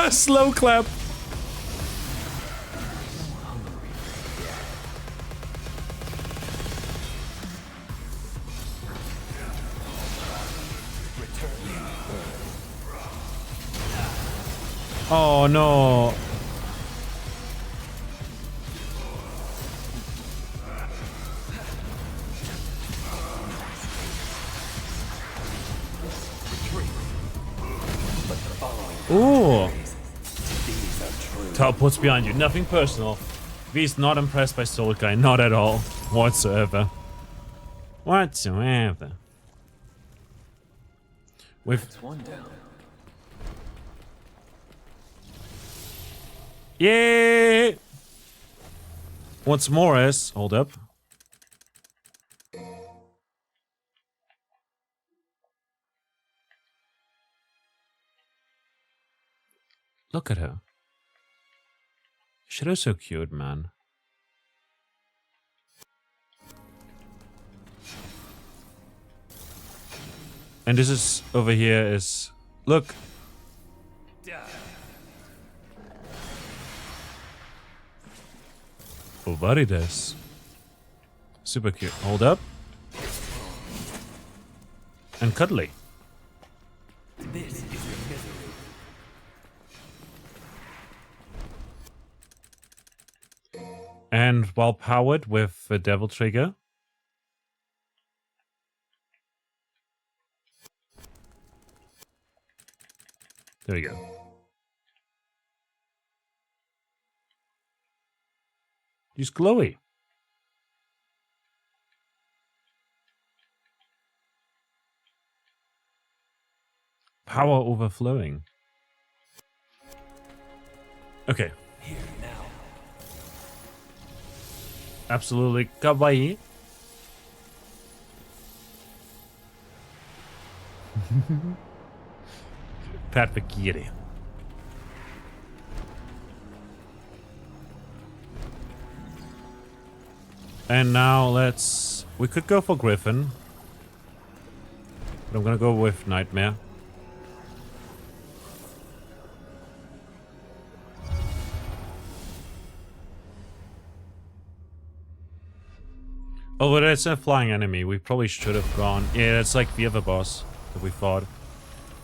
Slow clap. Oh no. Ooh. Top, what's behind you? Nothing personal. V's not impressed by Soul Guy, not at all. Whatsoever. Whatsoever. With
one down.
Yay! What's more is, hold up. Look at her. Shadow's so cute, man. And this is over here is look. Oh, buddy, this super cute. Hold up. And cuddly.
This is your misery.
And while powered with the Devil Trigger. There we go. He's glowy. Power overflowing. Okay.
Here now.
Absolutely kawaii. Perfect. And now let's... We could go for Griffin. But I'm gonna go with Nightmare. Oh, but it's a flying enemy. We probably should have gone... Yeah, it's like the other boss that we fought.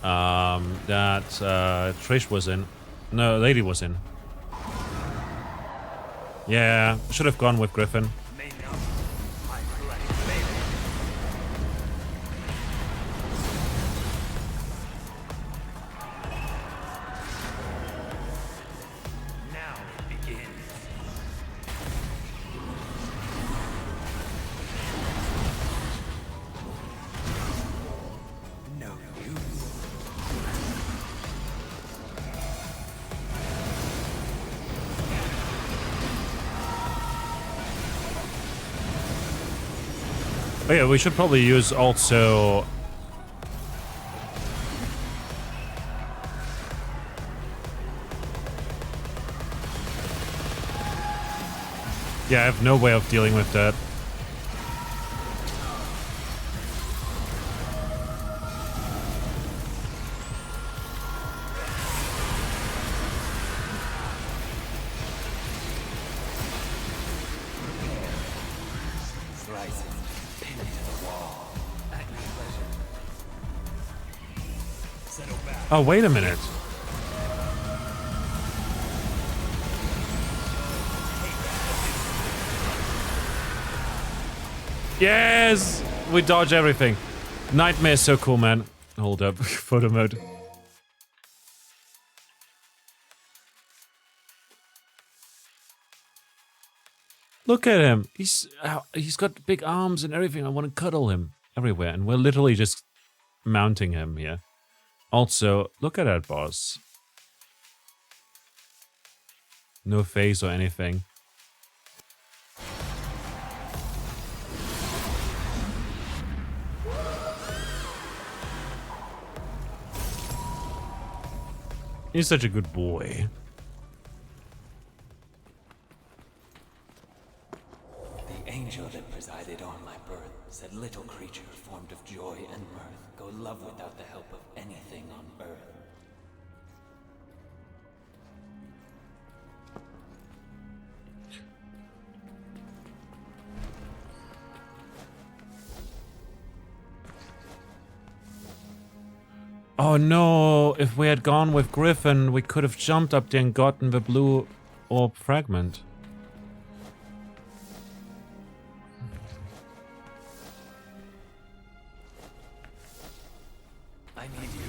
That Trish was in. No, Lady was in. Yeah, should have gone with Griffin. Oh yeah, we should probably use also... Yeah, I have no way of dealing with that. Oh, wait a minute. Yes! We dodge everything. Nightmare is so cool, man. Hold up. Photo mode. Look at him. He's got big arms and everything. I want to cuddle him everywhere. And we're literally just mounting him here. Also, look at that boss. No face or anything. He's such a good boy.
The angel that presided on my birth said, little creature formed of joy and mirth, go love without the help of anything on earth.
Oh no, if we had gone with Griffin, we could have jumped up there and gotten the blue orb fragment.
I need you.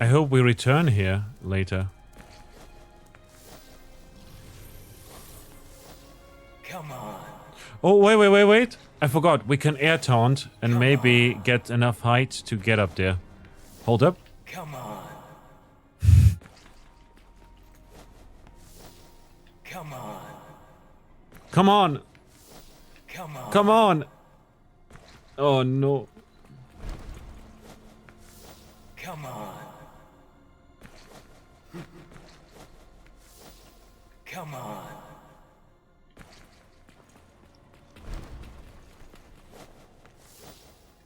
I hope we return here later.
Come on.
Oh, wait. I forgot. We can air taunt and maybe get enough height to get up there. Hold up.
Come on. Come on.
Come on.
Come on.
Come on. Oh, no.
Come on. Come on.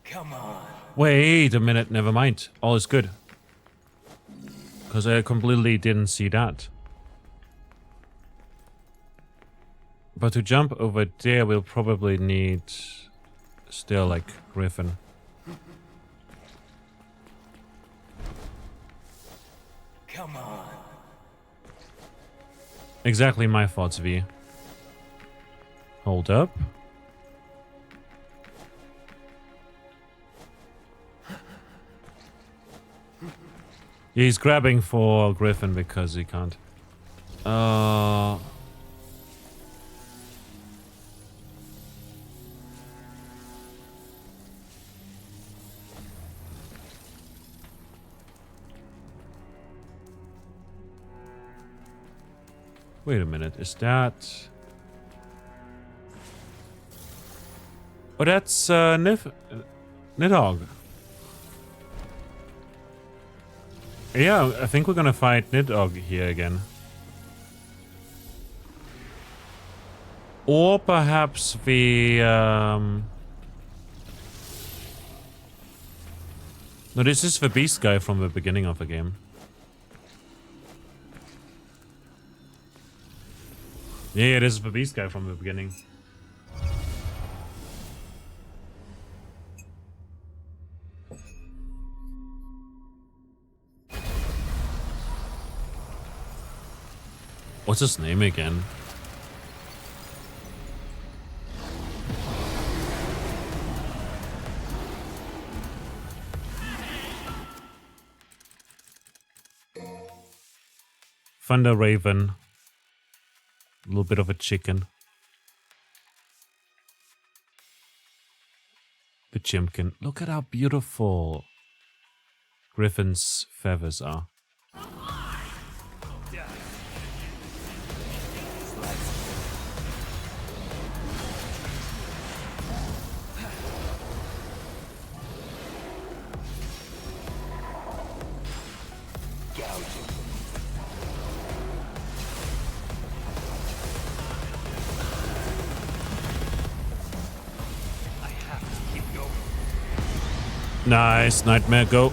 Come on.
Wait a minute. Never mind. All is good. Because I completely didn't see that. But to jump over there, we'll probably need still like Griffin.
Come on.
Exactly my thoughts, V. Hold up. Yeah, he's grabbing for Griffin because he can't. Wait a minute, is that... Oh, that's Nidhogg. Yeah, I think we're gonna fight Nidhogg here again. Or perhaps the... No, this is the beast guy from the beginning of the game. Yeah, this is the beast guy from the beginning. What's his name again? Thunder Raven. A little bit of a chicken. The Chimkin. Look at how beautiful. Griffin's feathers are. Nice, Nightmare, go.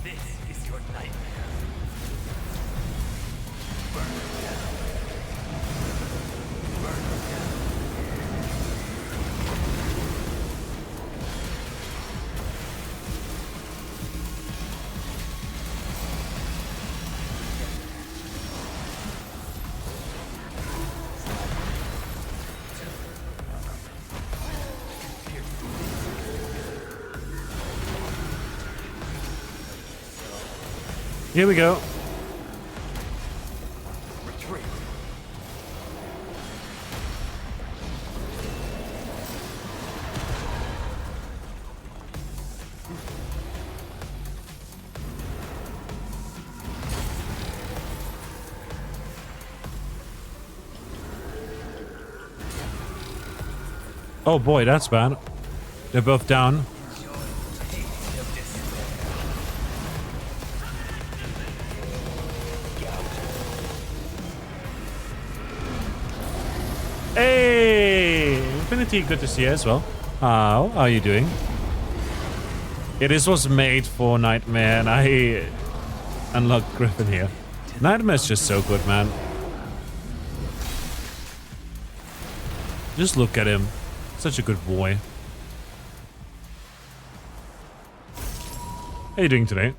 This is your nightmare.
Here we go.
Retreat.
Oh boy, that's bad. They're both down. Hey! Infinity, good to see you as well. How are you doing? Yeah, this was made for Nightmare, and I unlocked Griffin here. Nightmare's just so good, man. Just look at him. Such a good boy. How you doing today?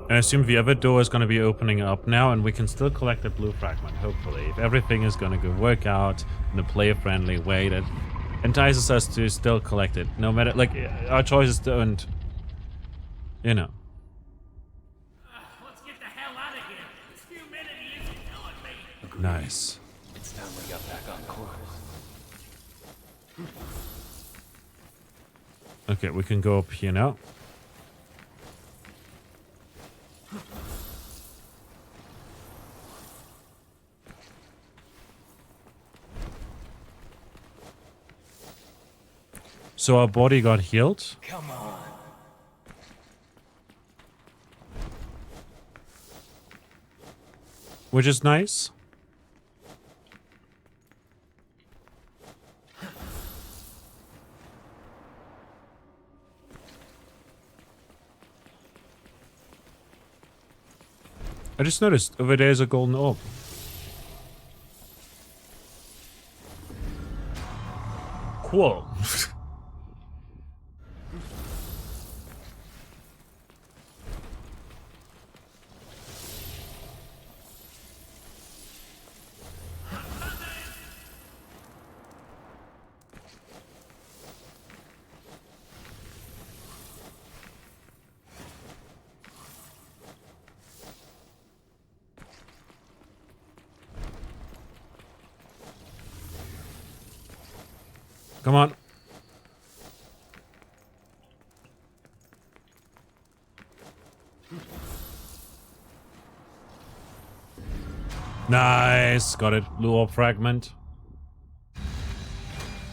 I assume the other door is going to be opening up now, and we can still collect the blue fragment, hopefully. If everything is going to go work out in a player-friendly way that entices us to still collect it. No matter, like, our choices don't, you know.
Let's get the hell out of here. This humidity is killing me.
Nice.
It's time we got back on course.
Okay, we can go up here now. So our body got healed.
Come on.
Which is nice. I just noticed over there is a golden orb. Cool. Come on. Nice. Got it. Blue orb fragment.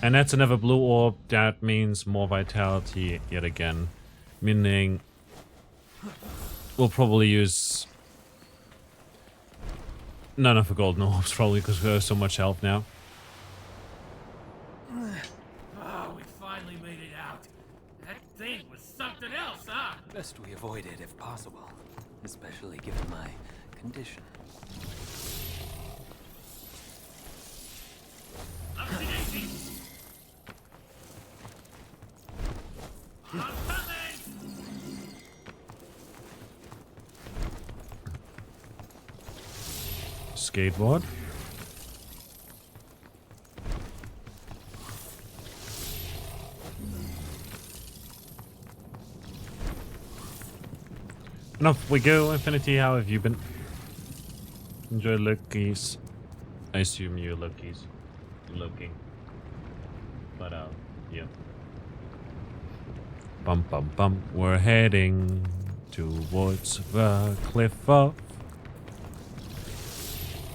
And that's another blue orb. That means more vitality yet again. Meaning we'll probably use none of the golden orbs probably because we have so much health now.
Oh, we finally made it out. That thing was something else, huh?
Best we avoid it if possible, especially given my condition.
Skateboard. And off we go, Infinity. How have you been? Enjoy lookies. I assume you're lookies. Looking. But yeah. Bum bum bum. We're heading towards the cliff off.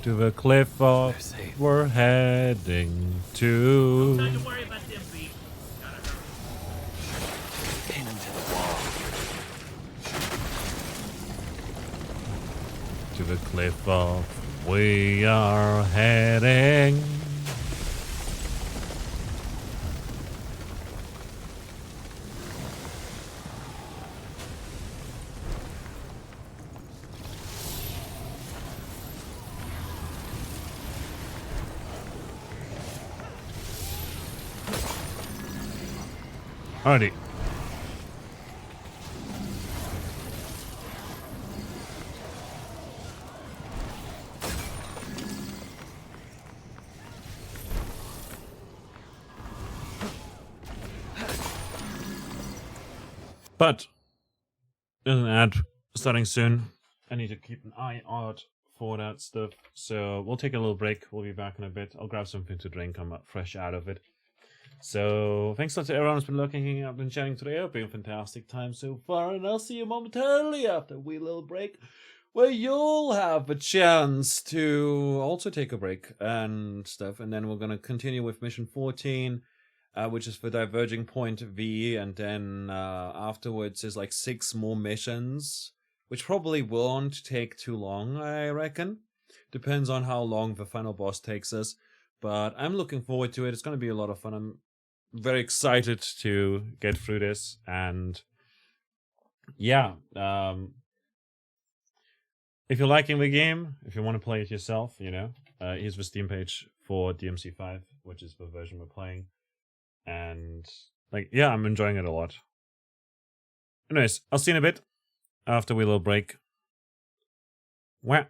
To the cliff off.
They're safe.
We're heading to.
Time to worry about them beef. Gotta hurry.
Pin him to the wall.
To the cliff off. We are heading. Alrighty. But there's an ad starting soon. I need to keep an eye out for that stuff. So we'll take a little break. We'll be back in a bit. I'll grab something to drink. I'm fresh out of it. So thanks a lot to everyone who's been looking, hanging out, and chatting today. It's been a fantastic time so far, and I'll see you momentarily after a wee little break, where you'll have a chance to also take a break and stuff. And then we're gonna continue with mission 14. Which is for Diverging Point V, and then afterwards is like 6 more missions, which probably won't take too long, I reckon. Depends on how long the final boss takes us, but I'm looking forward to it. It's going to be a lot of fun. I'm very excited to get through this, and yeah, if you're liking the game, if you want to play it yourself, you know, here's the Steam page for DMC5, which is the version we're playing. And like, yeah, I'm enjoying it a lot. Anyways, I'll see you in a bit after we little break. Wah.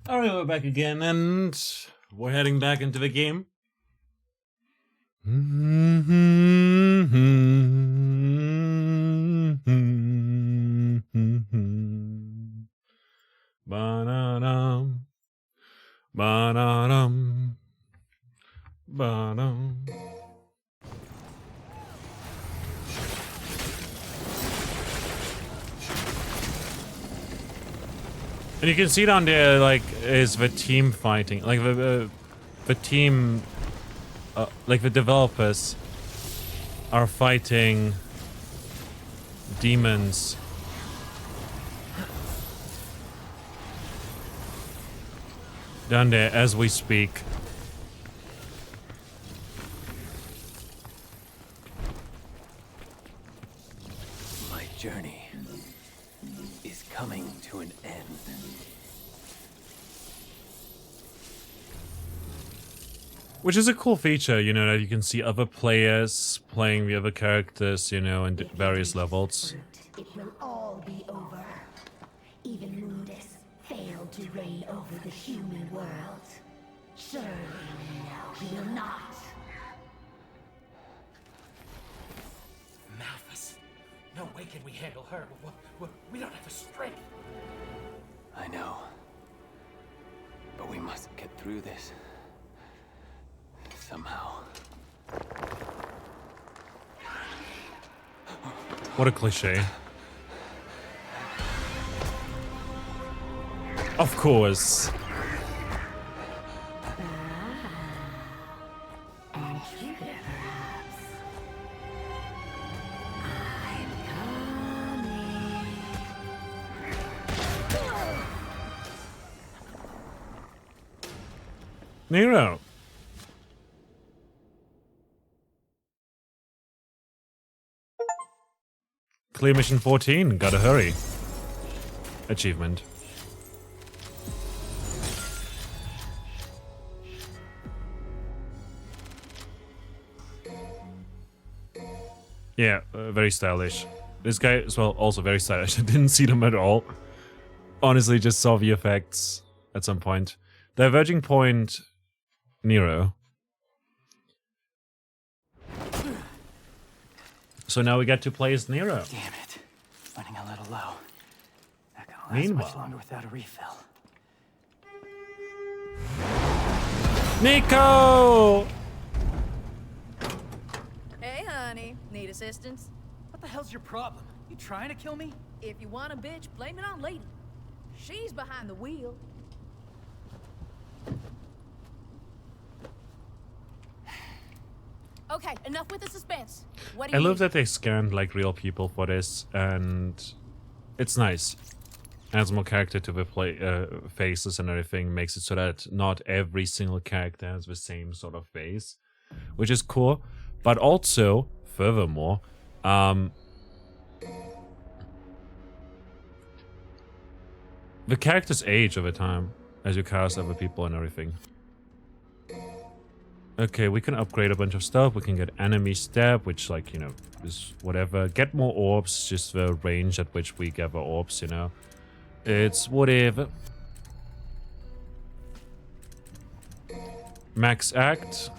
Alright, we're back again, and we're heading back into the game. Ba-da-dum. Ba-da-dum. Ba-dum. And you can see down there, like, is the team fighting, like the team, like the developers are fighting demons. Down there as we speak.
My journey is coming to an end.
Which is a cool feature, you know, that you can see other players playing the other characters, you know, in various levels.
It will all be over. Even Mundus failed to reign over the human world. Surely, he will not.
Malphus. No way can we handle her. We don't have the strength.
I know. But we must get through this. Somehow.
What a cliche. Of course. Nero. Clear mission 14. Gotta hurry. Achievement. Yeah, very stylish. This guy as well, also very stylish. I didn't see them at all. Honestly, just saw the effects at some point. Diverging point, Nero. So now we get to play as Nero.
Damn it. Running a little low. Not gonna last much longer without a refill.
Nico!
Hey, honey. Need assistance?
What the hell's your problem? You trying to kill me?
If you want a bitch, blame it on Lady. She's behind the wheel. Okay, enough with the suspense. What do
I
you
love
need?
that they scanned like real people for this, and it's nice. Adds more character to the faces and everything, makes it so that not every single character has the same sort of face, which is cool. But also, furthermore, the characters age over time as you cast other people and everything. Okay, we can upgrade a bunch of stuff. We can get enemy stab, which, like, you know, is whatever. Get more orbs, just the range at which we gather orbs, you know. It's whatever. Max act.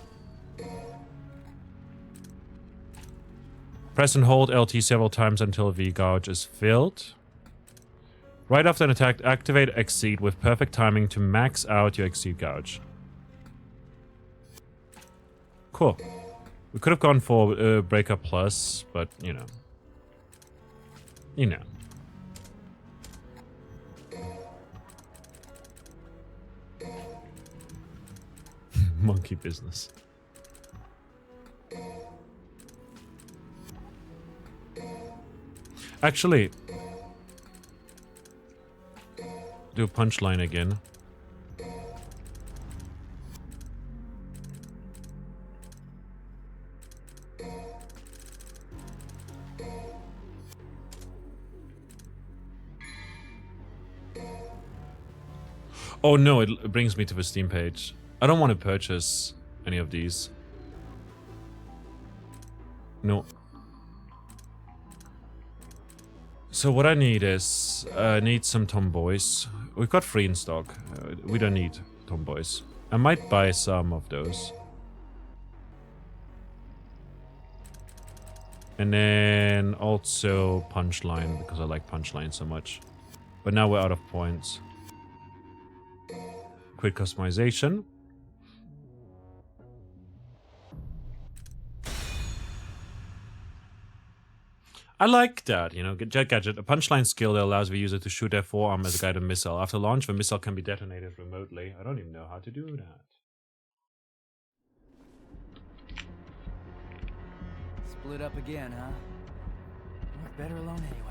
Press and hold LT several times until the gouge is filled. Right after an attack, activate Exceed with perfect timing to max out your Exceed gouge. Cool. We could have gone for Breaker Plus, but, you know. You know. Monkey business. Actually, do punchline again. Oh no, it brings me to the Steam page. I don't want to purchase any of these. No. So what I need is need some tomboys. We've got 3 in stock. We don't need tomboys. I might buy some of those. And then also punchline, because I like punchline so much. But now we're out of points. Quick customization. I like that, you know, Jet Gadget, a punchline skill that allows the user to shoot their forearm as a guided missile. After launch, the missile can be detonated remotely. I don't even know how to do that.
Split up again, huh? Work better alone anyway.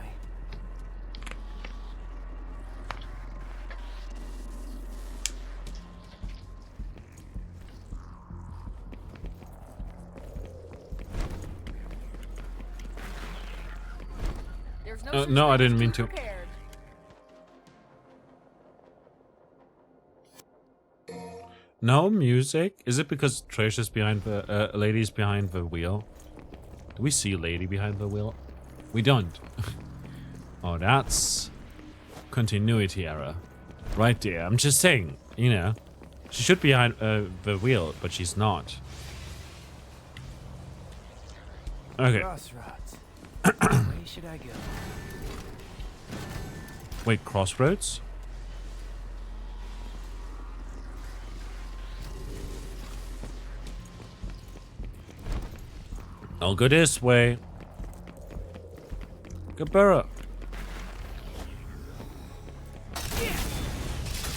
There's
No, I didn't mean to. No music? Is it because Trish is behind the lady's behind the wheel? Do we see a lady behind the wheel? We don't. Oh, that's continuity error. Right there. I'm just saying, you know. She should be behind the wheel, but she's not. Okay.
Crossroads. Which way should I go?
Wait, crossroads? I'll go this way. Gabera.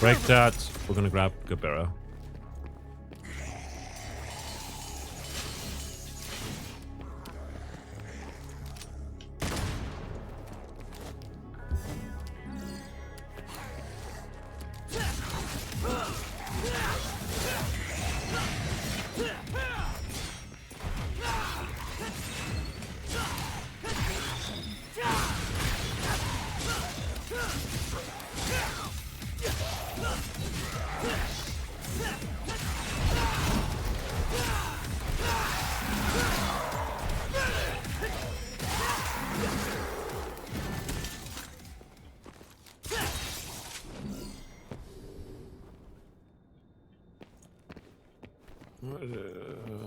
Break that. We're gonna grab Gabera.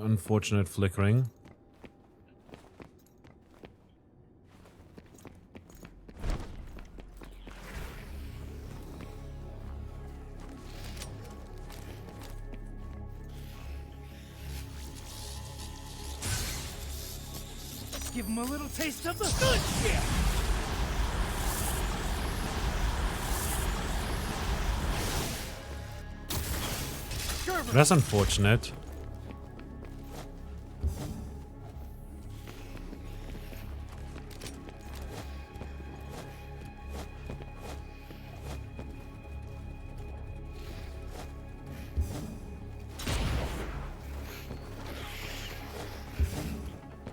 Unfortunate flickering.
Give him a little taste of the good shit!
That's unfortunate.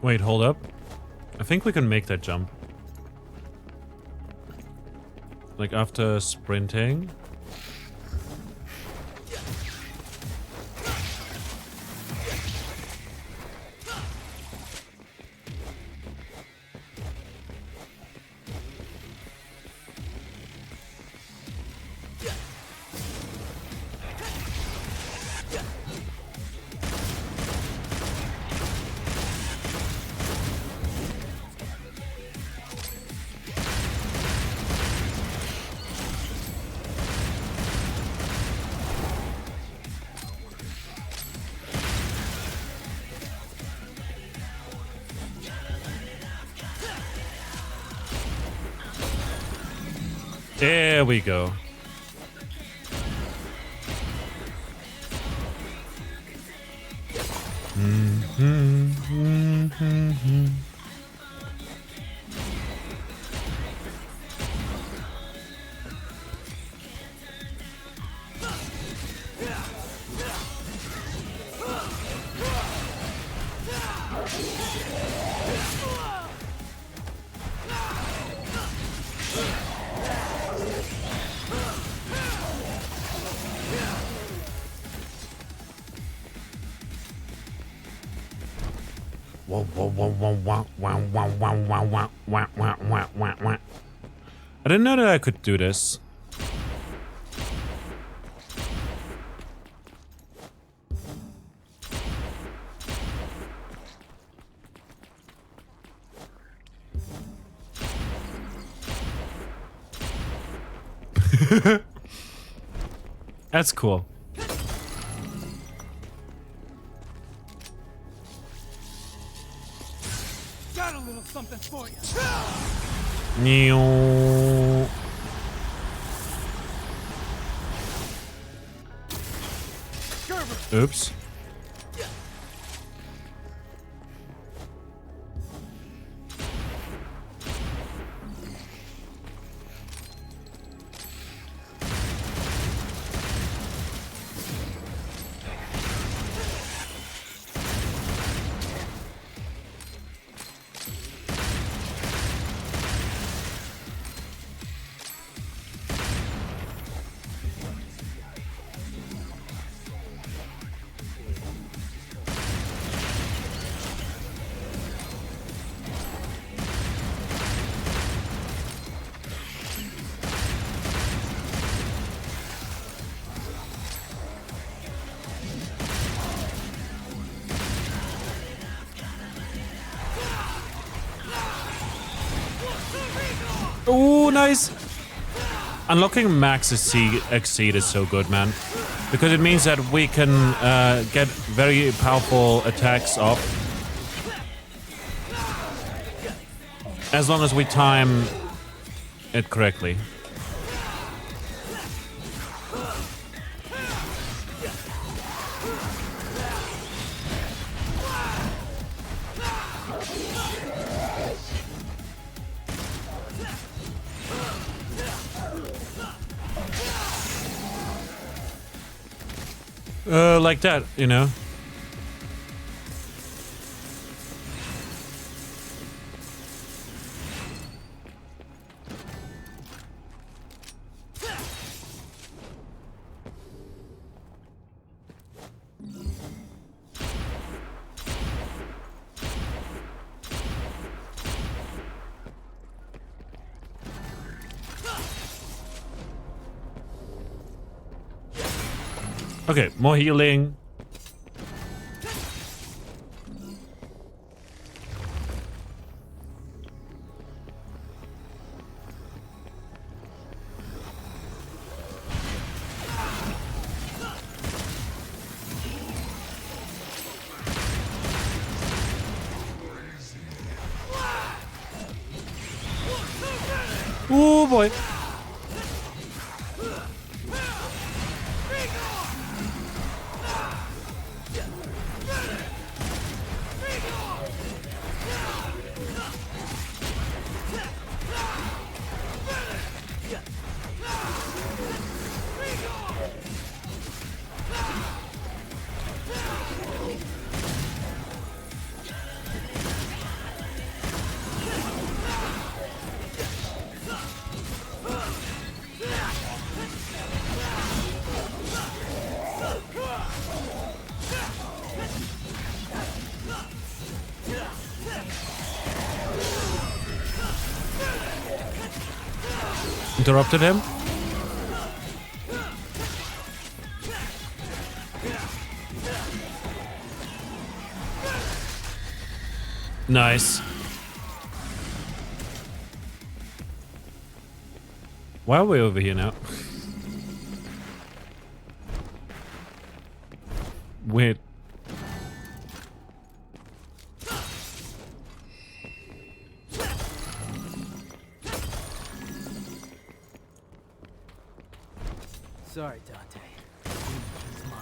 Wait, hold up. I think we can make that jump. Like after sprinting. There we go. Whoa, whoa, whoa, whoa, wah, wah, wah, wah, wah, wah, wah, wah, wah, wah, wah. I didn't know that I could do this. That's cool.
Got a little something for you.
Neo. Oops. Oh, nice. Unlocking max exceed is so good, man. Because it means that we can get very powerful attacks off. As long as we time it correctly. Like that, you know. Okay, more healing. Oh boy. Interrupted him. Nice. Why are we over here now? Weird.
Sorry, Dante. It's mine.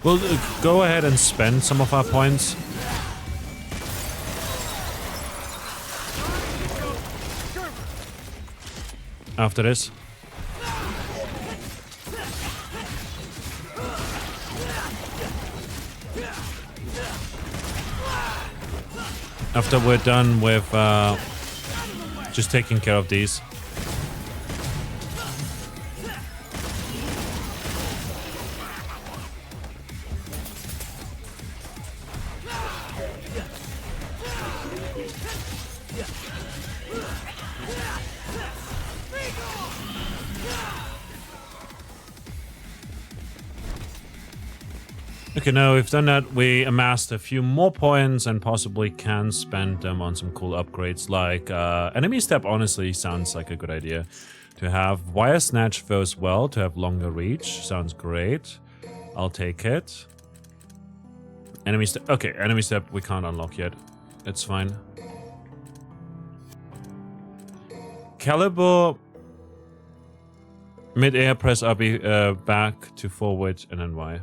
We'll go ahead and spend some of our points. After this. After we're done with just taking care of these. Okay, now we've done that. We amassed a few more points and possibly can spend them on some cool upgrades. Like enemy step honestly sounds like a good idea to have. Wire snatch goes well to have longer reach. Sounds great. I'll take it. Enemy step. Okay, enemy step we can't unlock yet. It's fine. Caliber. Mid-air press RB back to forward and then Y.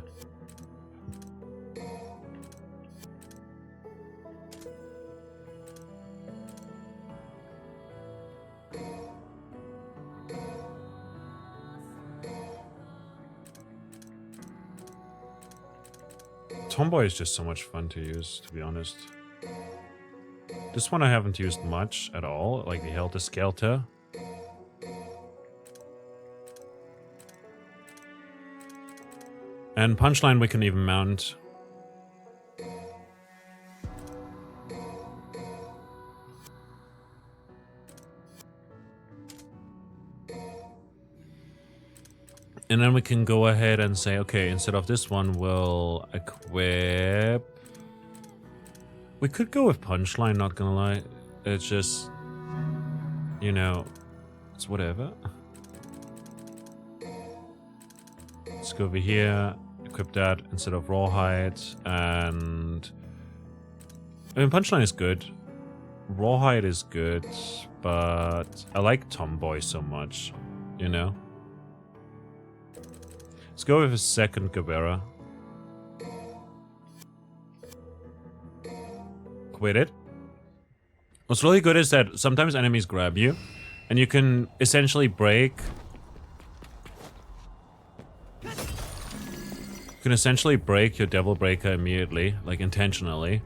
Tomboy is just so much fun to use, to be honest. This one I haven't used much at all, like the Helter Skelter. And Punchline we can even mount. And then we can go ahead and say, okay, instead of this one, we'll equip... We could go with Punchline, not gonna lie. It's just... You know... It's whatever. Let's go over here, equip that instead of Rawhide, and... I mean, Punchline is good. Rawhide is good, but I like Tomboy so much, you know? Let's go with a second Guevara. Quit it. What's really good is that sometimes enemies grab you, and you can essentially break... You can essentially break your Devil Breaker immediately, like intentionally.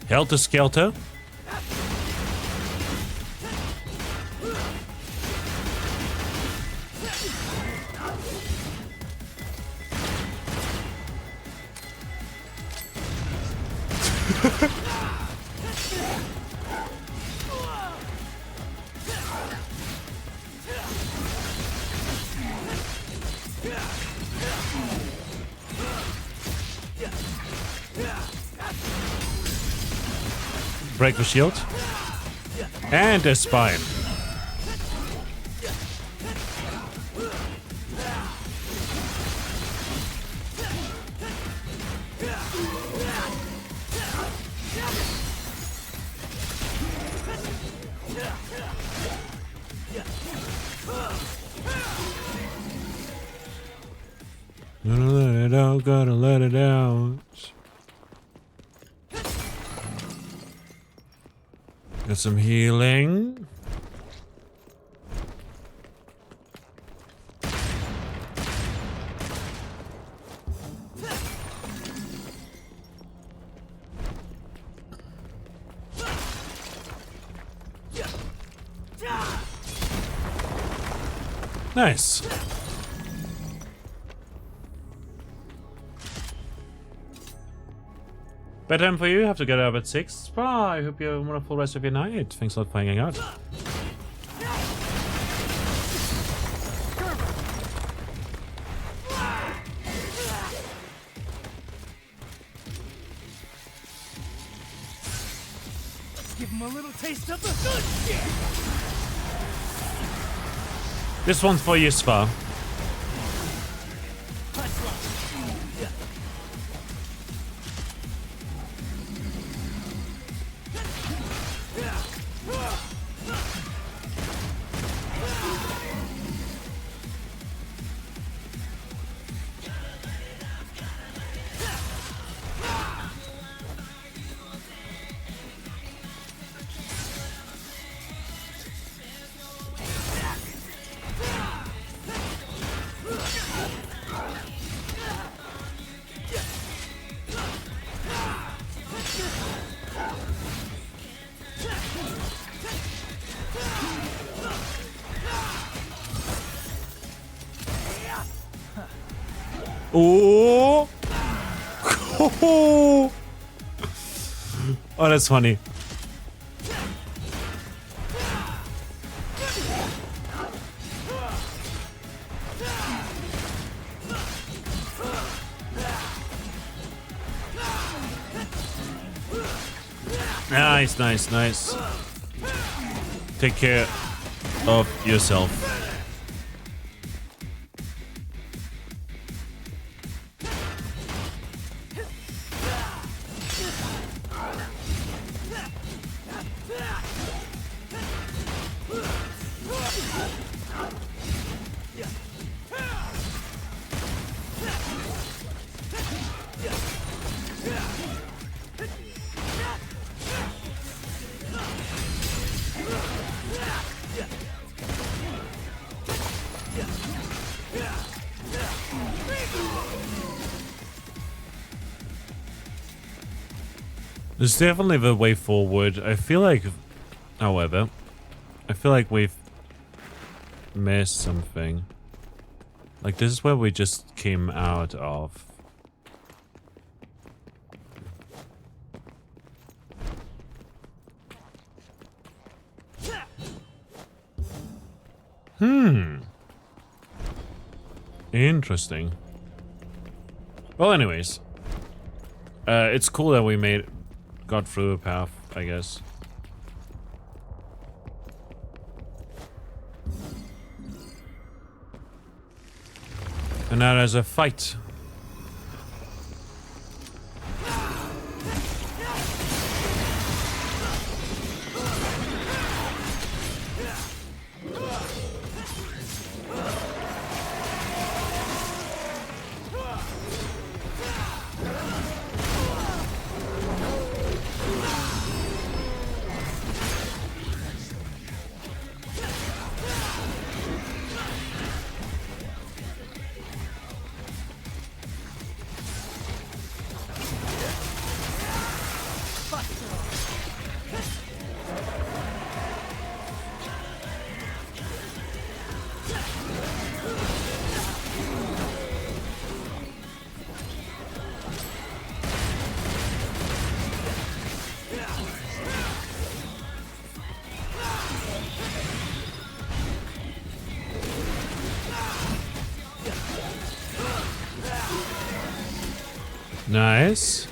Helter Skelter. Break the shield. And a spine. Gotta let it out, gotta let it out. Get some healing. Nice. Bedtime for you, have to get up at 6. Bye, I hope you have a wonderful rest of your night. Thanks a lot for hanging out.
Let's give him a little taste of the good shit!
This one's for you, Spa. Oh! Oh, that's funny. Nice, nice, nice. Take care of yourself. There's definitely the way forward. I feel like, however, I feel like we've missed something. Like, this is where we just came out of. Interesting. Well, anyways. It's cool that we got through a path, I guess. And now there's a fight. Nice.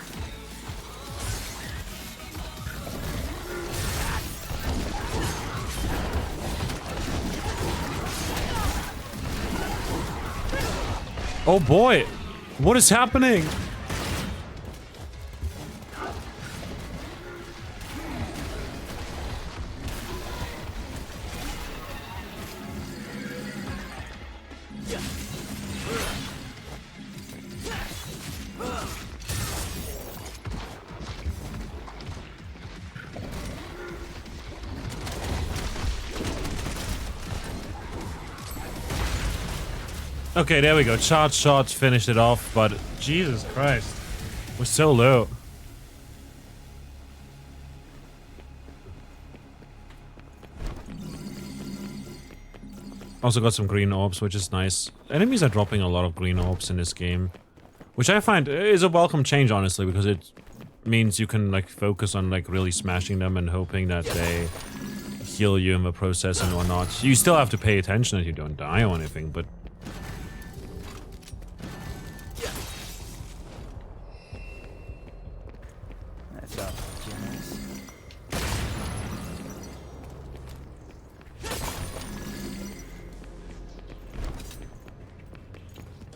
Oh boy, what is happening? Okay, there we go. Charge shots finished it off, but Jesus Christ, we're so low. Also got some green orbs, which is nice. Enemies are dropping a lot of green orbs in this game, which I find is a welcome change, honestly, because it means you can like focus on like really smashing them and hoping that they heal you in the process and whatnot. You still have to pay attention that you don't die or anything, but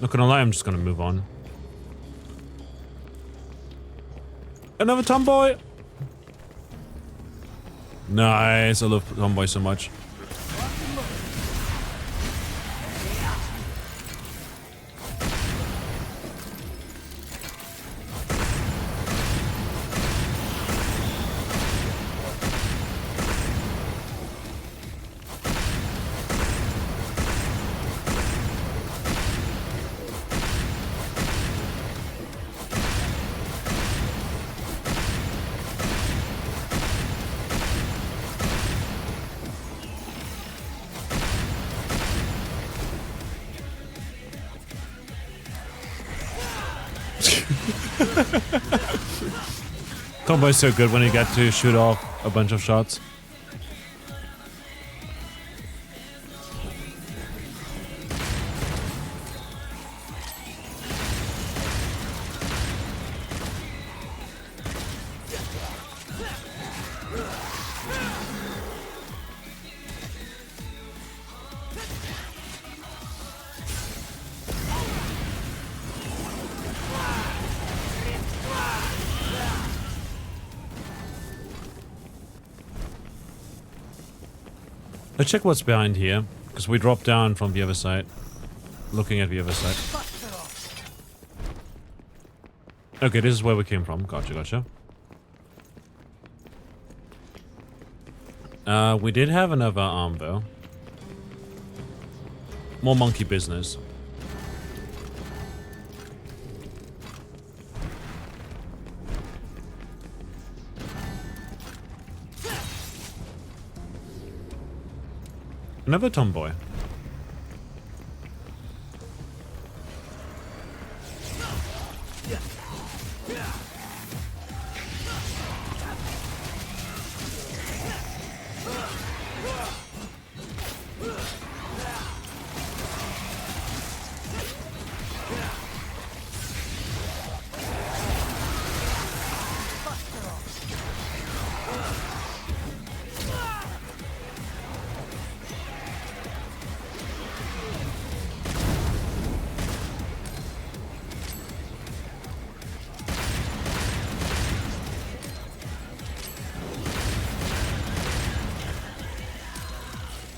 Not gonna lie, I'm just gonna move on. Another tomboy! Nice, I love tomboy so much. Tomboy's so good when you get to shoot off a bunch of shots. Let's check what's behind here, because we dropped down from the other side. Looking at the other side. Okay, this is where we came from. Gotcha, gotcha. We did have another arm, though. More monkey business. Another tomboy.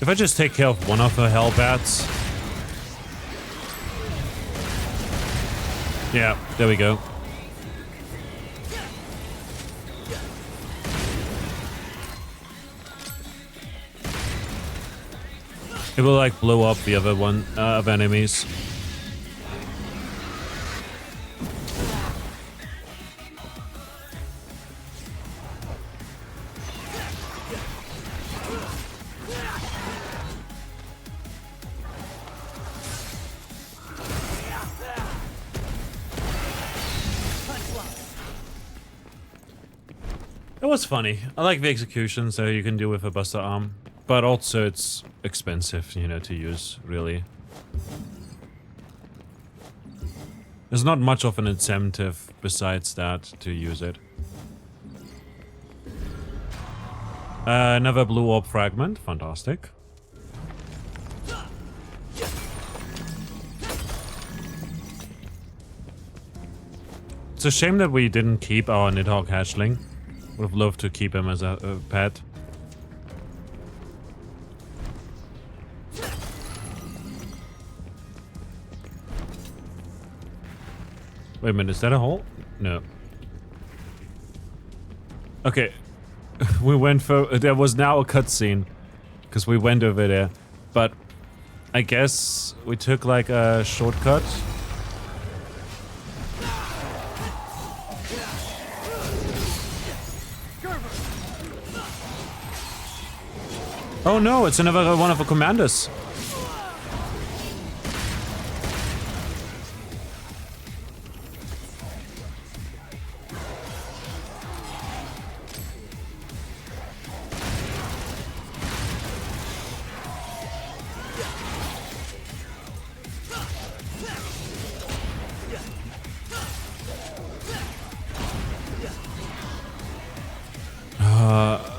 If I just take care of one of her hellbats. Yeah, there we go. It will like blow up the other one of enemies. It was funny. I like the execution, so you can do with a buster arm. But also it's expensive, you know, to use, really. There's not much of an incentive besides that to use it. Another blue orb fragment. Fantastic. It's a shame that we didn't keep our Nidhogg hatchling. Would have loved to keep him as a pet. Wait a minute, is that a hole? No. Okay. We went for... There was now a cutscene. Because we went over there. But I guess we took like a shortcut. Oh no, it's another one of the commanders.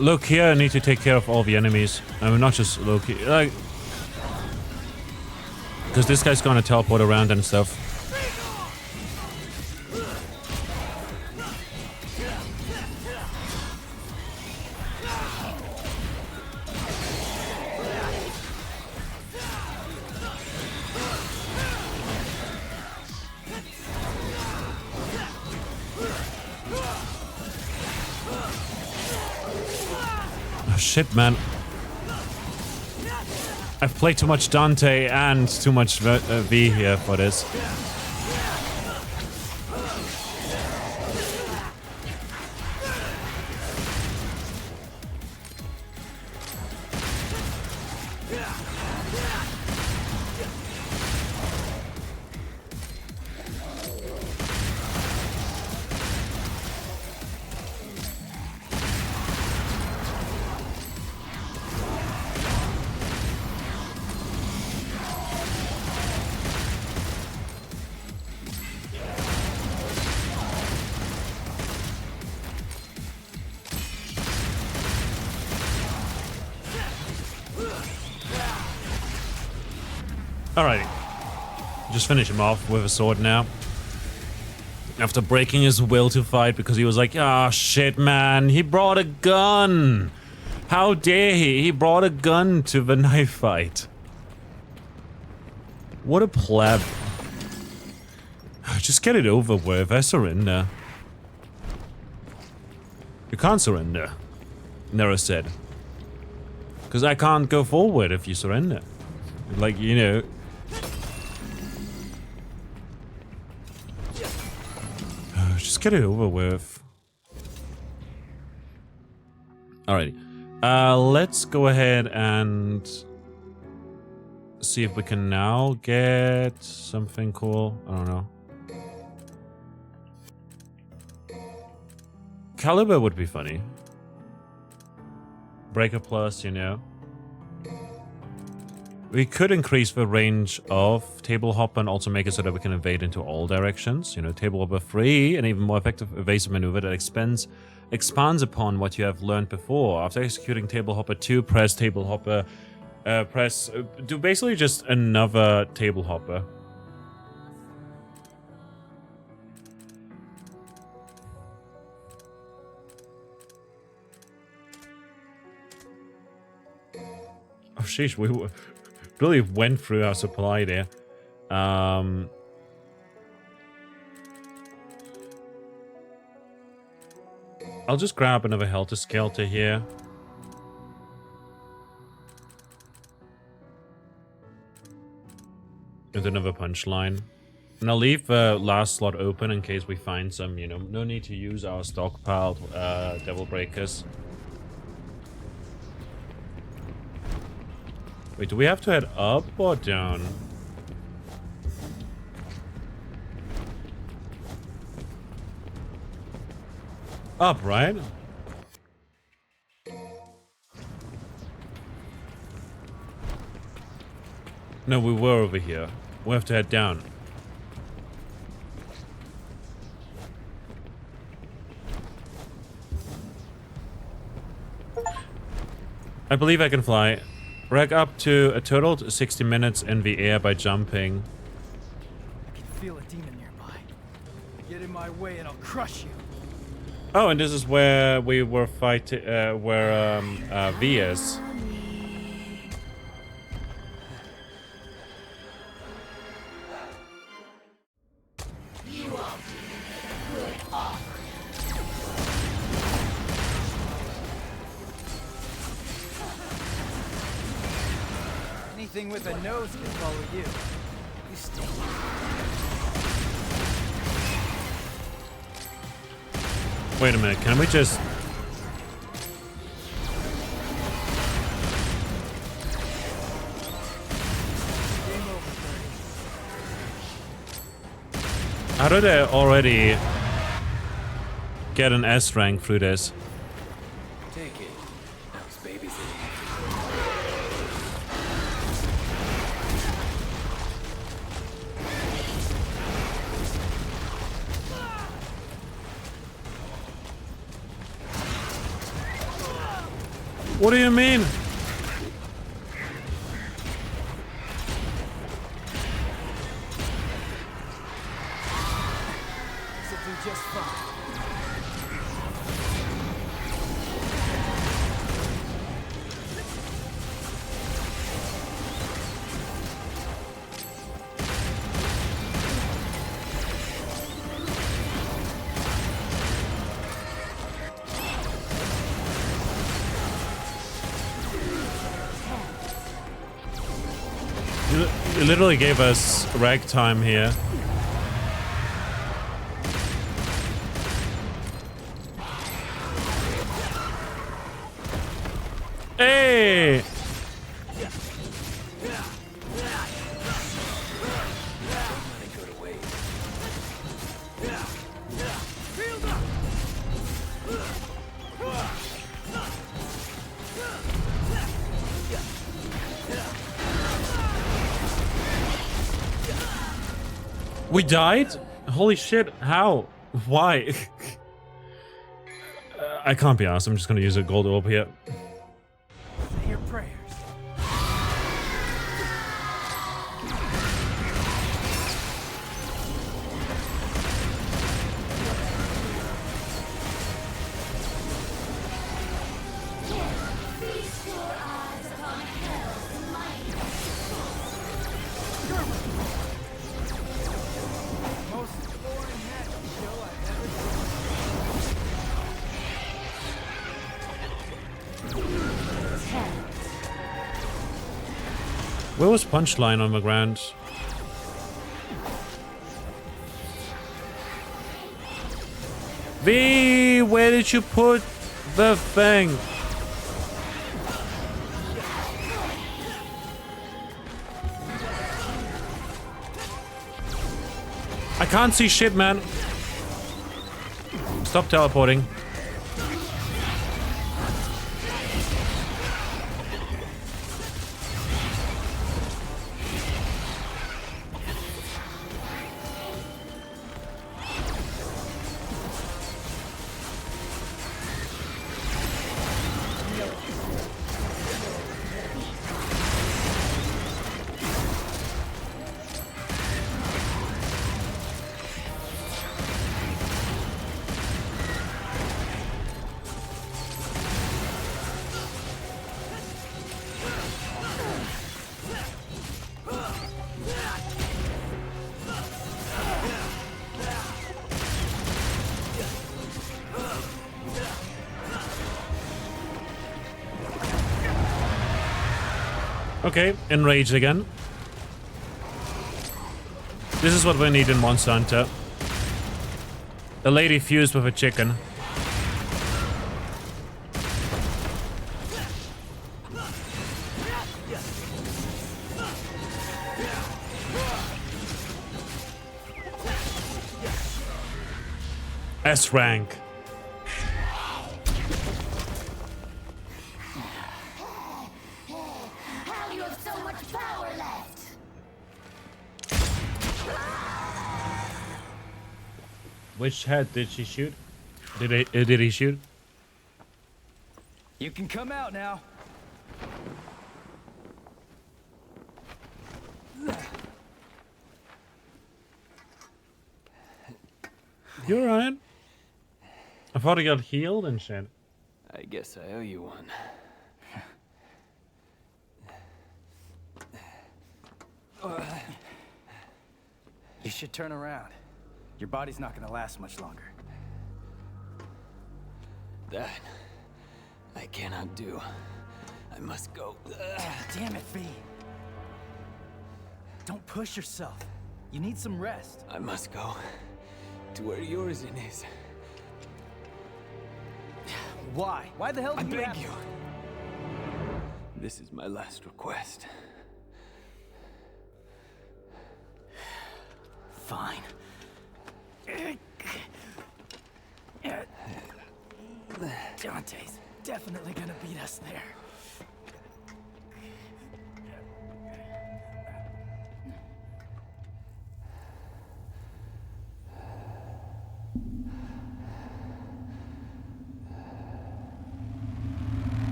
Look here, I need to take care of all the enemies. I mean, not just Loki. Like, Because this guy's gonna teleport around and stuff. Oh shit, man. I've played too much Dante and too much V here for this. Alrighty. Just finish him off with a sword now. After breaking his will to fight because he was like, ah, shit, man. He brought a gun. How dare he? He brought a gun to the knife fight. What a pleb. Just get it over with. I surrender. You can't surrender. Nero said. Because I can't go forward if you surrender. Like, you know. Just get it over with. Alrighty. Let's go ahead and see if we can now get something cool. I don't know. Caliber would be funny. Breaker plus, you know. We could increase the range of Table Hopper and also make it so that we can evade into all directions. You know, Table Hopper 3, an even more effective evasive maneuver that expands upon what you have learned before. After executing Table Hopper 2, press Table Hopper, do basically just another Table Hopper. Oh, sheesh, we really went through our supply there. I'll just grab another Helter Skelter here. And another punchline. And I'll leave the last slot open in case we find some, you know, no need to use our stockpiled Devil Breakers. Wait, do we have to head up or down? Up, right? No, we were over here. We have to head down. I believe I can fly. Rack up to a total 60 minutes in the air by jumping.
I can feel a demon nearby. Get in my way and I'll crush you.
Oh, and this is where we were fighting, where V is.
Anything with a nose can follow you. You stay.
Wait a minute, can we just... How did I already get an S rank through this?
Take it. That was babysitting.
What do you mean? literally gave us ragtime here. Hey! We died? Holy shit, how? Why? I can't be asked, I'm just gonna use a gold orb here.
Say your prayers.
Where was Punchline on the ground? V, where did you put the thing? I can't see shit, man. Stop teleporting. Okay, enraged again. This is what we need in Monster Hunter. A lady fused with a chicken. S rank.
How do you have so much power left?
Which head did she shoot? Did he shoot?
You can come out now.
You alright? I thought he got healed and shit.
I guess I owe you one.
You should turn around. Your body's not gonna last much longer.
That I cannot do. I must go.
Damn it, V. Don't push yourself. You need some rest.
I must go to where Yorzin is.
Why? Why the hell
I
do you
beg
have
you. This is my last request.
Fine. Dante's definitely gonna beat us there.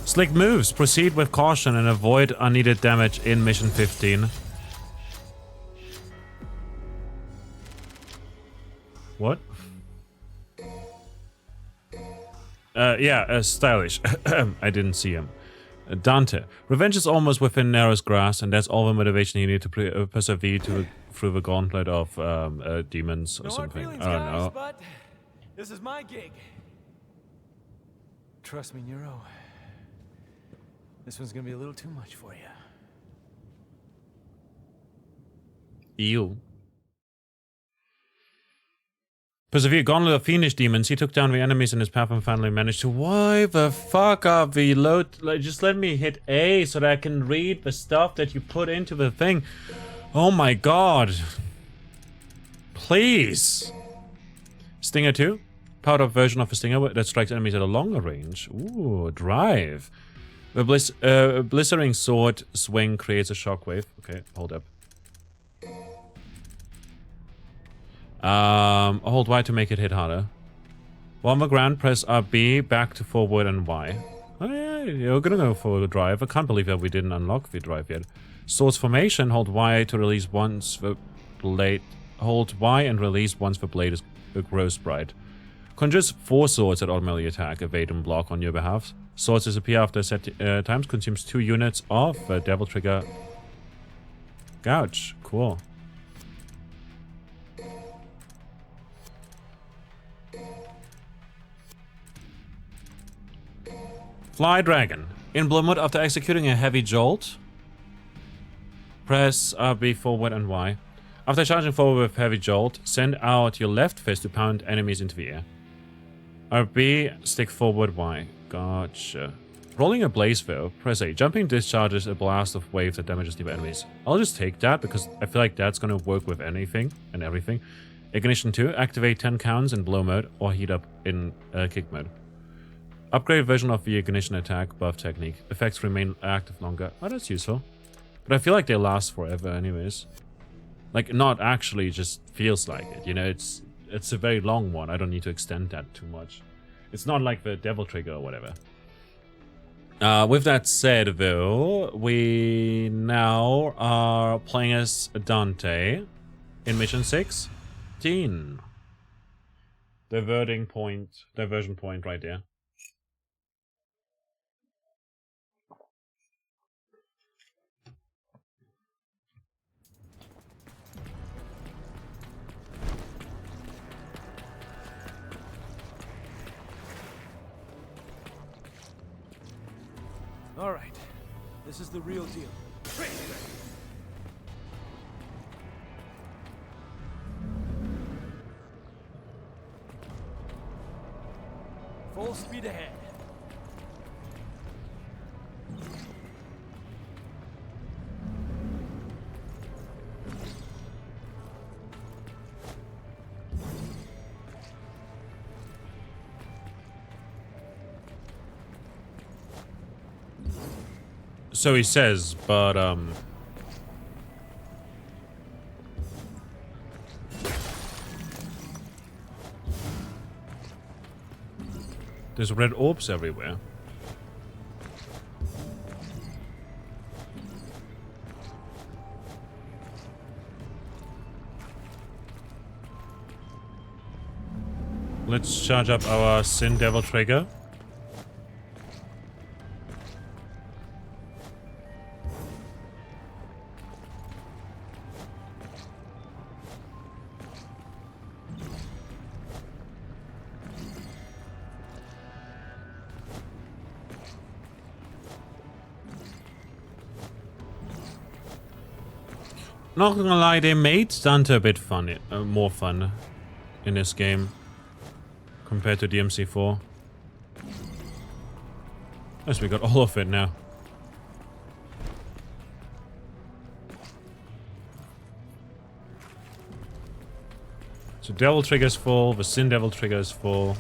Slick moves. Proceed with caution and avoid unneeded damage in mission 15. What? Stylish. I didn't see him. Dante. Revenge is almost within Nero's grasp, and that's all the motivation you need to persevere through the gauntlet of demons or something. I don't know.
But this is my gig. Trust me, Nero. This one's gonna be a little too much for you.
Ew. Persevere, gauntlet of fiendish demons. He took down the enemies in his path and finally managed to. Why the fuck are we load? Like, just let me hit A so that I can read the stuff that you put into the thing. Oh my god. Please. Stinger 2. Powered up version of the Stinger that strikes enemies at a longer range. Ooh, drive. The blistering sword swing creates a shockwave. Okay, hold up. Hold Y to make it hit harder. While on the ground, press RB, back to forward, and Y. Oh yeah, you're gonna go for the drive. I can't believe that we didn't unlock the drive yet. Swords formation, hold Y to release once the blade. Hold Y and release once the blade grows bright. Conjures 4 swords that automatically attack, evade, and block on your behalf. Swords disappear after set times, consumes 2 units of Devil Trigger. Gouge. Cool. Fly Dragon. In Blood mode, after executing a heavy jolt, press RB forward and Y. After charging forward with heavy jolt, send out your left fist to pound enemies into the air. RB, stick forward, Y. Gotcha. Rolling a blaze though, press A. Jumping discharges a blast of waves that damages nearby enemies. I'll just take that because I feel like that's gonna work with anything and everything. Ignition 2, activate 10 counts in blow mode or heat up in kick mode. Upgraded version of the ignition attack buff technique. Effects remain active longer. Oh, that's useful. But I feel like they last forever anyways. Like, not actually, just feels like it. You know, it's a very long one. I don't need to extend that too much. It's not like the Devil Trigger or whatever. With that said, though, we now are playing as Dante in Mission 16. Diversion point right there.
All right, this is the real deal. Full speed ahead.
So he says, but there's red orbs everywhere. Let's charge up our Sin Devil Trigger. Not gonna lie, they made Dante a bit fun, more fun in this game compared to DMC4. Yes, we got all of it now. So Devil Trigger's full, the Sin Devil Trigger is full.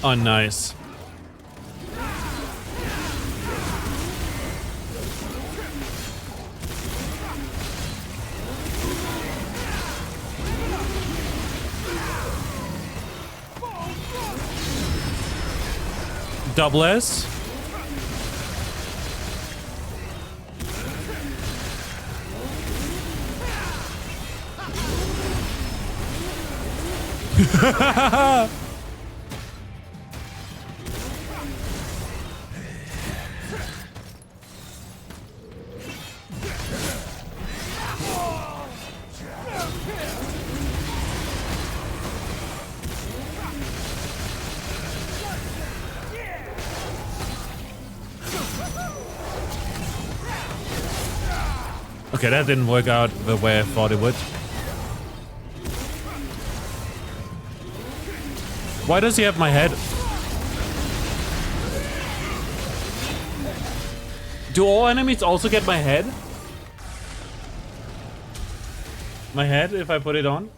Oh, nice. Double S. Okay, that didn't work out the way I thought it would. Why does he have my head? Do all enemies also get my head? My head, if I put it on?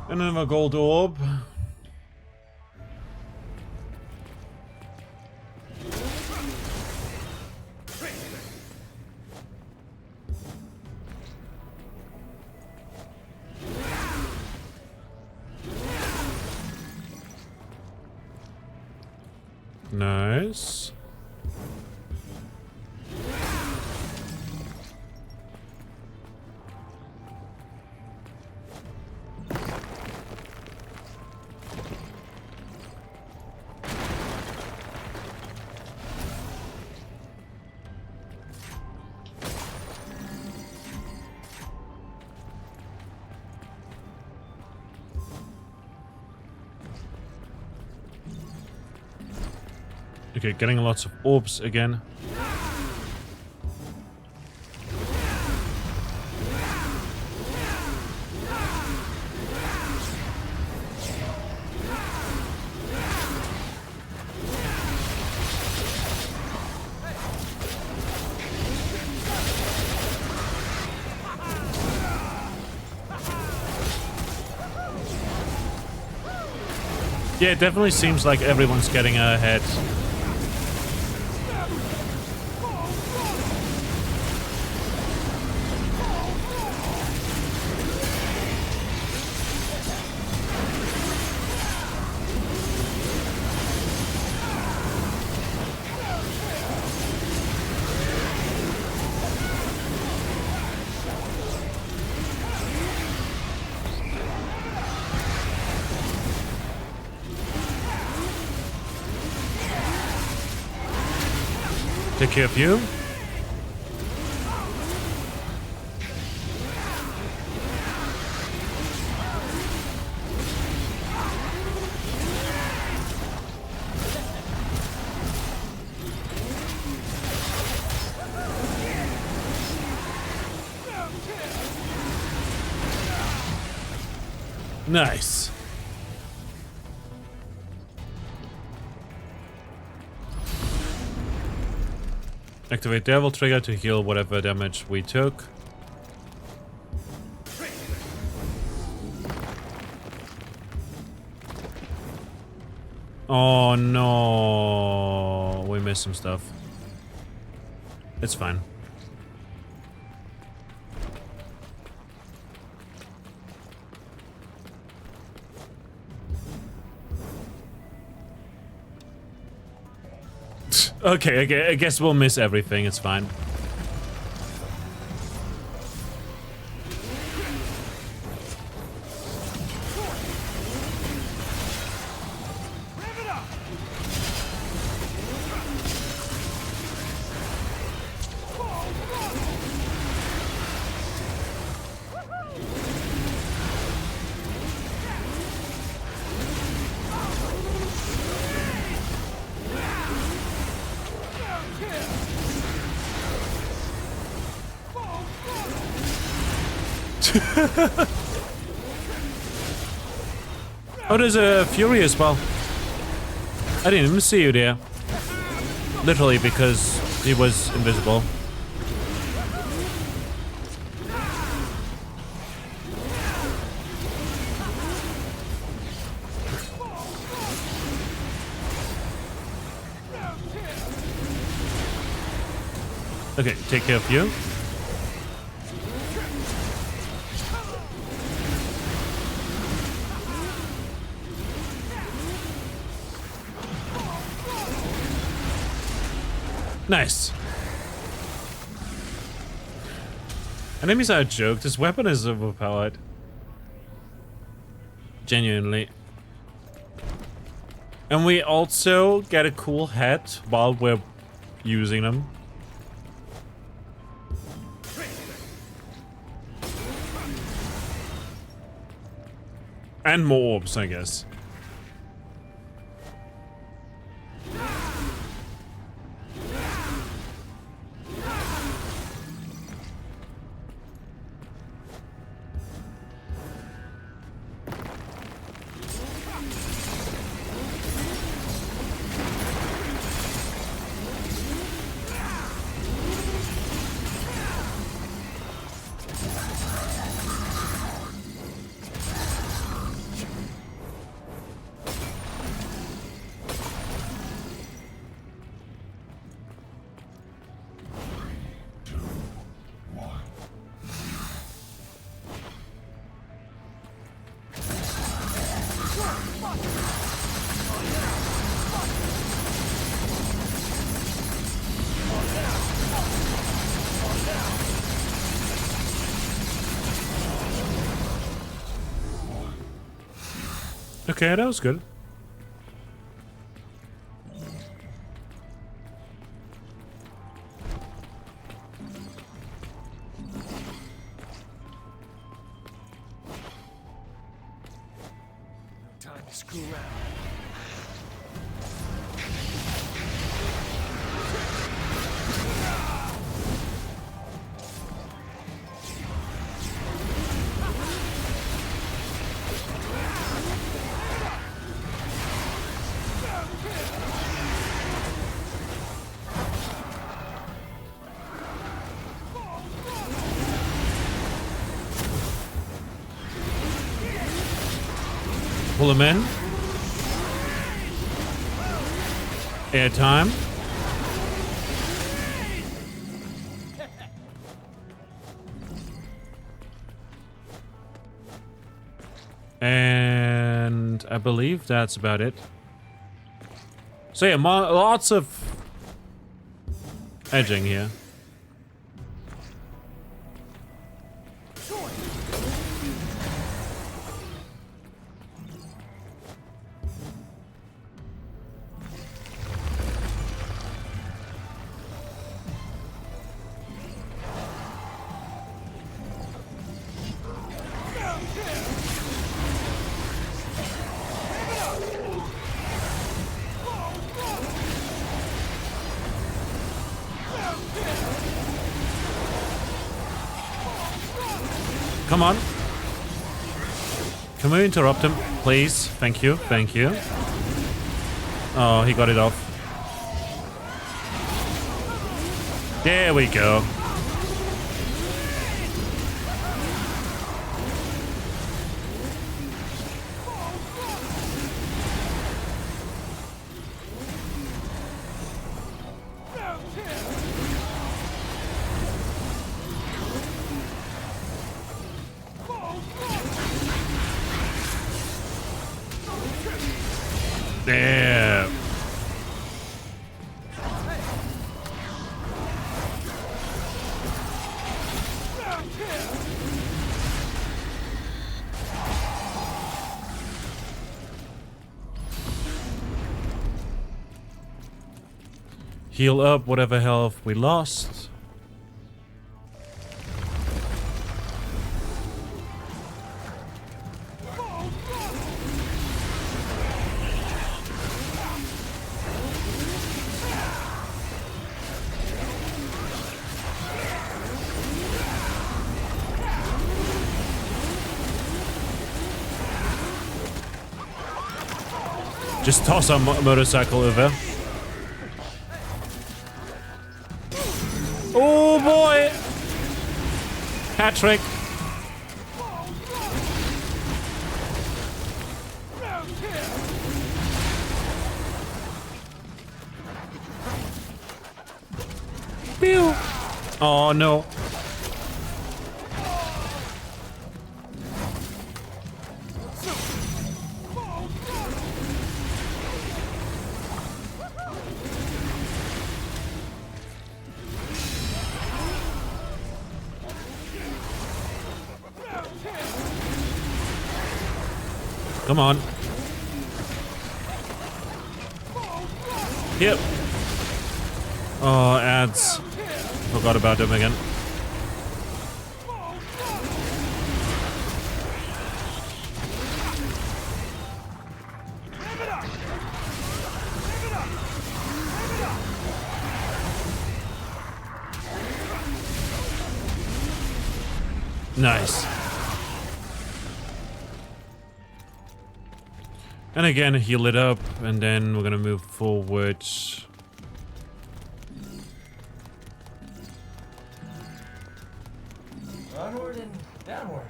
Another gold orb. Nice. Okay, getting lots of orbs again. Yeah, it definitely seems like everyone's getting ahead. Take care of you. Nice. Activate Devil Trigger to heal whatever damage we took. Oh no, we missed some stuff. It's fine. Okay, I guess we'll miss everything, it's fine. Oh, there's a Fury as well. I didn't even see you there. Literally because he was invisible. Okay, take care of you. Nice. Enemies are a joke. This weapon is overpowered. Genuinely. And we also get a cool hat while we're using them. And more orbs, I guess. Okay, that was good.
Time to screw around.
Pull him in. Airtime. And I believe that's about it. So yeah, lots of edging here. Come on. Can we interrupt him, please? Thank you, thank you. Oh, he got it off. There we go. There. Heal up whatever health we lost. Just toss a motorcycle over. Oh boy! Hat trick. Pew! Oh no. Come on. Yep. Oh, ads. Forgot about them again. Nice. And again, heal it up, and then we're gonna move forward.
Onward and downward.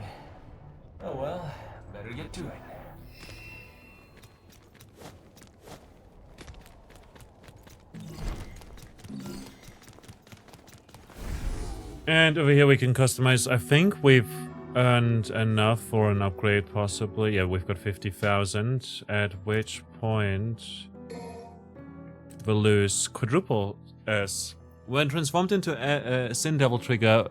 Oh well, better get to it.
And over here we can customize. I think we've earned enough for an upgrade, possibly. Yeah, we've got 50,000, at which point we'll lose quadruple S. When transformed into a Sin Devil trigger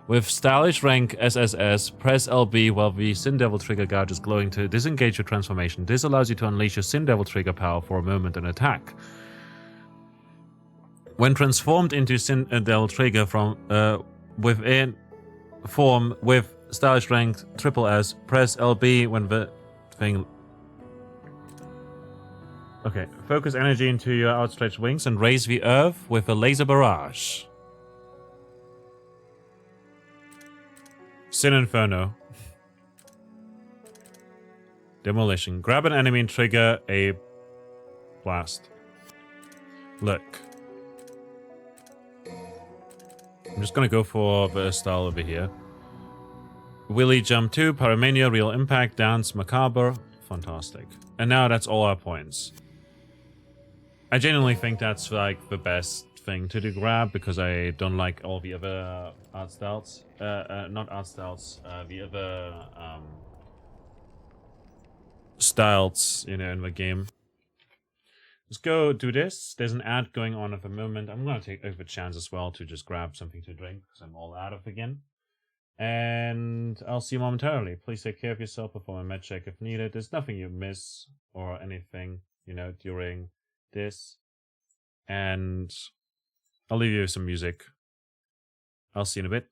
with stylish rank SSS, press LB while the Sin Devil trigger guard is glowing to disengage your transformation. This allows you to unleash your Sin Devil trigger power for a moment and attack. When transformed into Sin Devil trigger from within form with stylish rank triple S, press LB when the thing. Okay, focus energy into your outstretched wings and raise the earth with a laser barrage. Sin Inferno. Demolition. Grab an enemy and trigger a blast. Look. I'm just gonna go for the style over here. Willy Jump 2, Paramania, Real Impact, Dance, Macabre. Fantastic. And now that's all our points. I genuinely think that's like the best thing to do grab, because I don't like all the other art styles. Not art styles, the other styles, you know, in the game. Let's go do this. There's an ad going on at the moment. I'm gonna take over the chance as well to just grab something to drink, because I'm all out of again. And I'll see you momentarily. Please take care of yourself, perform a med check if needed. There's nothing you miss or anything, you know, during this. And I'll leave you with some music. I'll see you in a bit.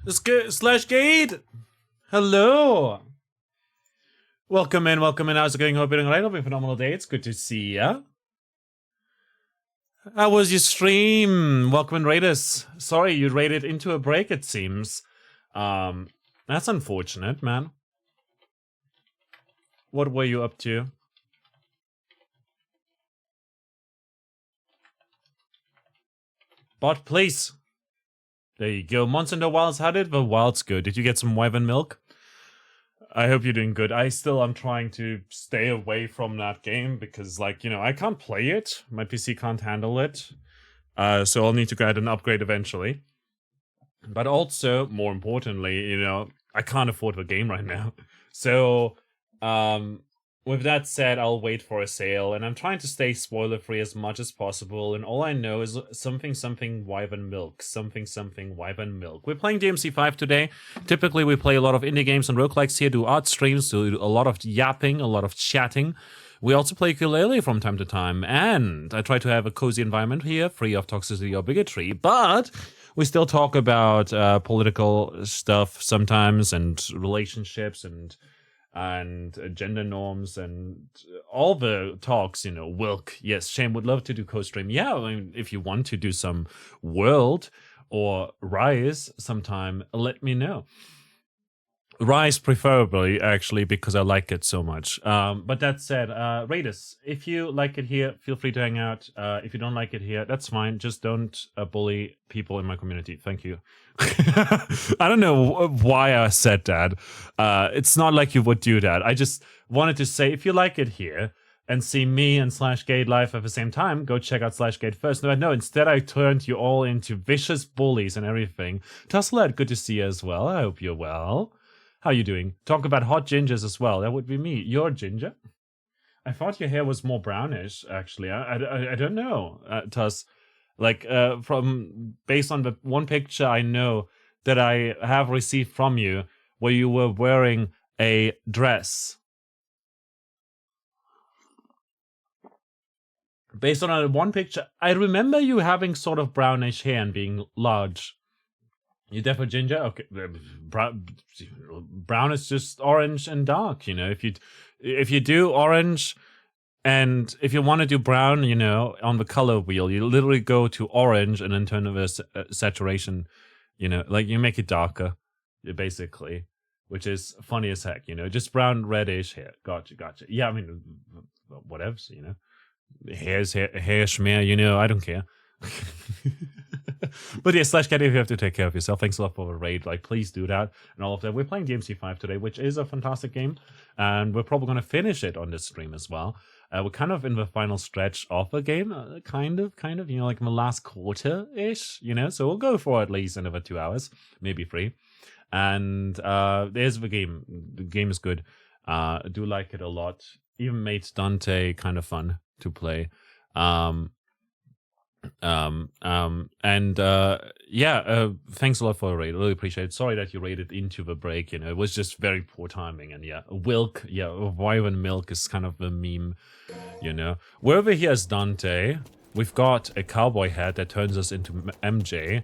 Slash Gate! Hello! Welcome in. How's it going? Hope you're doing alright. Hope you're having a phenomenal day. It's good to see ya. How was your stream? Welcome in, Raiders. Sorry, you raided into a break, it seems. That's unfortunate, man. What were you up to? Bot, please. There you go. Monster Wilds, how did the Wilds go? Did you get some wyvern milk? I hope you're doing good. I'm trying to stay away from that game because, like, you know, I can't play it. My PC can't handle it. So I'll need to get an upgrade eventually. But also, more importantly, you know, I can't afford the game right now. So, with that said, I'll wait for a sale, and I'm trying to stay spoiler-free as much as possible, and all I know is something wyvern milk. Something wyvern milk. We're playing DMC5 today. Typically, we play a lot of indie games and roguelikes here, do art streams, do a lot of yapping, a lot of chatting. We also play ukulele from time to time, and I try to have a cozy environment here, free of toxicity or bigotry, but we still talk about political stuff sometimes, and relationships, and gender norms, and all the talks, you know. Wilk, yes, Shane would love to do co-stream. Yeah, I mean, if you want to do some World or Rise sometime, let me know. Rise preferably, actually, because I like it so much. But that said, Raiders, if you like it here, feel free to hang out. If you don't like it here, that's fine. Just don't bully people in my community. Thank you. I don't know why I said that. It's not like you would do that. I just wanted to say, if you like it here and see me and Slashgate live at the same time, go check out Slashgate first. No, instead I turned you all into vicious bullies and everything. Tusslet, good to see you as well. I hope you're well. How you doing? Talk about hot gingers as well. That would be me. You're ginger? I thought your hair was more brownish, actually. I don't know, Tuss. Like, based on the one picture I know that I have received from you, where you were wearing a dress. Based on one picture, I remember you having sort of brownish hair and being large. You definitely ginger? Okay. Brown is just orange and dark, you know. If you do orange, and if you want to do brown, you know, on the color wheel, you literally go to orange and then turn the saturation, you know, like you make it darker, basically, which is funny as heck, you know, just brown, reddish hair. Gotcha. Yeah, I mean, whatever, you know. Hair schmear, you know, I don't care. But yeah, Slashcat, if you have to take care of yourself, thanks a lot for the raid. Like, please do that and all of that. We're playing DMC5 today, which is a fantastic game, and we're probably going to finish it on this stream as well. We're kind of in the final stretch of the game, kind of, you know, like in the last quarter-ish, you know, so we'll go for at least another 2 hours, maybe 3. And there's the game. The game is good. I do like it a lot. Even made Dante kind of fun to play. Thanks a lot for the raid. I really appreciate it. Sorry that you raided into the break, you know, it was just very poor timing. And yeah, Wilk, yeah, wyvern milk is kind of a meme, you know. We're over here as Dante. We've got a cowboy hat that turns us into MJ,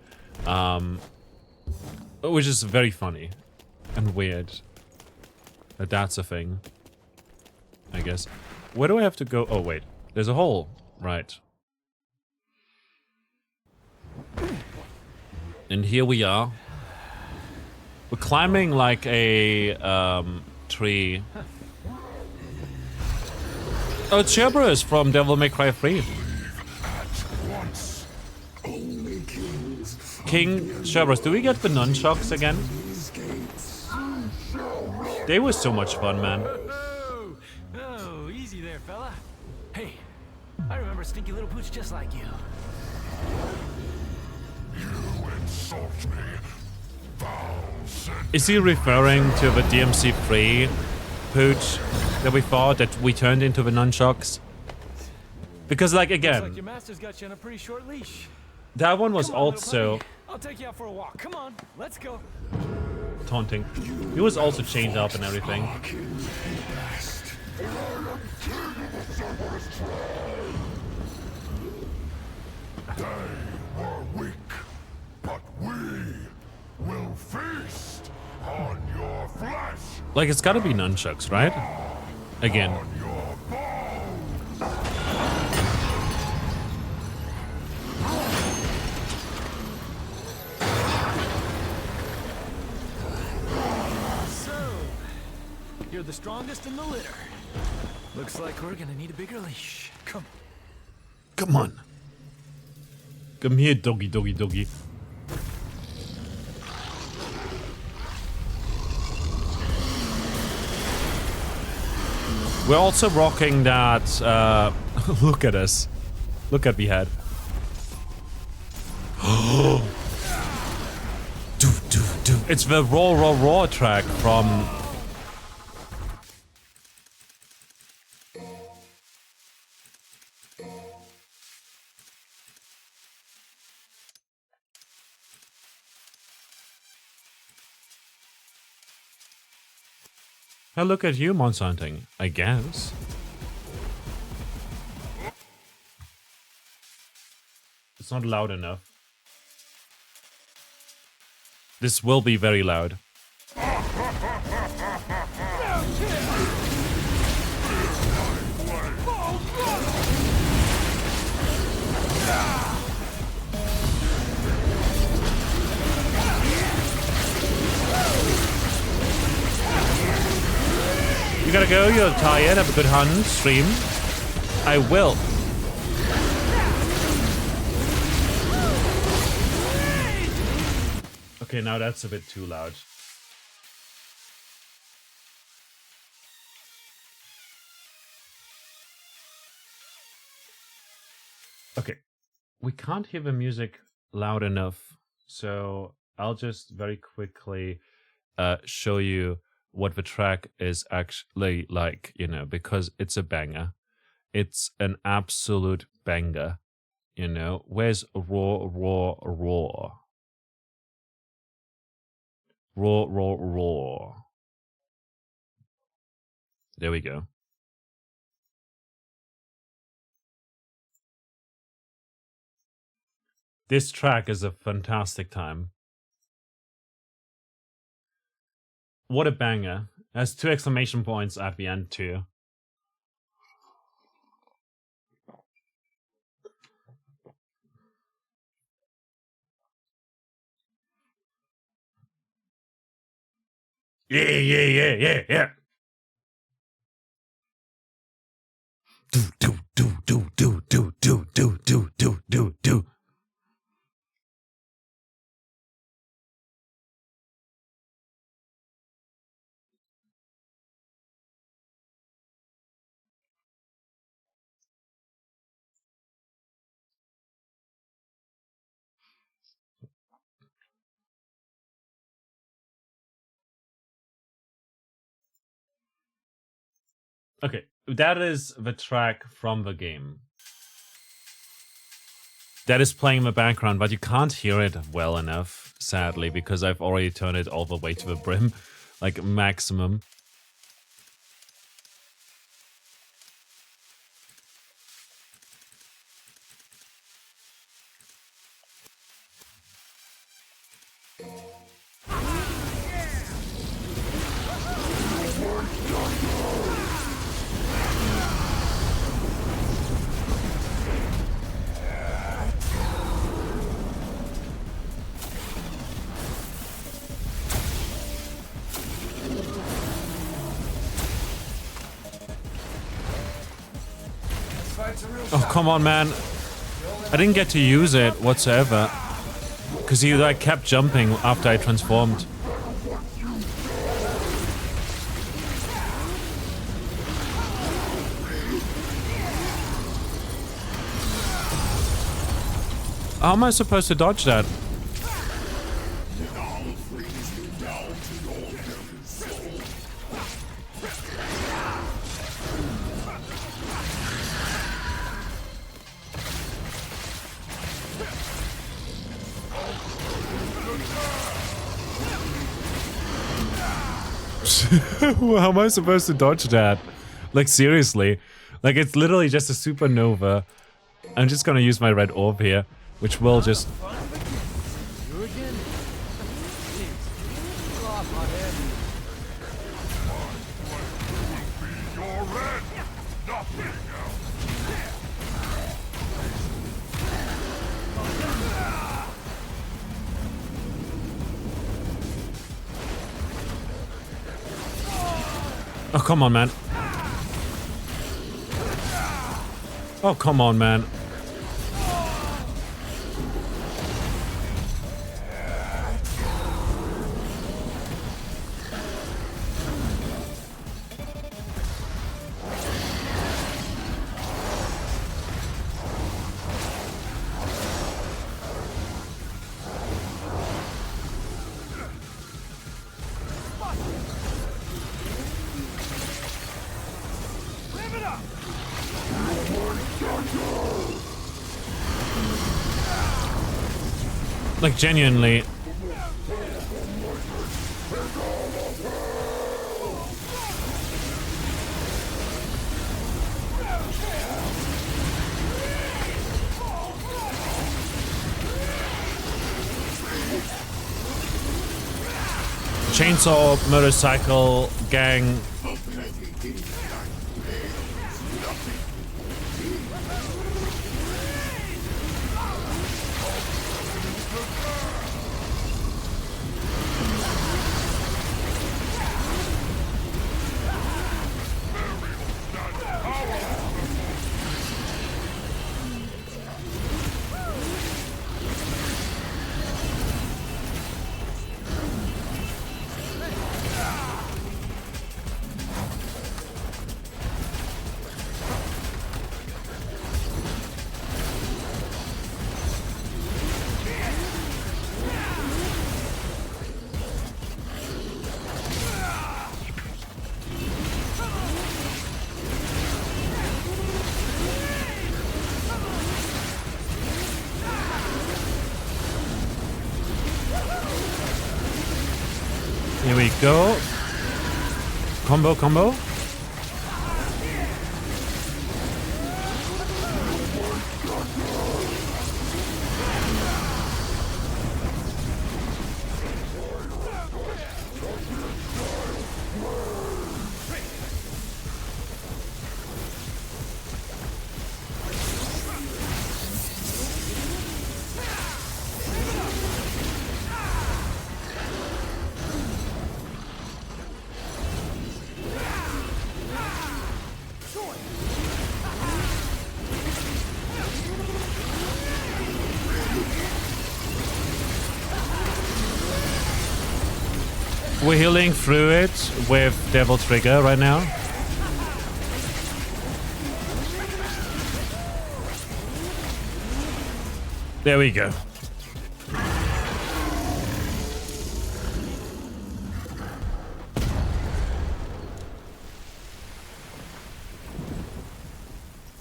which is very funny and weird. That's a thing, I guess. Where do I have to go? Oh, wait, there's a hole, right. And here we are. We're climbing like a tree. Oh, it's Cerberus from Devil May Cry 3. King Cerberus, do we get the nunchucks again? They were so much fun, man.
Oh, easy there, fella. Hey, I remember a stinky little pooch just like you.
Is he referring to the DMC3 pooch that we fought, that we turned into the nunchucks? Because, like, again,
looks like your master's got you on a pretty short leash.
That one was also...
I'll take you out for a walk. Come on, let's go.
Taunting. He was also chained up and everything.
They were weak, but we will feed.
Like, it's gotta be nunchucks, right? Again.
You're the strongest in the litter. Looks like we're gonna need a bigger leash. Come.
Come on. Come here, doggy, doggy, doggy. We're also rocking that, look at us. Look at me head. It's the Raw, Raw, Raw track from... Oh, look at you, monster hunting, I guess. It's not loud enough. This will be very loud. You gotta go, you're tired, have a good hunt, stream. I will. Okay, now that's a bit too loud. Okay, we can't hear the music loud enough, so I'll just very quickly show you what the track is actually like, you know, because it's a banger. It's an absolute banger, you know. Where's Raw, Raw, Raw? Raw, Raw, Raw. There we go. This track is a fantastic time. What a banger. Has 2 exclamation points at the end too. Yeah, yeah, yeah, yeah, yeah. Do. Okay, that is the track from the game. That is playing in the background, but you can't hear it well enough, sadly, because I've already turned it all the way to the brim, like maximum. Oh, come on, man. I didn't get to use it whatsoever. Because he like kept jumping after I transformed. How am I supposed to dodge that? How am I supposed to dodge that? Like, seriously. Like, it's literally just a supernova. I'm just gonna use my red orb here, which will just... Oh, come on, man. Oh, come on, man. Like, genuinely. Chainsaw, motorcycle, gang. Here we go. Combo, combo. We're healing through it with Devil Trigger right now. There we go.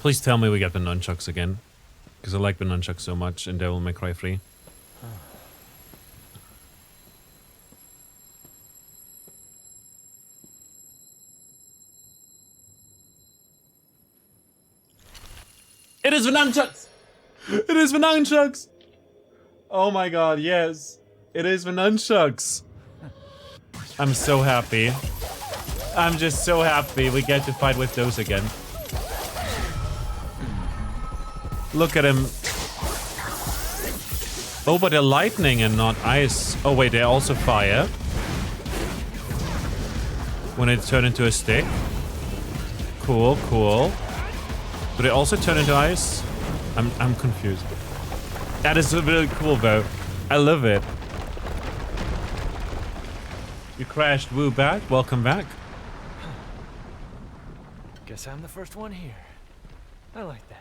Please tell me we get the nunchucks again. Because I like the nunchucks so much in Devil May Cry 3. It is the nunchucks! It is the nunchucks! Oh my god, yes. It is the nunchucks. I'm so happy. I'm just so happy we get to fight with those again. Look at him. Oh, but they're lightning and not ice. Oh wait, they're also fire. When it turned into a stick. Cool, cool. Do they also turn into ice? I'm confused. That is really cool though. I love it. You crashed, woo back. Welcome back.
Guess I'm the first one here. I like that.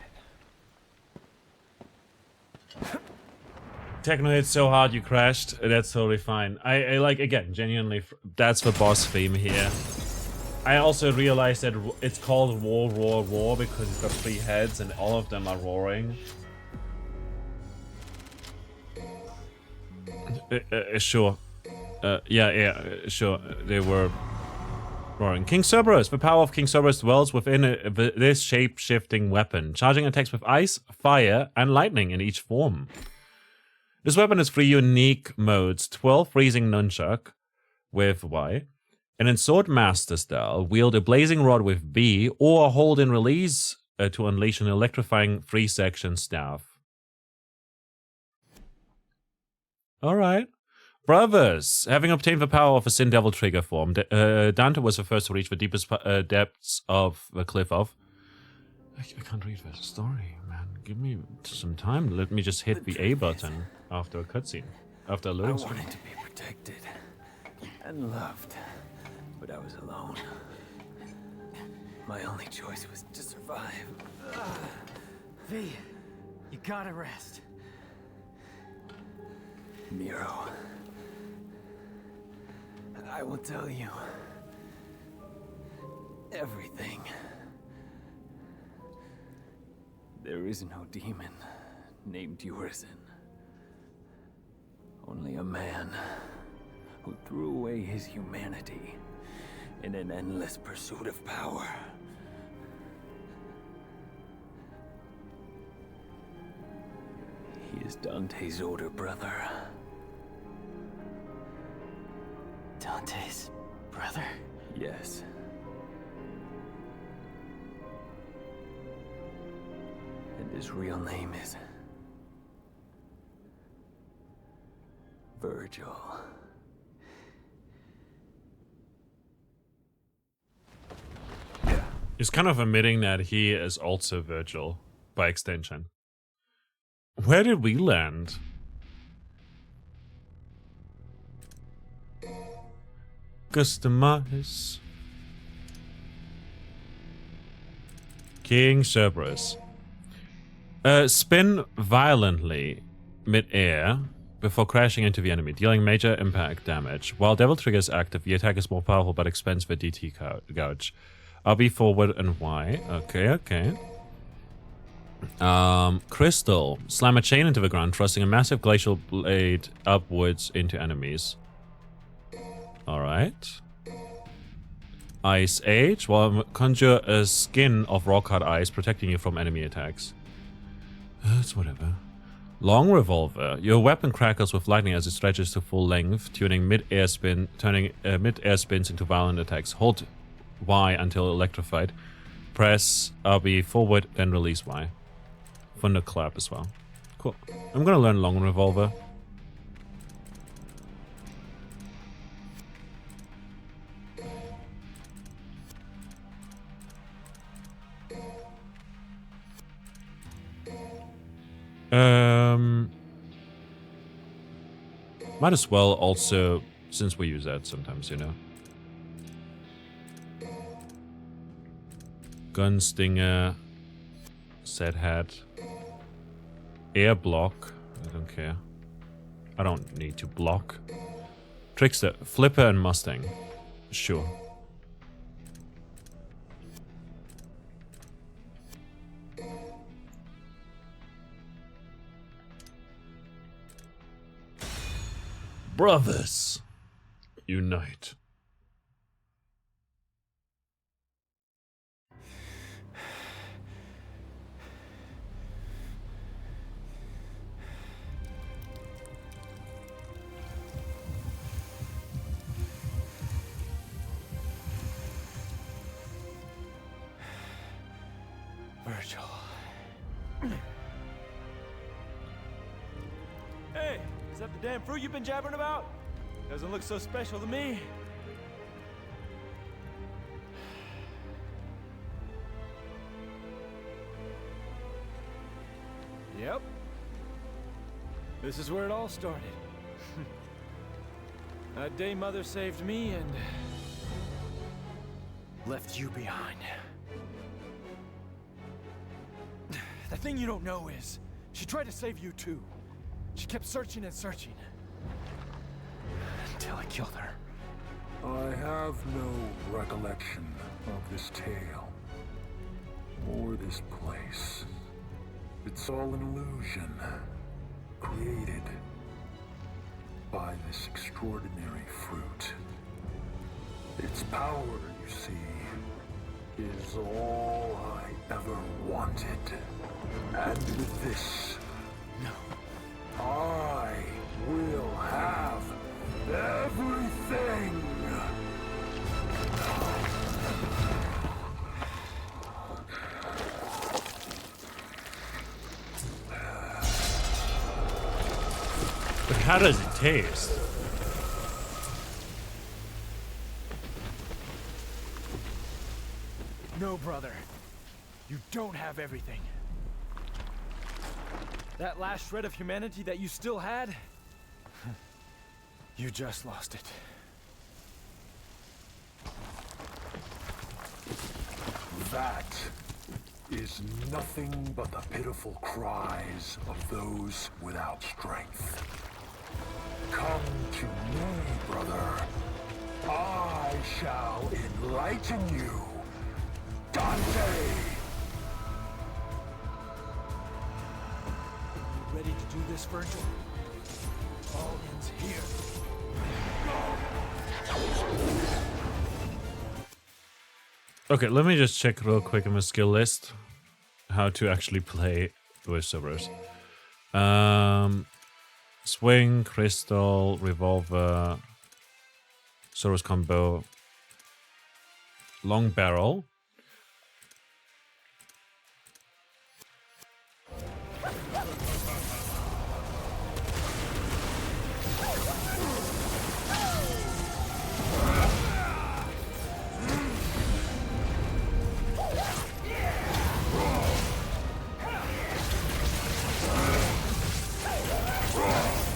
Techno hit so hard you crashed. That's totally fine. I like, again, genuinely, that's the boss theme here. I also realized that it's called Roar, Roar, Roar because it's got 3 heads and all of them are roaring. Sure. Yeah, sure. They were roaring. King Cerberus. The power of King Cerberus dwells within this shape-shifting weapon, charging attacks with ice, fire, and lightning in each form. This weapon has 3 unique modes: 12 freezing nunchuck with Y, and in Sword Master style, wield a blazing rod with B, or hold and release to unleash an electrifying 3-section staff. Alright. Brothers, having obtained the power of a Sin Devil trigger form, Dante was the first to reach the deepest depths of the cliff of... I can't read the story, man. Give me some time. Let me just hit the A button after a cutscene. After a loading screen.
I wanted to be protected and loved, but I was alone. My only choice was to survive.
V, you gotta rest.
Miro, I will tell you everything. There is no demon named Urizen. Only a man who threw away his humanity in an endless pursuit of power. He is Dante's older brother.
Dante's brother?
Yes. And his real name is Virgil.
He's kind of admitting that he is also Virgil, by extension. Where did we land? Customize. King Cerberus. Spin violently mid-air before crashing into the enemy, dealing major impact damage. While Devil Trigger is active, the attack is more powerful but expends the DT gouge. RB forward and Y. Okay. Crystal. Slam a chain into the ground, thrusting a massive glacial blade upwards into enemies. Alright. Ice Age. Well, conjure a skin of rock-hard ice, protecting you from enemy attacks. That's whatever. Long Revolver. Your weapon crackles with lightning as it stretches to full length, turning mid-air spins into violent attacks. Hold Y until electrified. Press RB forward, then release Y. Thunderclap as well. Cool. I'm gonna learn Long Revolver. Might as well also, since we use that sometimes, you know. Gunstinger, Set Hat, Air Block. I don't care. I don't need to block. Trickster, Flipper, and Mustang. Sure. Brothers, unite.
Virgil. Hey, is that the damn fruit you've been jabbering about? Doesn't look so special to me. Yep. This is where it all started. That day Mother saved me and left you behind. The thing you don't know is, she tried to save you too. She kept searching and searching. Until I killed her.
I have no recollection of this tale. Or this place. It's all an illusion. Created by this extraordinary fruit. Its power, you see, is all I ever wanted. And with this,
No.
I will have everything!
But how does it taste?
No, brother. You don't have everything. That last shred of humanity that you still had, you just lost it.
That is nothing but the pitiful cries of those without strength. Come to me, brother. I shall enlighten you, Dante!
You ready to do this, Virgil? All ends here.
Okay, let me just check real quick in my skill list how to actually play with Cerberus. Swing, crystal, revolver, Cerberus combo, long barrel.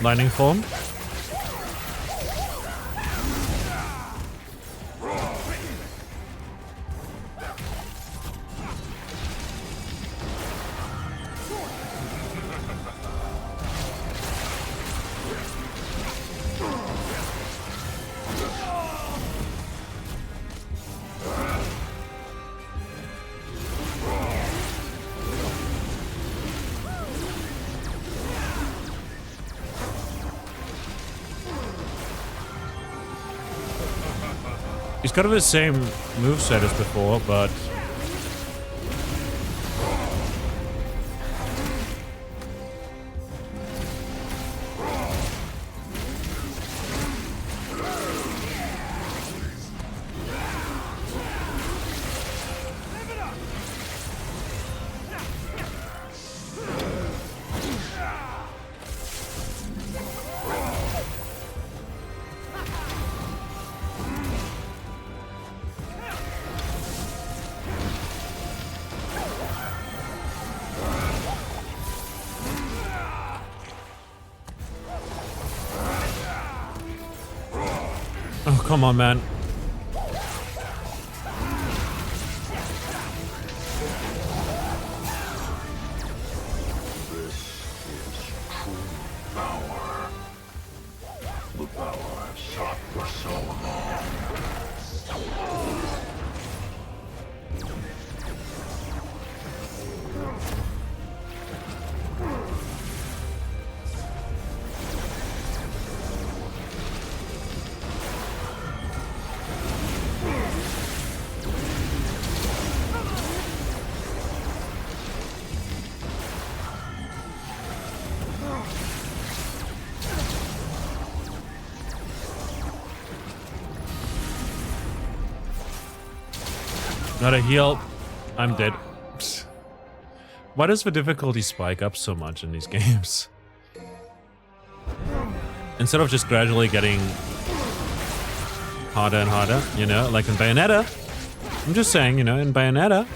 Lightning form. He's kind of the same moveset as before, but oh, come on, man.
This is true power. The power I've sought for so long.
Not a heal. I'm dead. Psst. Why does the difficulty spike up so much in these games? Instead of just gradually getting harder and harder, you know, like in Bayonetta. I'm just saying, you know, in Bayonetta.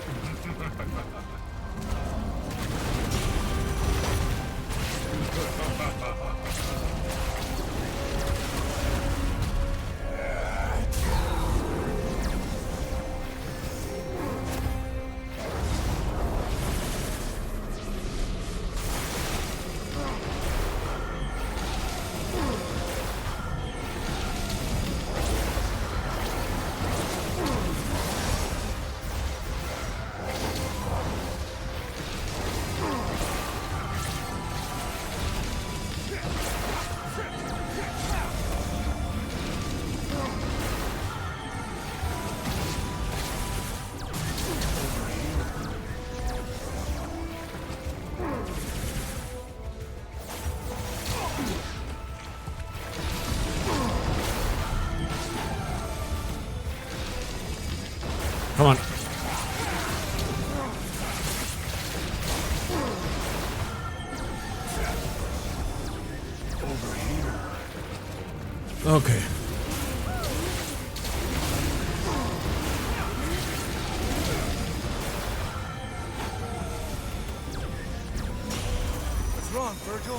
Come on. Okay.
on, Virgil.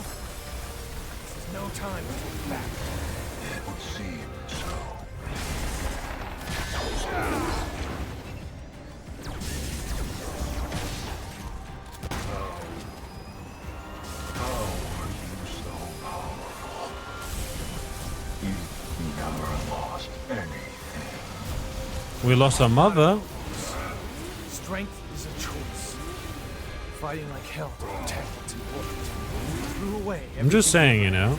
This is no time to take back.
It would seem so. How are you so powerful? You've never lost anything.
We lost our mother.
Strength is a choice. Fighting like hell to protect what's important. You threw away
I'm just saying, you know.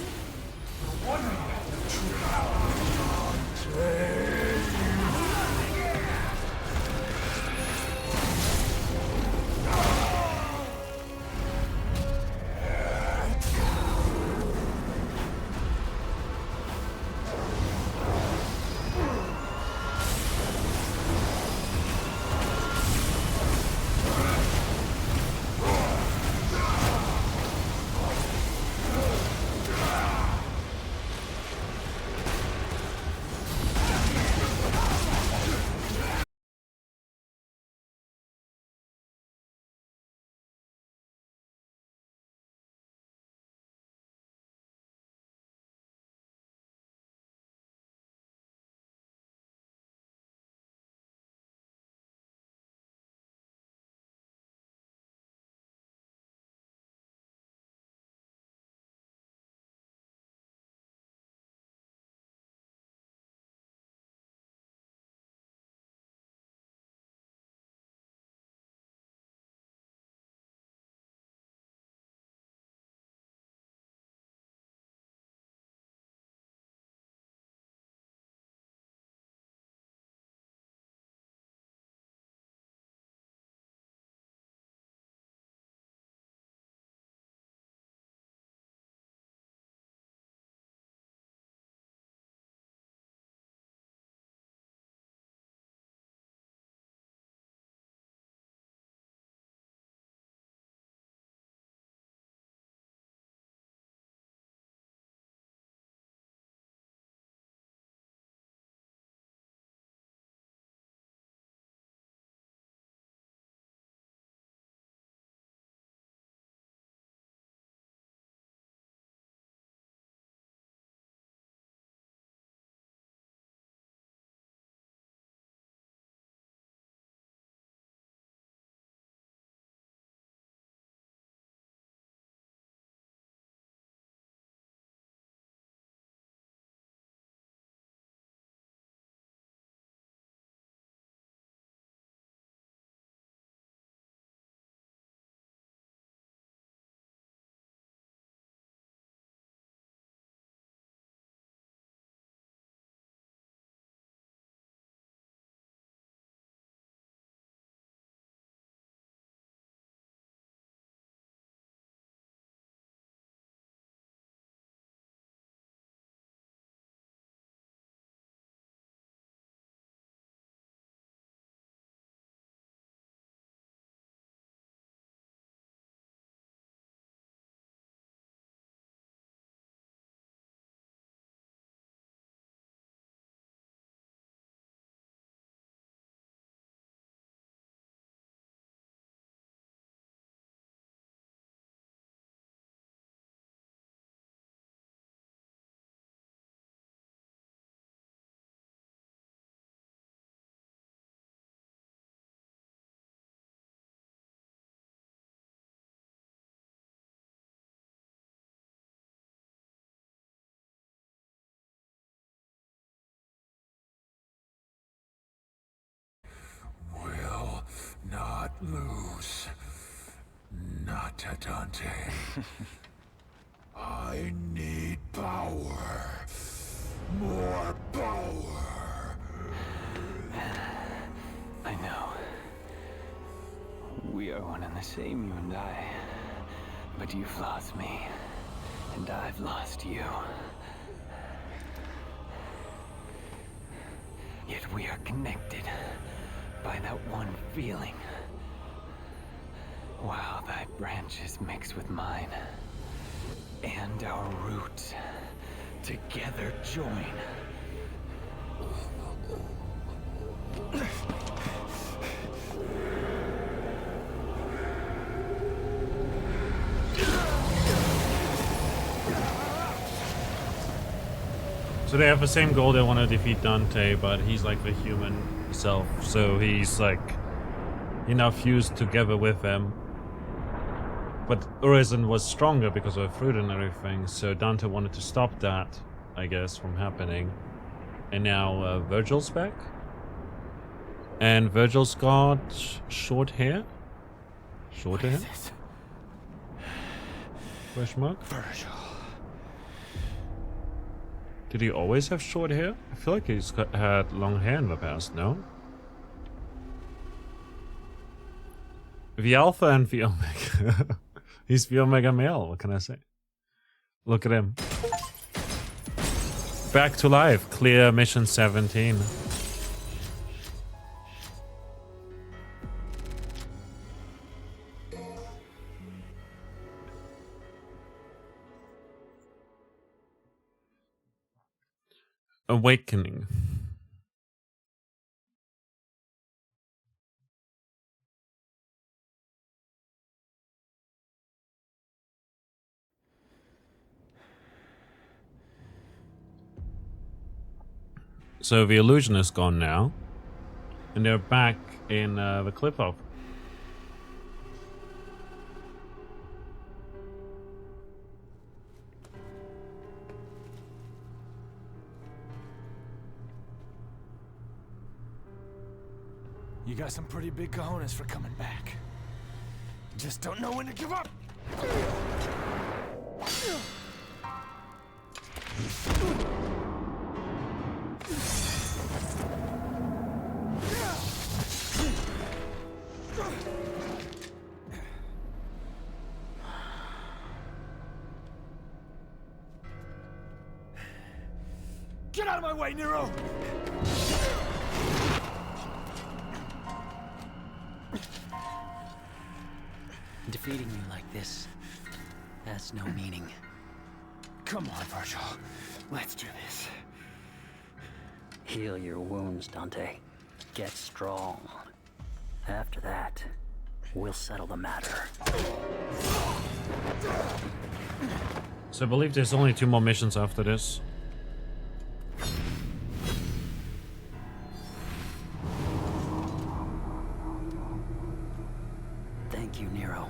Will not lose. Not to Dante. I need power. More power.
I know. We are one and the same, you and I. But you've lost me, and I've lost you. Yet we are connected by that one feeling. While thy branches mix with mine, and our roots together join.
So they have the same goal. They want to defeat Dante, but he's like the human self. So he's like, he now fused together with them. But Urizen was stronger because of the fruit and everything. So Dante wanted to stop that, I guess, from happening. And now Virgil's back. And Virgil's got short hair. Short hair? Question mark?
Virgil.
Did he always have short hair? I feel like he's had long hair in the past, no? The Alpha and the Omega. He's the Omega male, what can I say? Look at him. Back to life, clear mission 17. Awakening. So the illusion is gone now, and they're back in the cliff off.
You got some pretty big cojones for coming back. Just don't know when to give up. Get out of my way, Nero!
Defeating you like this has no meaning.
Come on, Virgil. Let's do this.
Heal your wounds, Dante. Get strong. After that, we'll settle the matter.
So I believe there's only 2 more missions after this.
Thank you, Nero.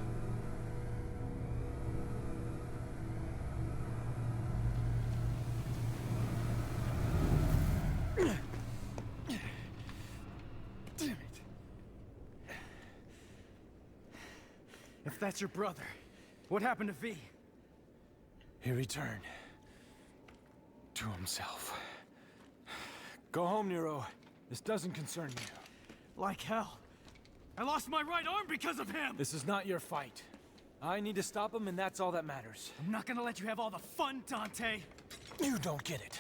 Damn it. If that's your brother, what happened to V? He returned to himself. Go home, Nero. This doesn't concern you.
Like hell. I lost my right arm because of him!
This is not your fight. I need to stop him, and that's all that matters.
I'm not gonna let you have all the fun, Dante!
You don't get it.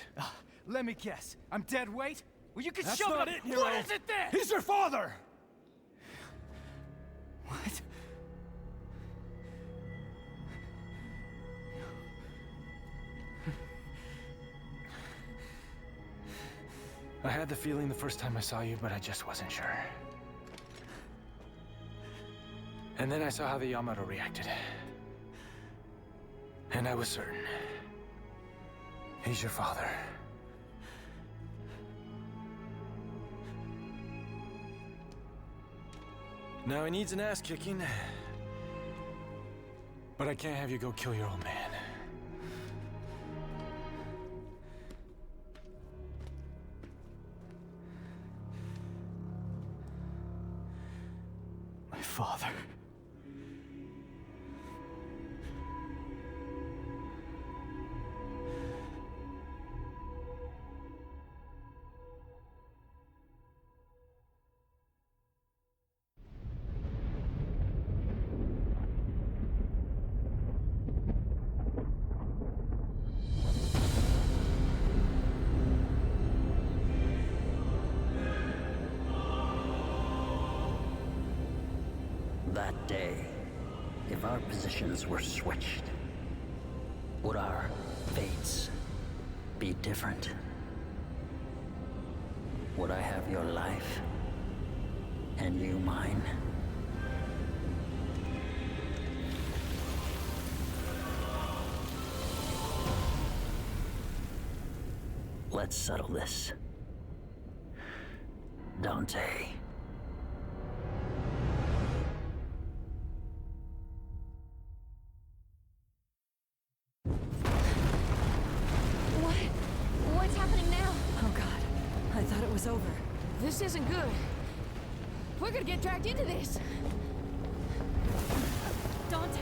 Let me guess. I'm dead weight? Well, you can
That's
shove
not
it!
it, Nero.
What is it then?
He's your father!
What?
I had the feeling the first time I saw you, but I just wasn't sure. And then I saw how the Yamato reacted. And I was certain. He's your father. Now he needs an ass kicking. But I can't have you go kill your old man.
My father.
That day, if our positions were switched, would our fates be different? Would I have your life and you mine? let's settle this. Dante.
What's happening now?
Oh god, I thought it was over.
This isn't good. We're gonna get dragged into this.
Dante,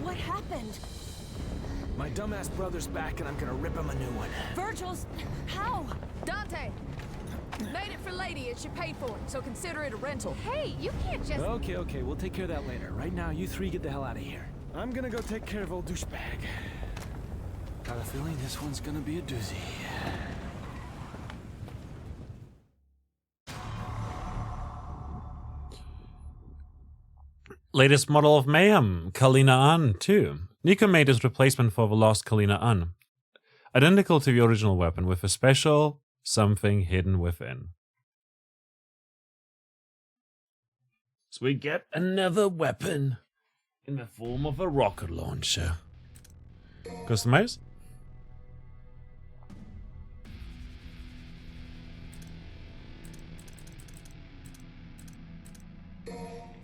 what happened?
My dumbass brother's back and I'm gonna rip him a new one.
Virgil's... how?
Dante! Made it for Lady and she paid for it, so consider it a rental. Hey, you can't just...
Okay, we'll take care of that later. Right now, you three get the hell out of here. I'm gonna go take care of old douchebag. Got a feeling this one's gonna be a doozy.
Latest model of Mayhem, Kalina An 2. Nico made his replacement for the lost Kalina An. Identical to the original weapon with a special something hidden within. So we get another weapon in the form of a rocket launcher. Customize?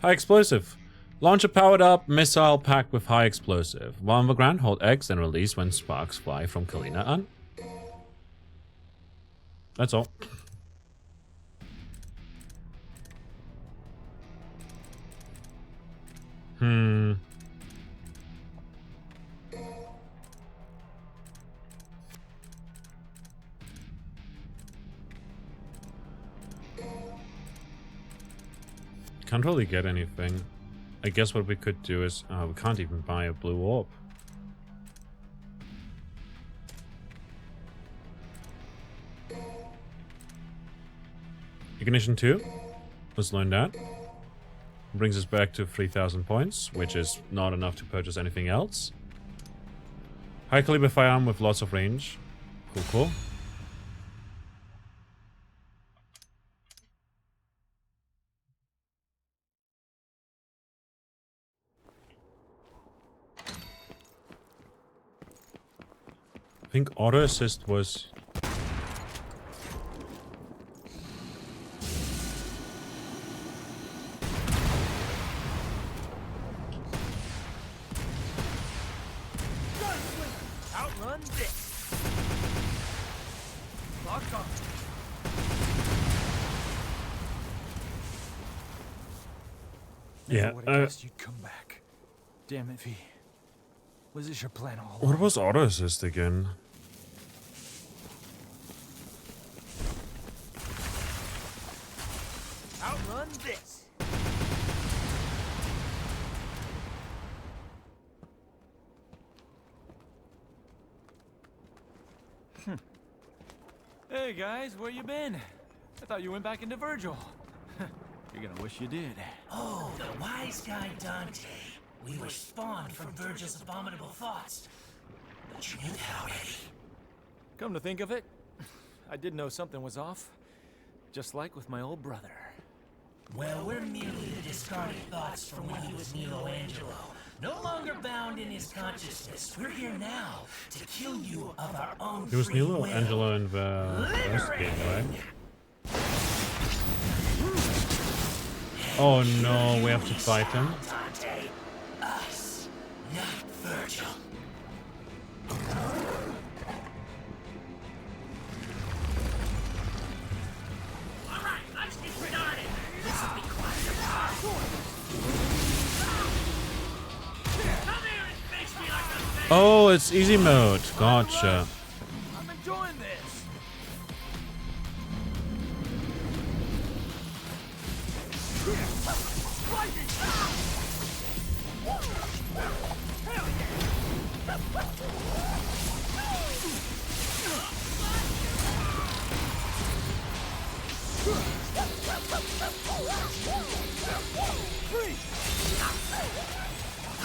High explosive. Launcher powered up, missile packed with high explosive. While on the ground, hold X and release when sparks fly from Kalina An. That's all. Can't really get anything. I guess what we could do is... we can't even buy a blue orb. Ignition 2. Let's learn that. Brings us back to 3,000 points, which is not enough to purchase anything else. High caliber firearm with lots of range. Cool. I think auto assist was...
Outrun this. Lock on.
Yeah,
Never would've guessed you'd come back. Damn it, V. Was this your plan all along?
what was auto assist again?
Outrun this.
Hey guys, where you been? I thought you went back into Virgil. You're gonna wish you did.
Oh, the wise guy Dante. We were spawned from Virgil's abominable thoughts. But you knew that already.
Come to think of it, I did know something was off. Just like with my old brother.
Well, we're merely the discarded thoughts from when he was Nilo Angelo. No longer bound in his consciousness. We're here now to kill you of our own
It was
free
Nilo
will.
Angelo in the first game, right? Oh no, we have to fight him.
Dante, us, not Virgil. All right, let's get started. This will be quite a Come here and face me like a man.
Oh, it's easy mode. Gotcha.
I'm enjoying this.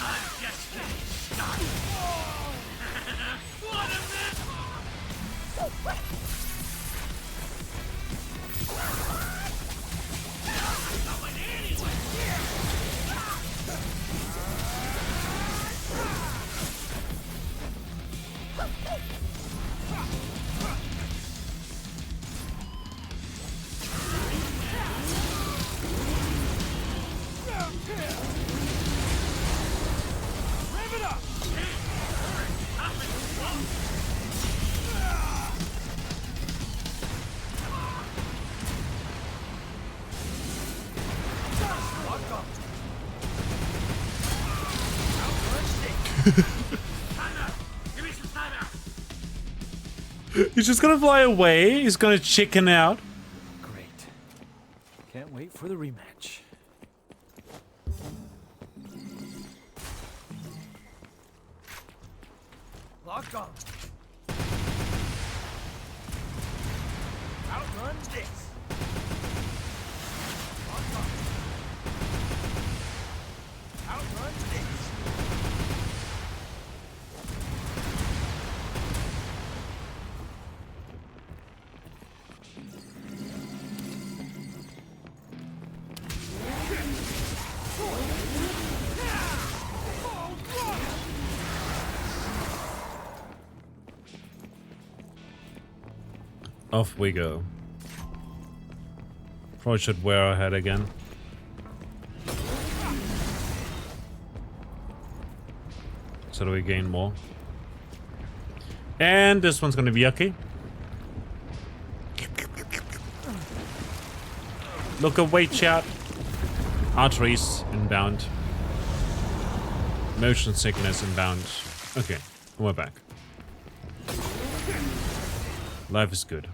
I'm just getting started. What a mess! Not going anywhere.
Lock on. Outrun this. Time out. Give me some time out.
He's just gonna fly away. He's gonna chicken out.
Great. Can't wait for the rematch.
Lock on. Outrun this. Lock on. Outrun this.
Off we go. Probably should wear our head again. So do we gain more? And this one's gonna be yucky. Look away, chat. Arteries inbound. Motion sickness inbound. Okay, we're back. Life is good.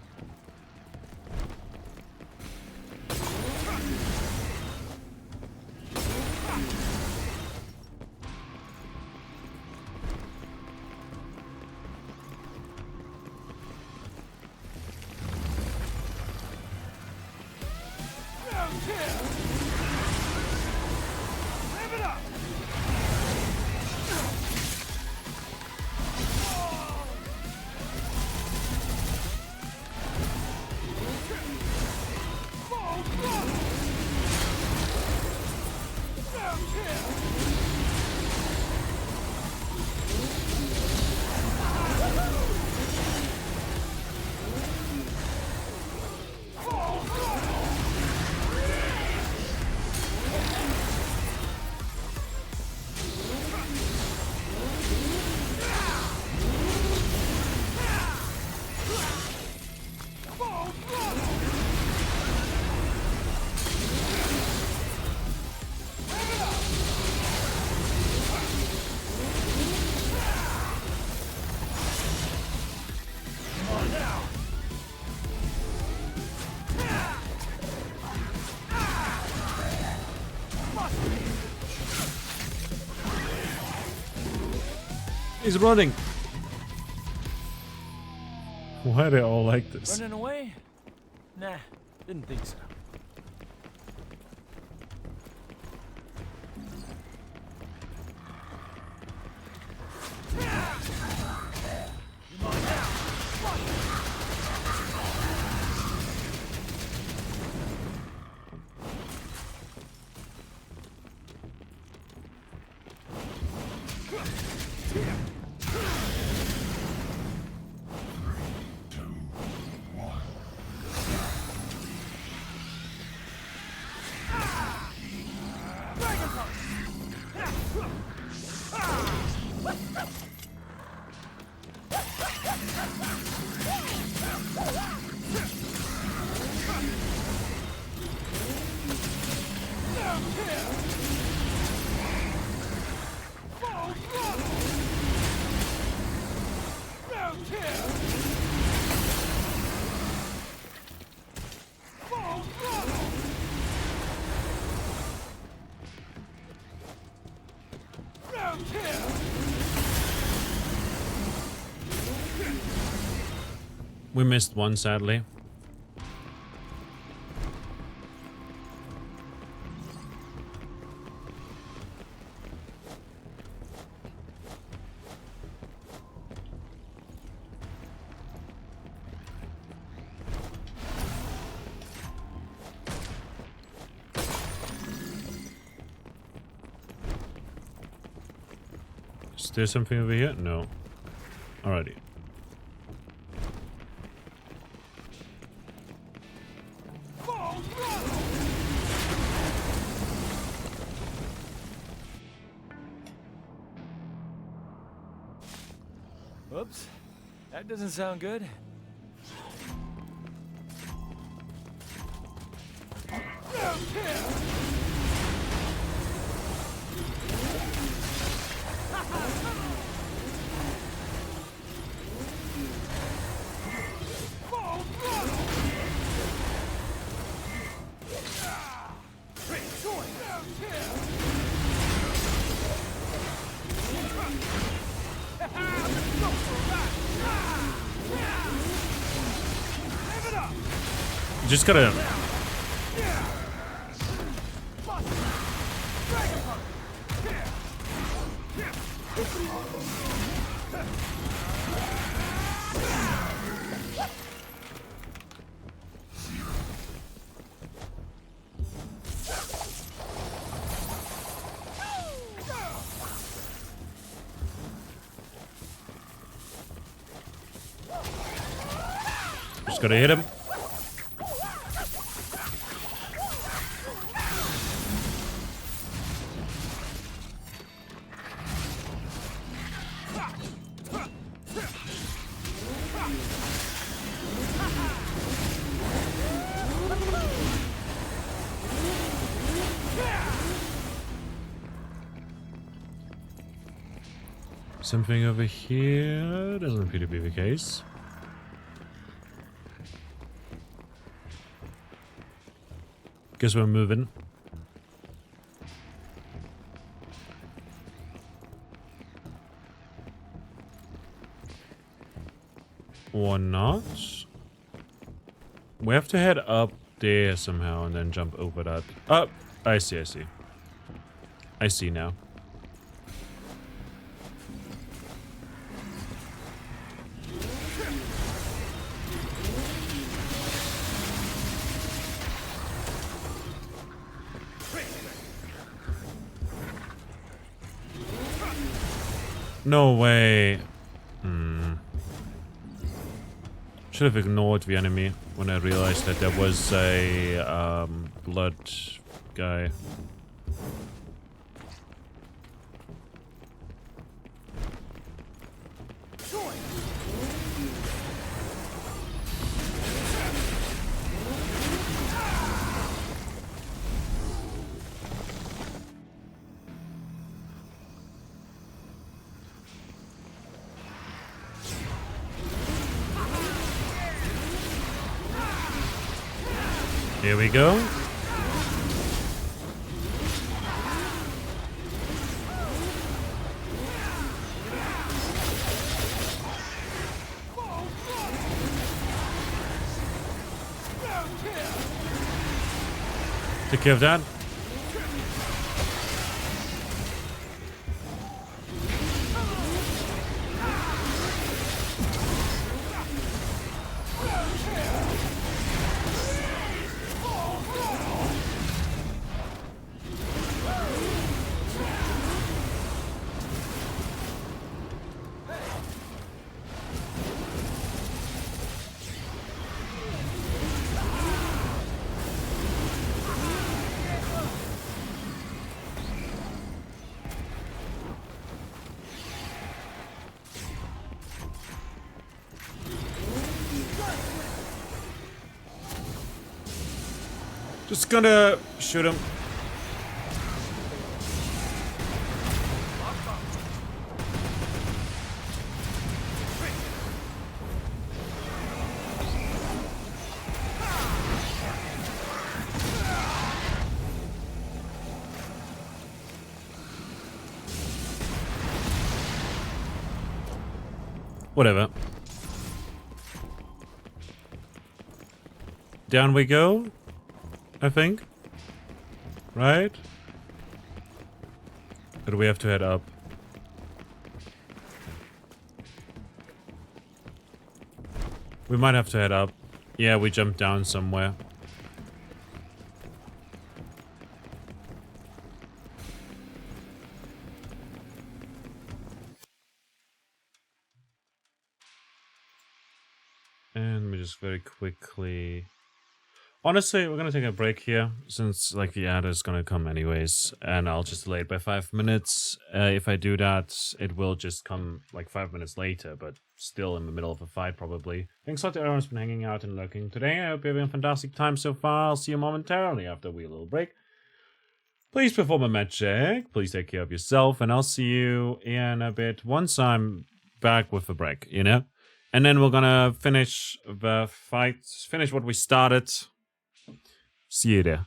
He's running. Why are they all like this?
Running away? Nah, didn't think so.
We missed one, sadly. Is there something over here? No. Alrighty.
Whoops. That doesn't sound good.
Just gotta. Just gotta hit him. Something over here doesn't appear to be the case. Guess we're moving. Or not. We have to head up there somehow and then jump over that. Oh, I see, I see. I see now. No way. Should have ignored the enemy when I realized that there was a blood guy. Here we go. Take care of that. Just gonna shoot him. Whatever. Down we go, I think. Right? Or do we have to head up? We might have to head up. Yeah, we jumped down somewhere. And let me just very quickly... Honestly, we're gonna take a break here, since like the ad is gonna come anyways, and I'll just delay it by 5 minutes. If I do that, it will just come like 5 minutes later, but still in the middle of a fight probably. Thanks a lot to everyone who's been hanging out and lurking today. I hope you're having a fantastic time so far. I'll see you momentarily after a wee little break. Please perform a med check, please take care of yourself, and I'll see you in a bit once I'm back with the break, you know? And then we're gonna finish the fight, finish what we started. See you there.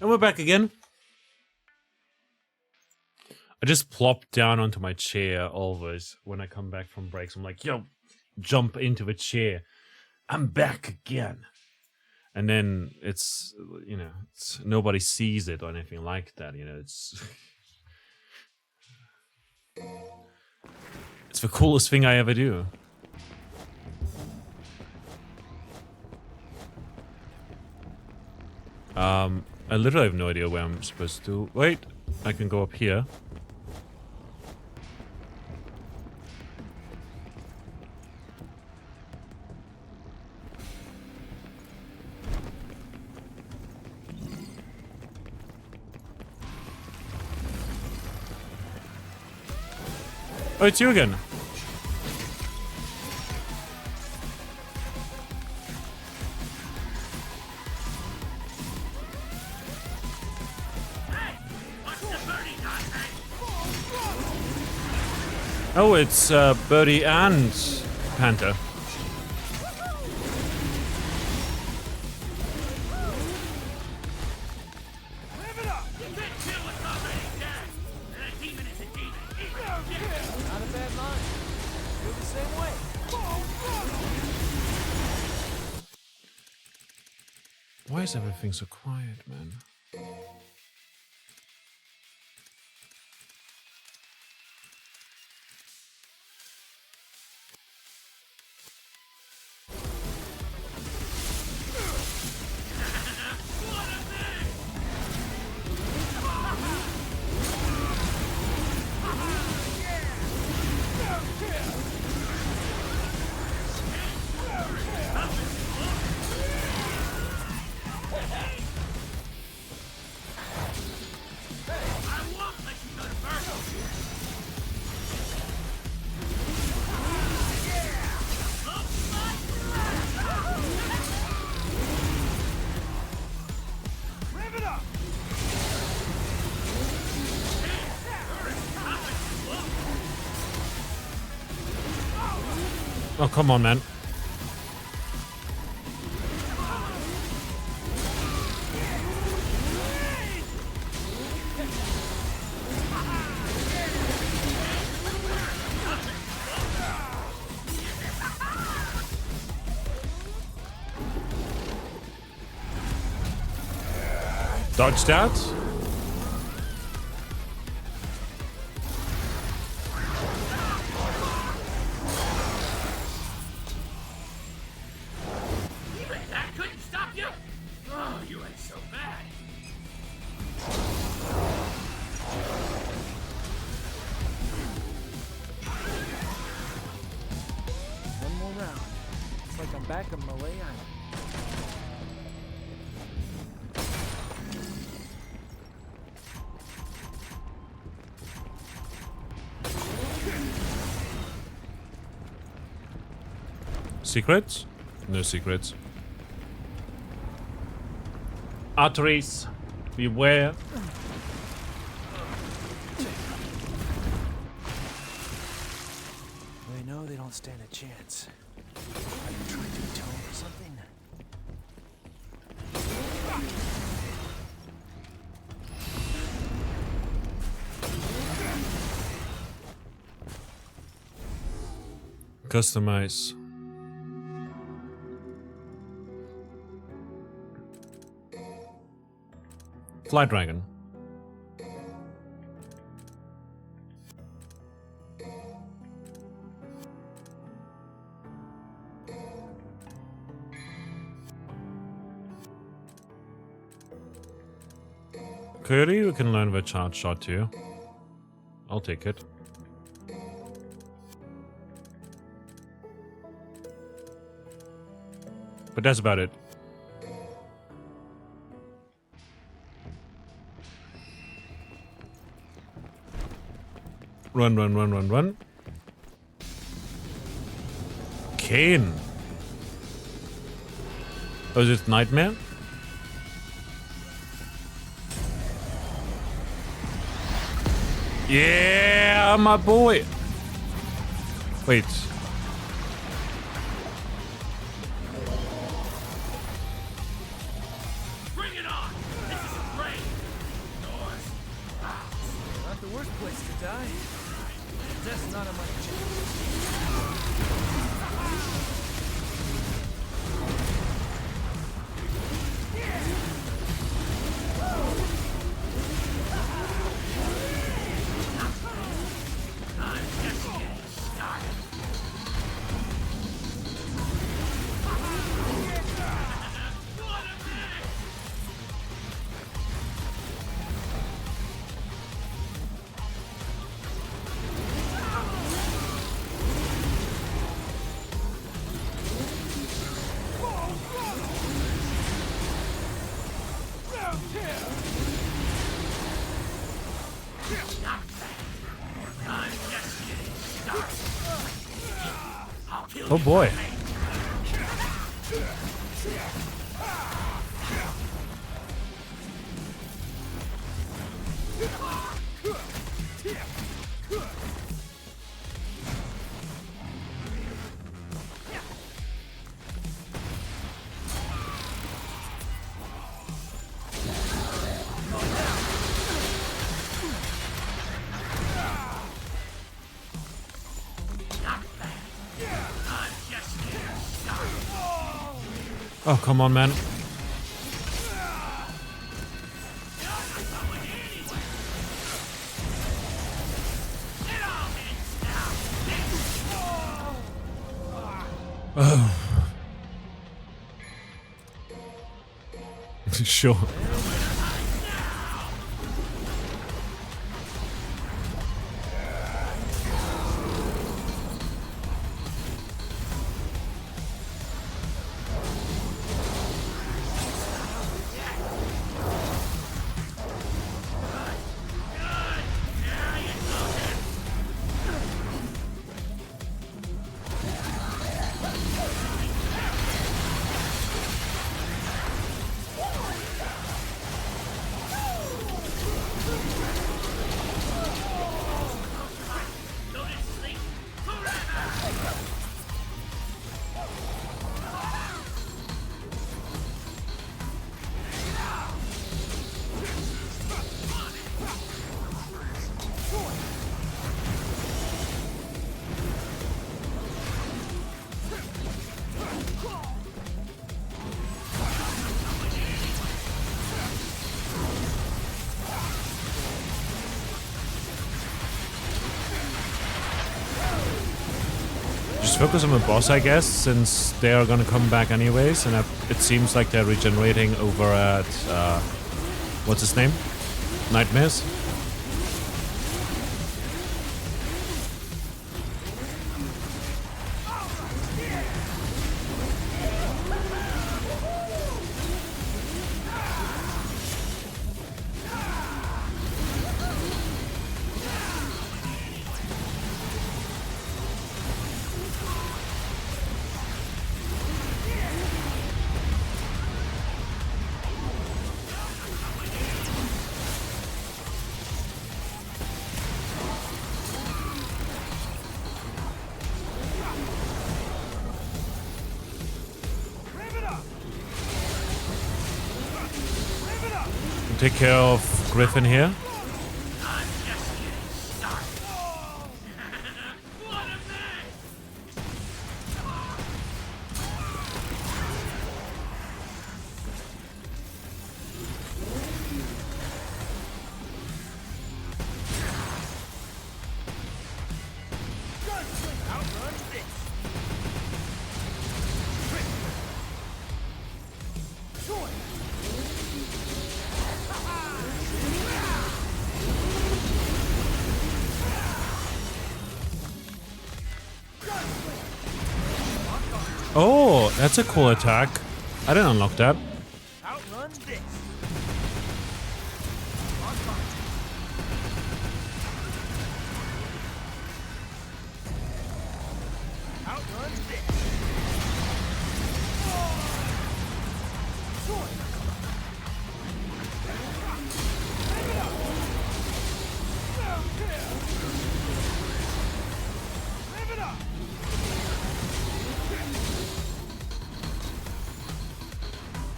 And we're back again. I just plop down onto my chair always when I come back from breaks. I'm like, yo, jump into the chair. I'm back again. And then it's, you know, nobody sees it or anything like that. You know, it's it's the coolest thing I ever do. I literally have no idea where I'm supposed to. Wait, I can go up here. Oh, it's you again. Oh, it's Birdie and Panther. Why is everything so quiet, man? Oh, come on, man. Dodge that.
Back of Malay Island.
Secrets? No secrets. Arteries, beware.
They know they don't stand a chance. Are you trying to atone for something?
Customize. Fly Dragon. Clearly, you can learn the charge shot too. I'll take it. But that's about it. Run, run, run, run, run. Kane. Oh, is it Nightmare? Yeah, my boy. Wait.
Bring it on! This is
worse place to die. Death's not on my agenda.
Oh boy. Oh, come on, man. Oh. Sure. Just focus on the boss, I guess, since they are gonna come back anyways, and it seems like they're regenerating over at, what's his name? Nightmares? Take care of Griffin here. Oh, that's a cool attack. I didn't unlock that.
Outrun this. Outrun this.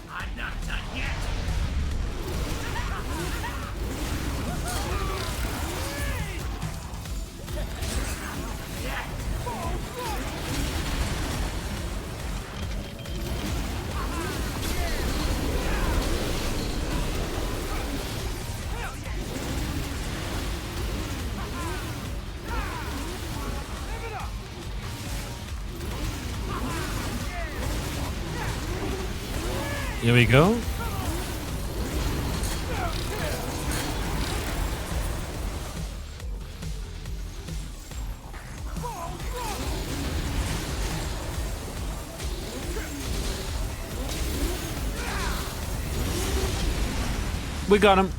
I'm not done yet.
Here we go. We got him.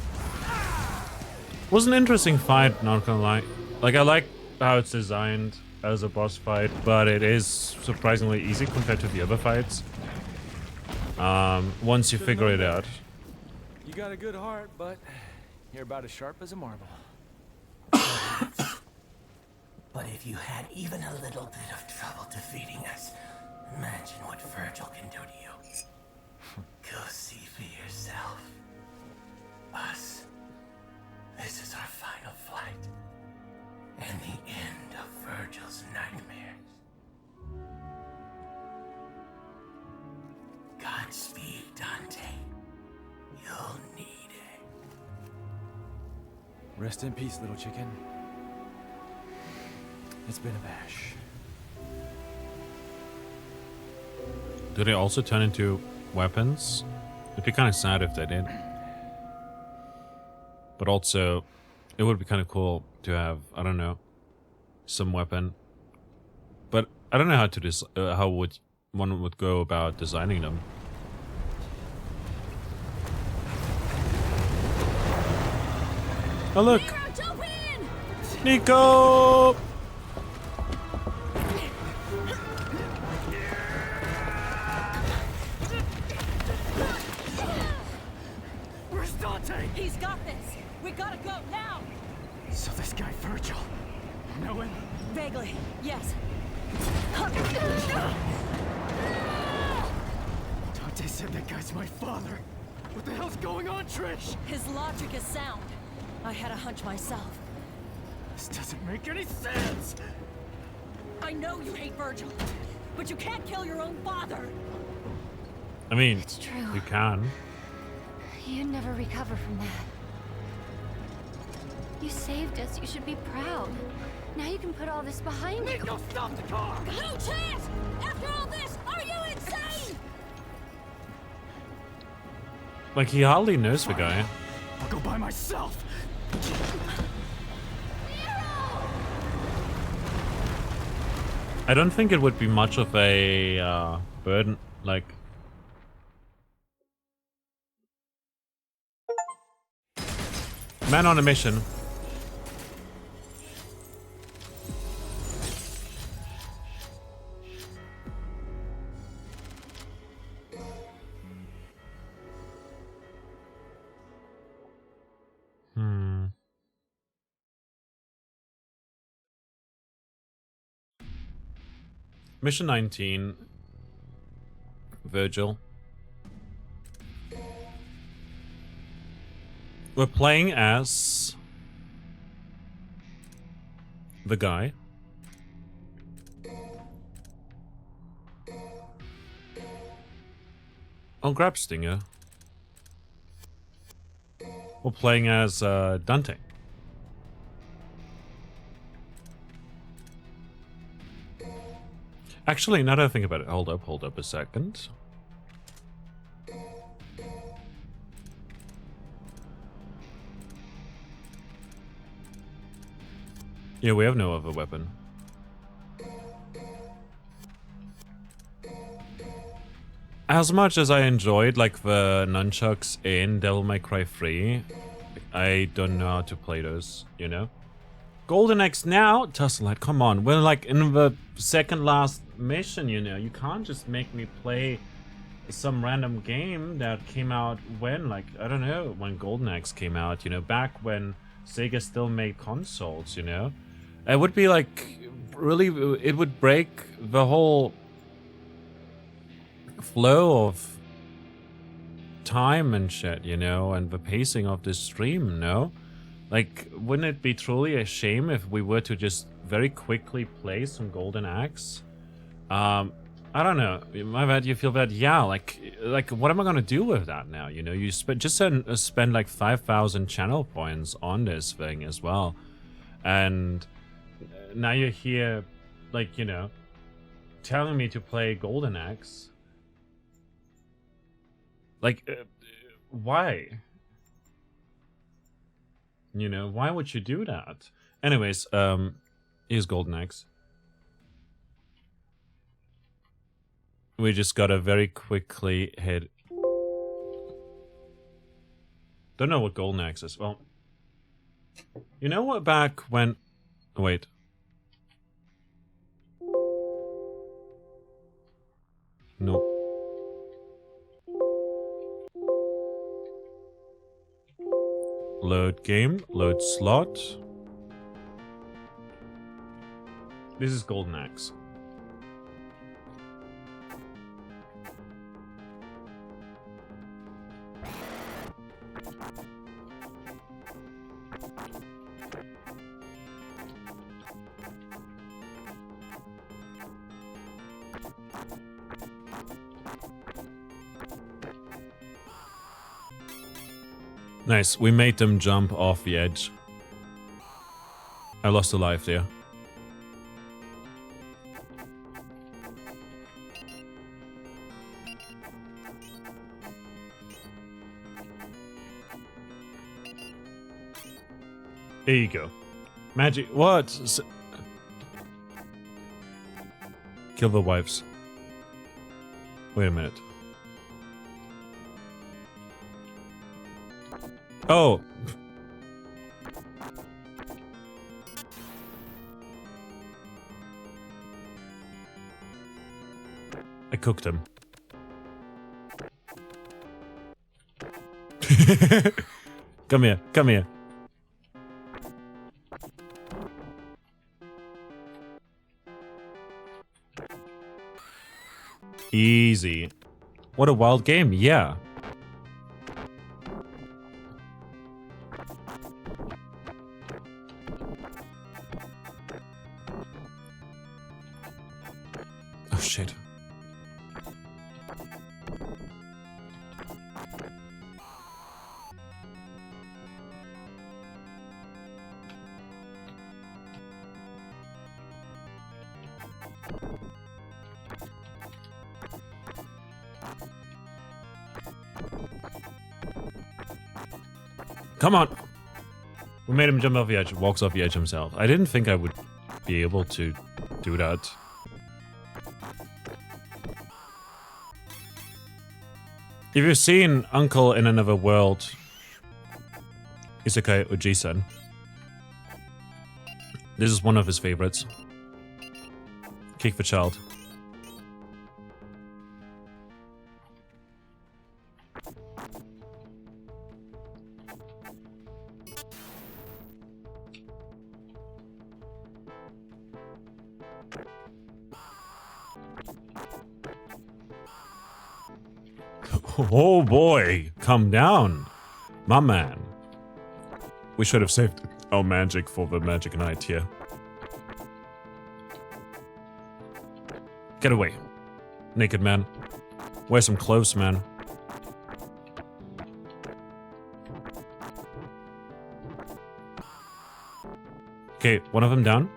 Was an interesting fight, not gonna lie. Like, I like how it's designed as a boss fight, but it is surprisingly easy compared to the other fights. Once you figure it out.
You got a good heart, but you're about as sharp as a marble.
But if you had even a little bit of trouble defeating us, imagine what Virgil can do to you. Go see for yourself. Us. This is our final flight. And the end of Virgil's nightmares. Godspeed, Dante. You'll need it.
Rest in peace, little chicken. It's been a bash.
Do they also turn into weapons? It'd be kind of sad if they did. But also, it would be kind of cool to have, I don't know, some weapon. But I don't know how to how would one would go about designing them. Oh look, Nico!
Where's Dante? He's got this. We gotta go now.
So this guy Virgil, know him?
Vaguely, yes.
Dante said that guy's my father. What the hell's going on, Trish?
His logic is sound. I had a hunch myself.
This doesn't make any sense.
I know you hate Virgil, but you can't kill your own father.
I mean,
It's true.
you can.
You'd never recover from that. You saved us. You should be proud. Now you can put all this behind you.
Nico, stop the car!
No chance! After all this, are you insane?
Like, he hardly knows the guy.
I'll go by myself.
I don't think it would be much of a burden, like... Man on a mission. Mission 19. Virgil. We're playing as the guy. Oh, grab Stinger. We're playing as Dante. Actually, now that I think about it, hold up a second. Yeah, we have no other weapon. As much as I enjoyed like the nunchucks in Devil May Cry 3, I don't know how to play those, you know? Golden Axe now? Tusslelight, come on. We're like in the second last mission, you know? You can't just make me play some random game that came out when, like, I don't know, when Golden Axe came out, you know? Back when Sega still made consoles, you know? It would be like, really, it would break the whole flow of time and shit, you know? And the pacing of this stream, no? Like, wouldn't it be truly a shame if we were to just very quickly play some Golden Axe? I don't know. My bad. You feel bad? Yeah. Like, what am I gonna do with that now? You know, you spend like 5,000 channel points on this thing as well, and now you're here, like, you know, telling me to play Golden Axe. Like, why? You know, why would you do that? Anyways, here's Golden Axe. We just gotta very quickly hit... Don't know what Golden Axe is. Well, you know what, back when... Wait. No. Load game, load slot. This is Golden Axe. Nice, we made them jump off the edge. I lost a life there. There you go. Magic, what? Kill the wives. Wait a minute. Oh! I cooked him. Come here, come here. Easy. What a wild game, yeah. Oh shit. Come on! We made him jump off the edge, walks off the edge himself. I didn't think I would be able to do that. If you've seen Uncle in Another World, Isekai Oji-san, this is one of his favorites. Kick the child. Oh boy, calm down, my man. We should have saved our magic for the magic night here. Get away, naked man. Wear some clothes, man. Okay, one of them down.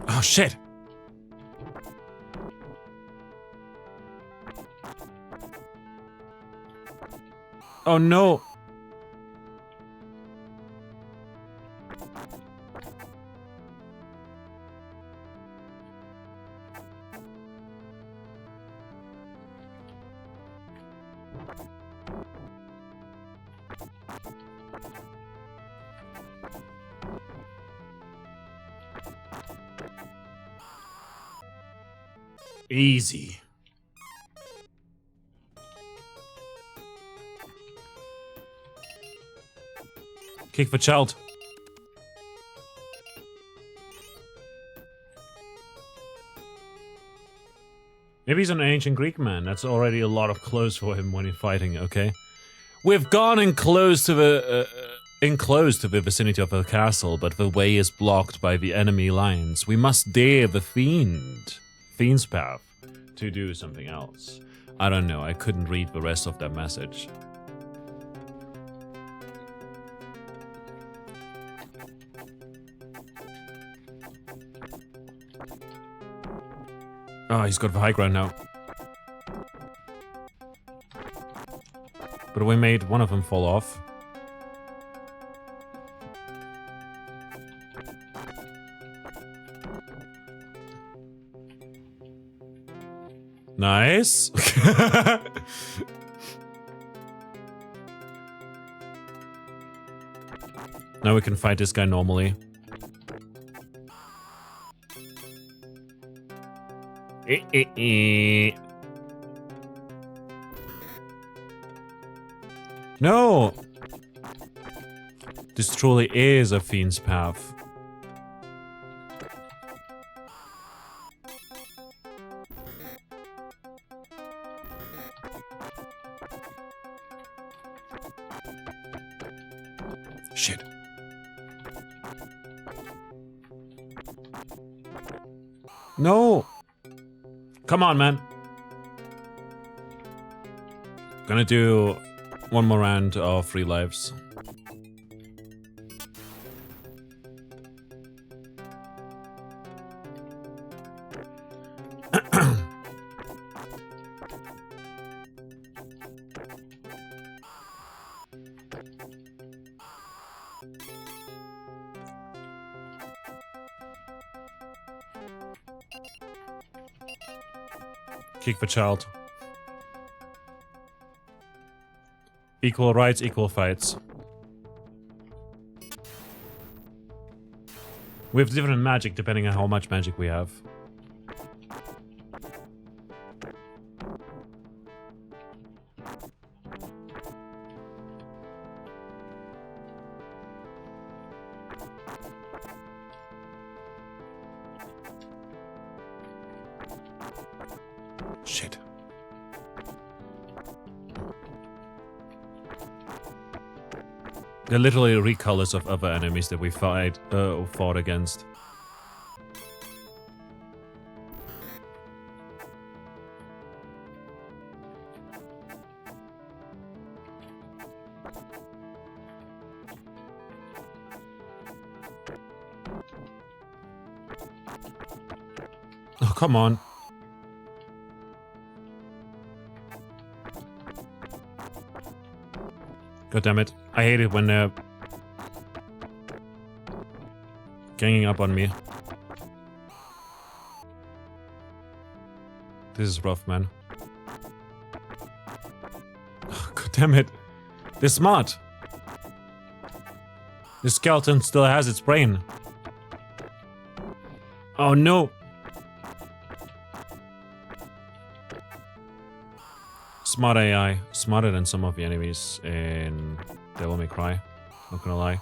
Oh shit! Oh no! Easy. Kick the child. Maybe he's an ancient Greek man. That's already a lot of clothes for him when he's fighting, okay? We've gone enclosed to the vicinity of the castle, but the way is blocked by the enemy lines. We must dare the Fiend's path, to do something else. I don't know, I couldn't read the rest of that message. Oh, he's got the high ground now. But we made one of them fall off. Nice. Now we can fight this guy normally. No! This truly is a fiend's path. Shit. No! Come on, man. Gonna do one more round of 3 lives. Kick the child. Equal rights, equal fights. We have different magic depending on how much magic we have. Shit. They're literally recolors of other enemies that we fought against. Oh, come on. God damn it. I hate it when they're ganging up on me. This is rough, man. God damn it. They're smart. The skeleton still has its brain. Oh no. Smart AI. Smarter than some of the enemies in Devil May Cry. Not gonna lie.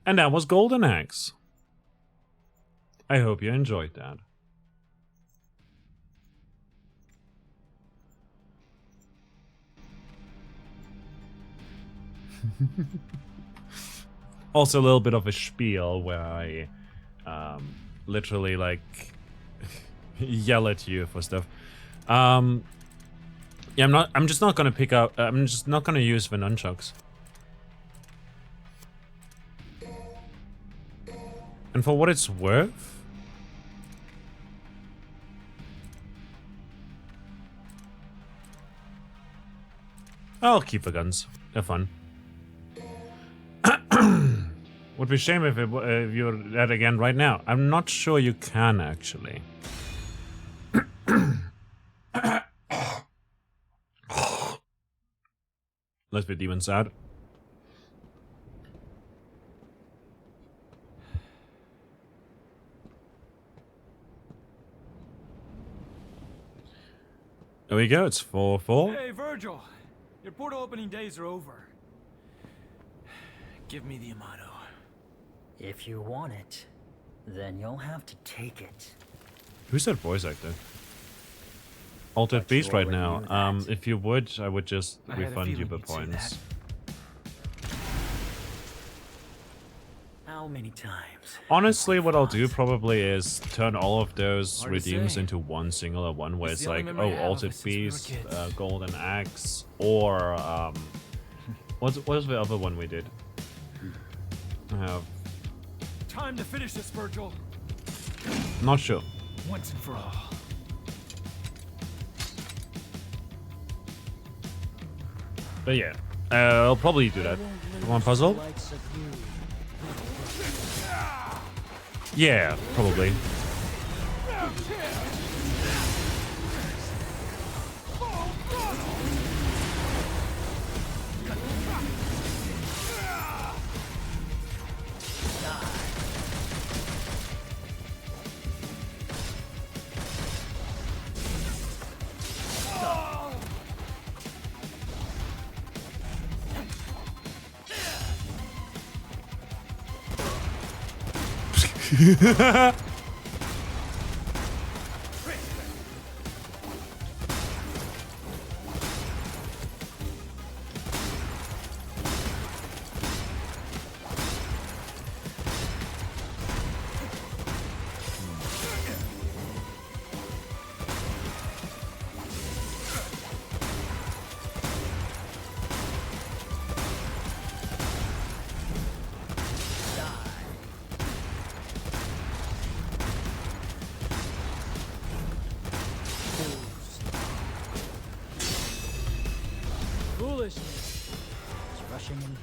And that was Golden Axe. I hope you enjoyed that. Also a little bit of a spiel where I literally like yell at you for stuff. Yeah, I'm just not gonna pick up. I'm just not gonna use the nunchucks. And for what it's worth, I'll keep the guns. They're fun. Would be a shame if you're that again right now. I'm not sure you can actually. Let's be demon sad. There we go, it's 4-4.
Hey, Virgil! Your portal opening days are over. Give me the Amato.
If you want it, then you'll have to take it.
Who's that voice actor? Altered Beast right
already
now.
knew that.
If you would, I would just
I had a
refund you
feeling
the
you'd say
points.
that.
How many times?
Honestly, what I'll do probably is turn all of those
Hard to
redeems
say.
into one singular one, where
It's
it's
the only
like,
memory I
oh,
have of
Altered
us since we were
Beast,
kids.
Golden Axe, or what was the other one we did? I have
Time to finish this, Virgil.
not sure.
Once and for all.
But yeah, I'll probably do that. One puzzle? Yeah, probably.
Foolishness. It's rushing in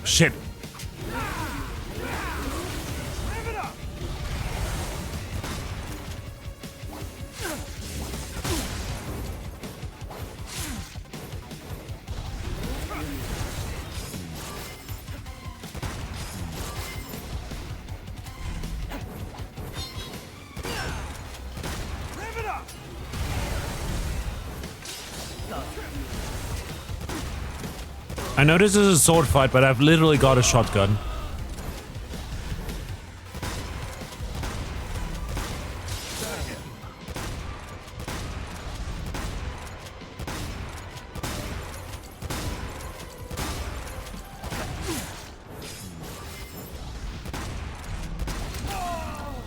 Shit. I know this is a sword fight, but I've literally got a shotgun.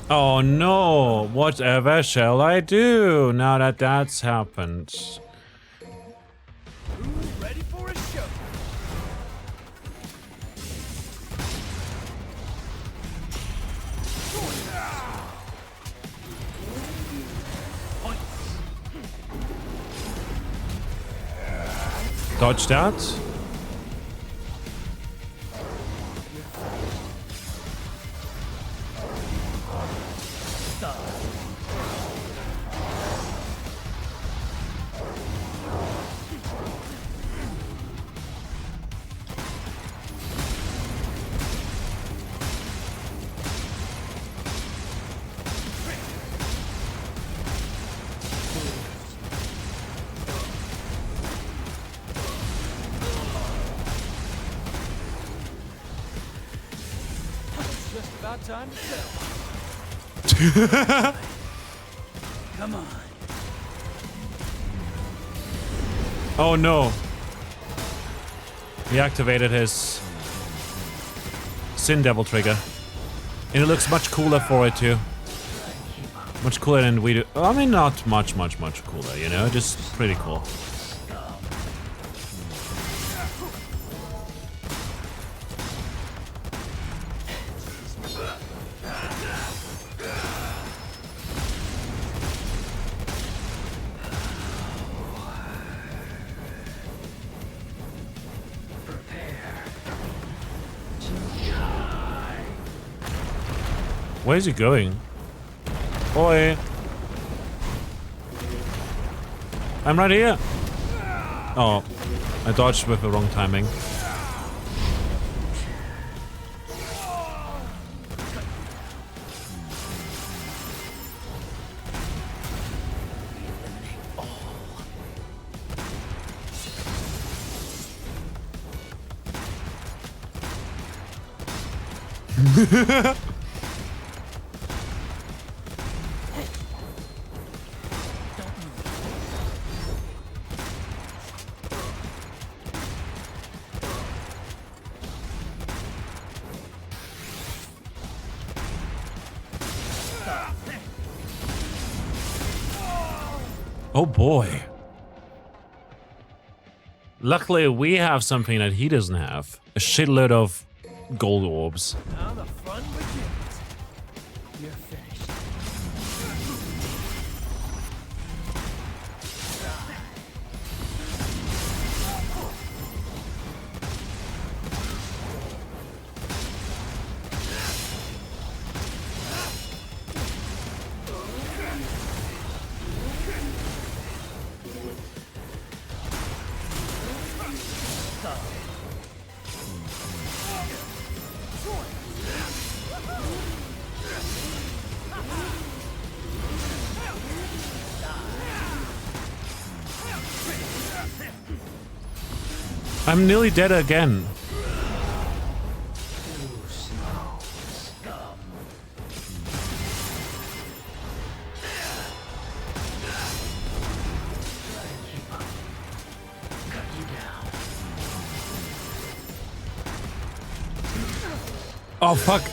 Oh no, whatever shall I do now that that's happened?
ready for a show.
Dodge that.
Just about time to sell. Come on.
Oh no. He activated his Sin Devil trigger. And it looks much cooler for it too. Much cooler than we do. I mean, not much cooler, you know? Just pretty cool. Where is he going? Boy. I'm right here. Oh, I dodged with the wrong timing. Oh boy. Luckily, we have something that he doesn't have. A shitload of gold orbs.
Now the fun begins. You're finished.
I'm nearly dead again. Oh fuck.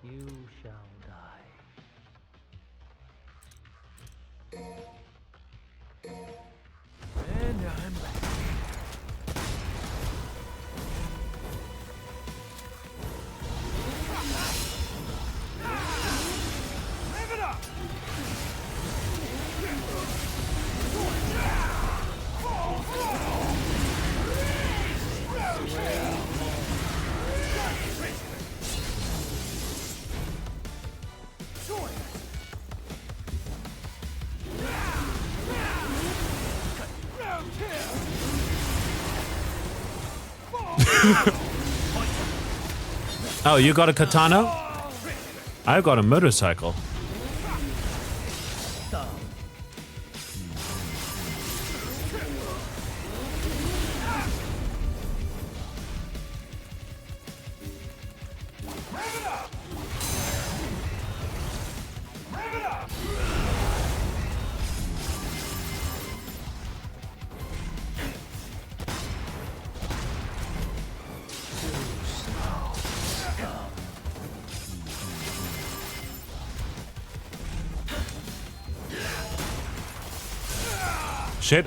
You shall die.
And I'm back. Live it up!
Oh, you got a katana? I got a motorcycle. Shit.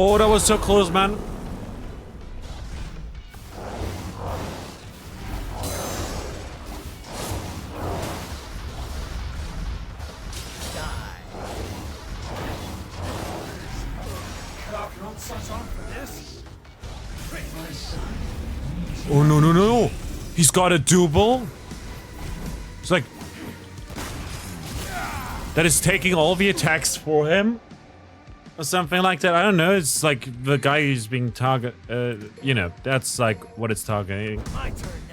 Oh, that was so close, man. Oh, no, no, no. He's got a double. It's like... that is taking all the attacks for him? Or something like that. I don't know. It's like the guy who's being target... you know, that's like what it's targeting.
My turn.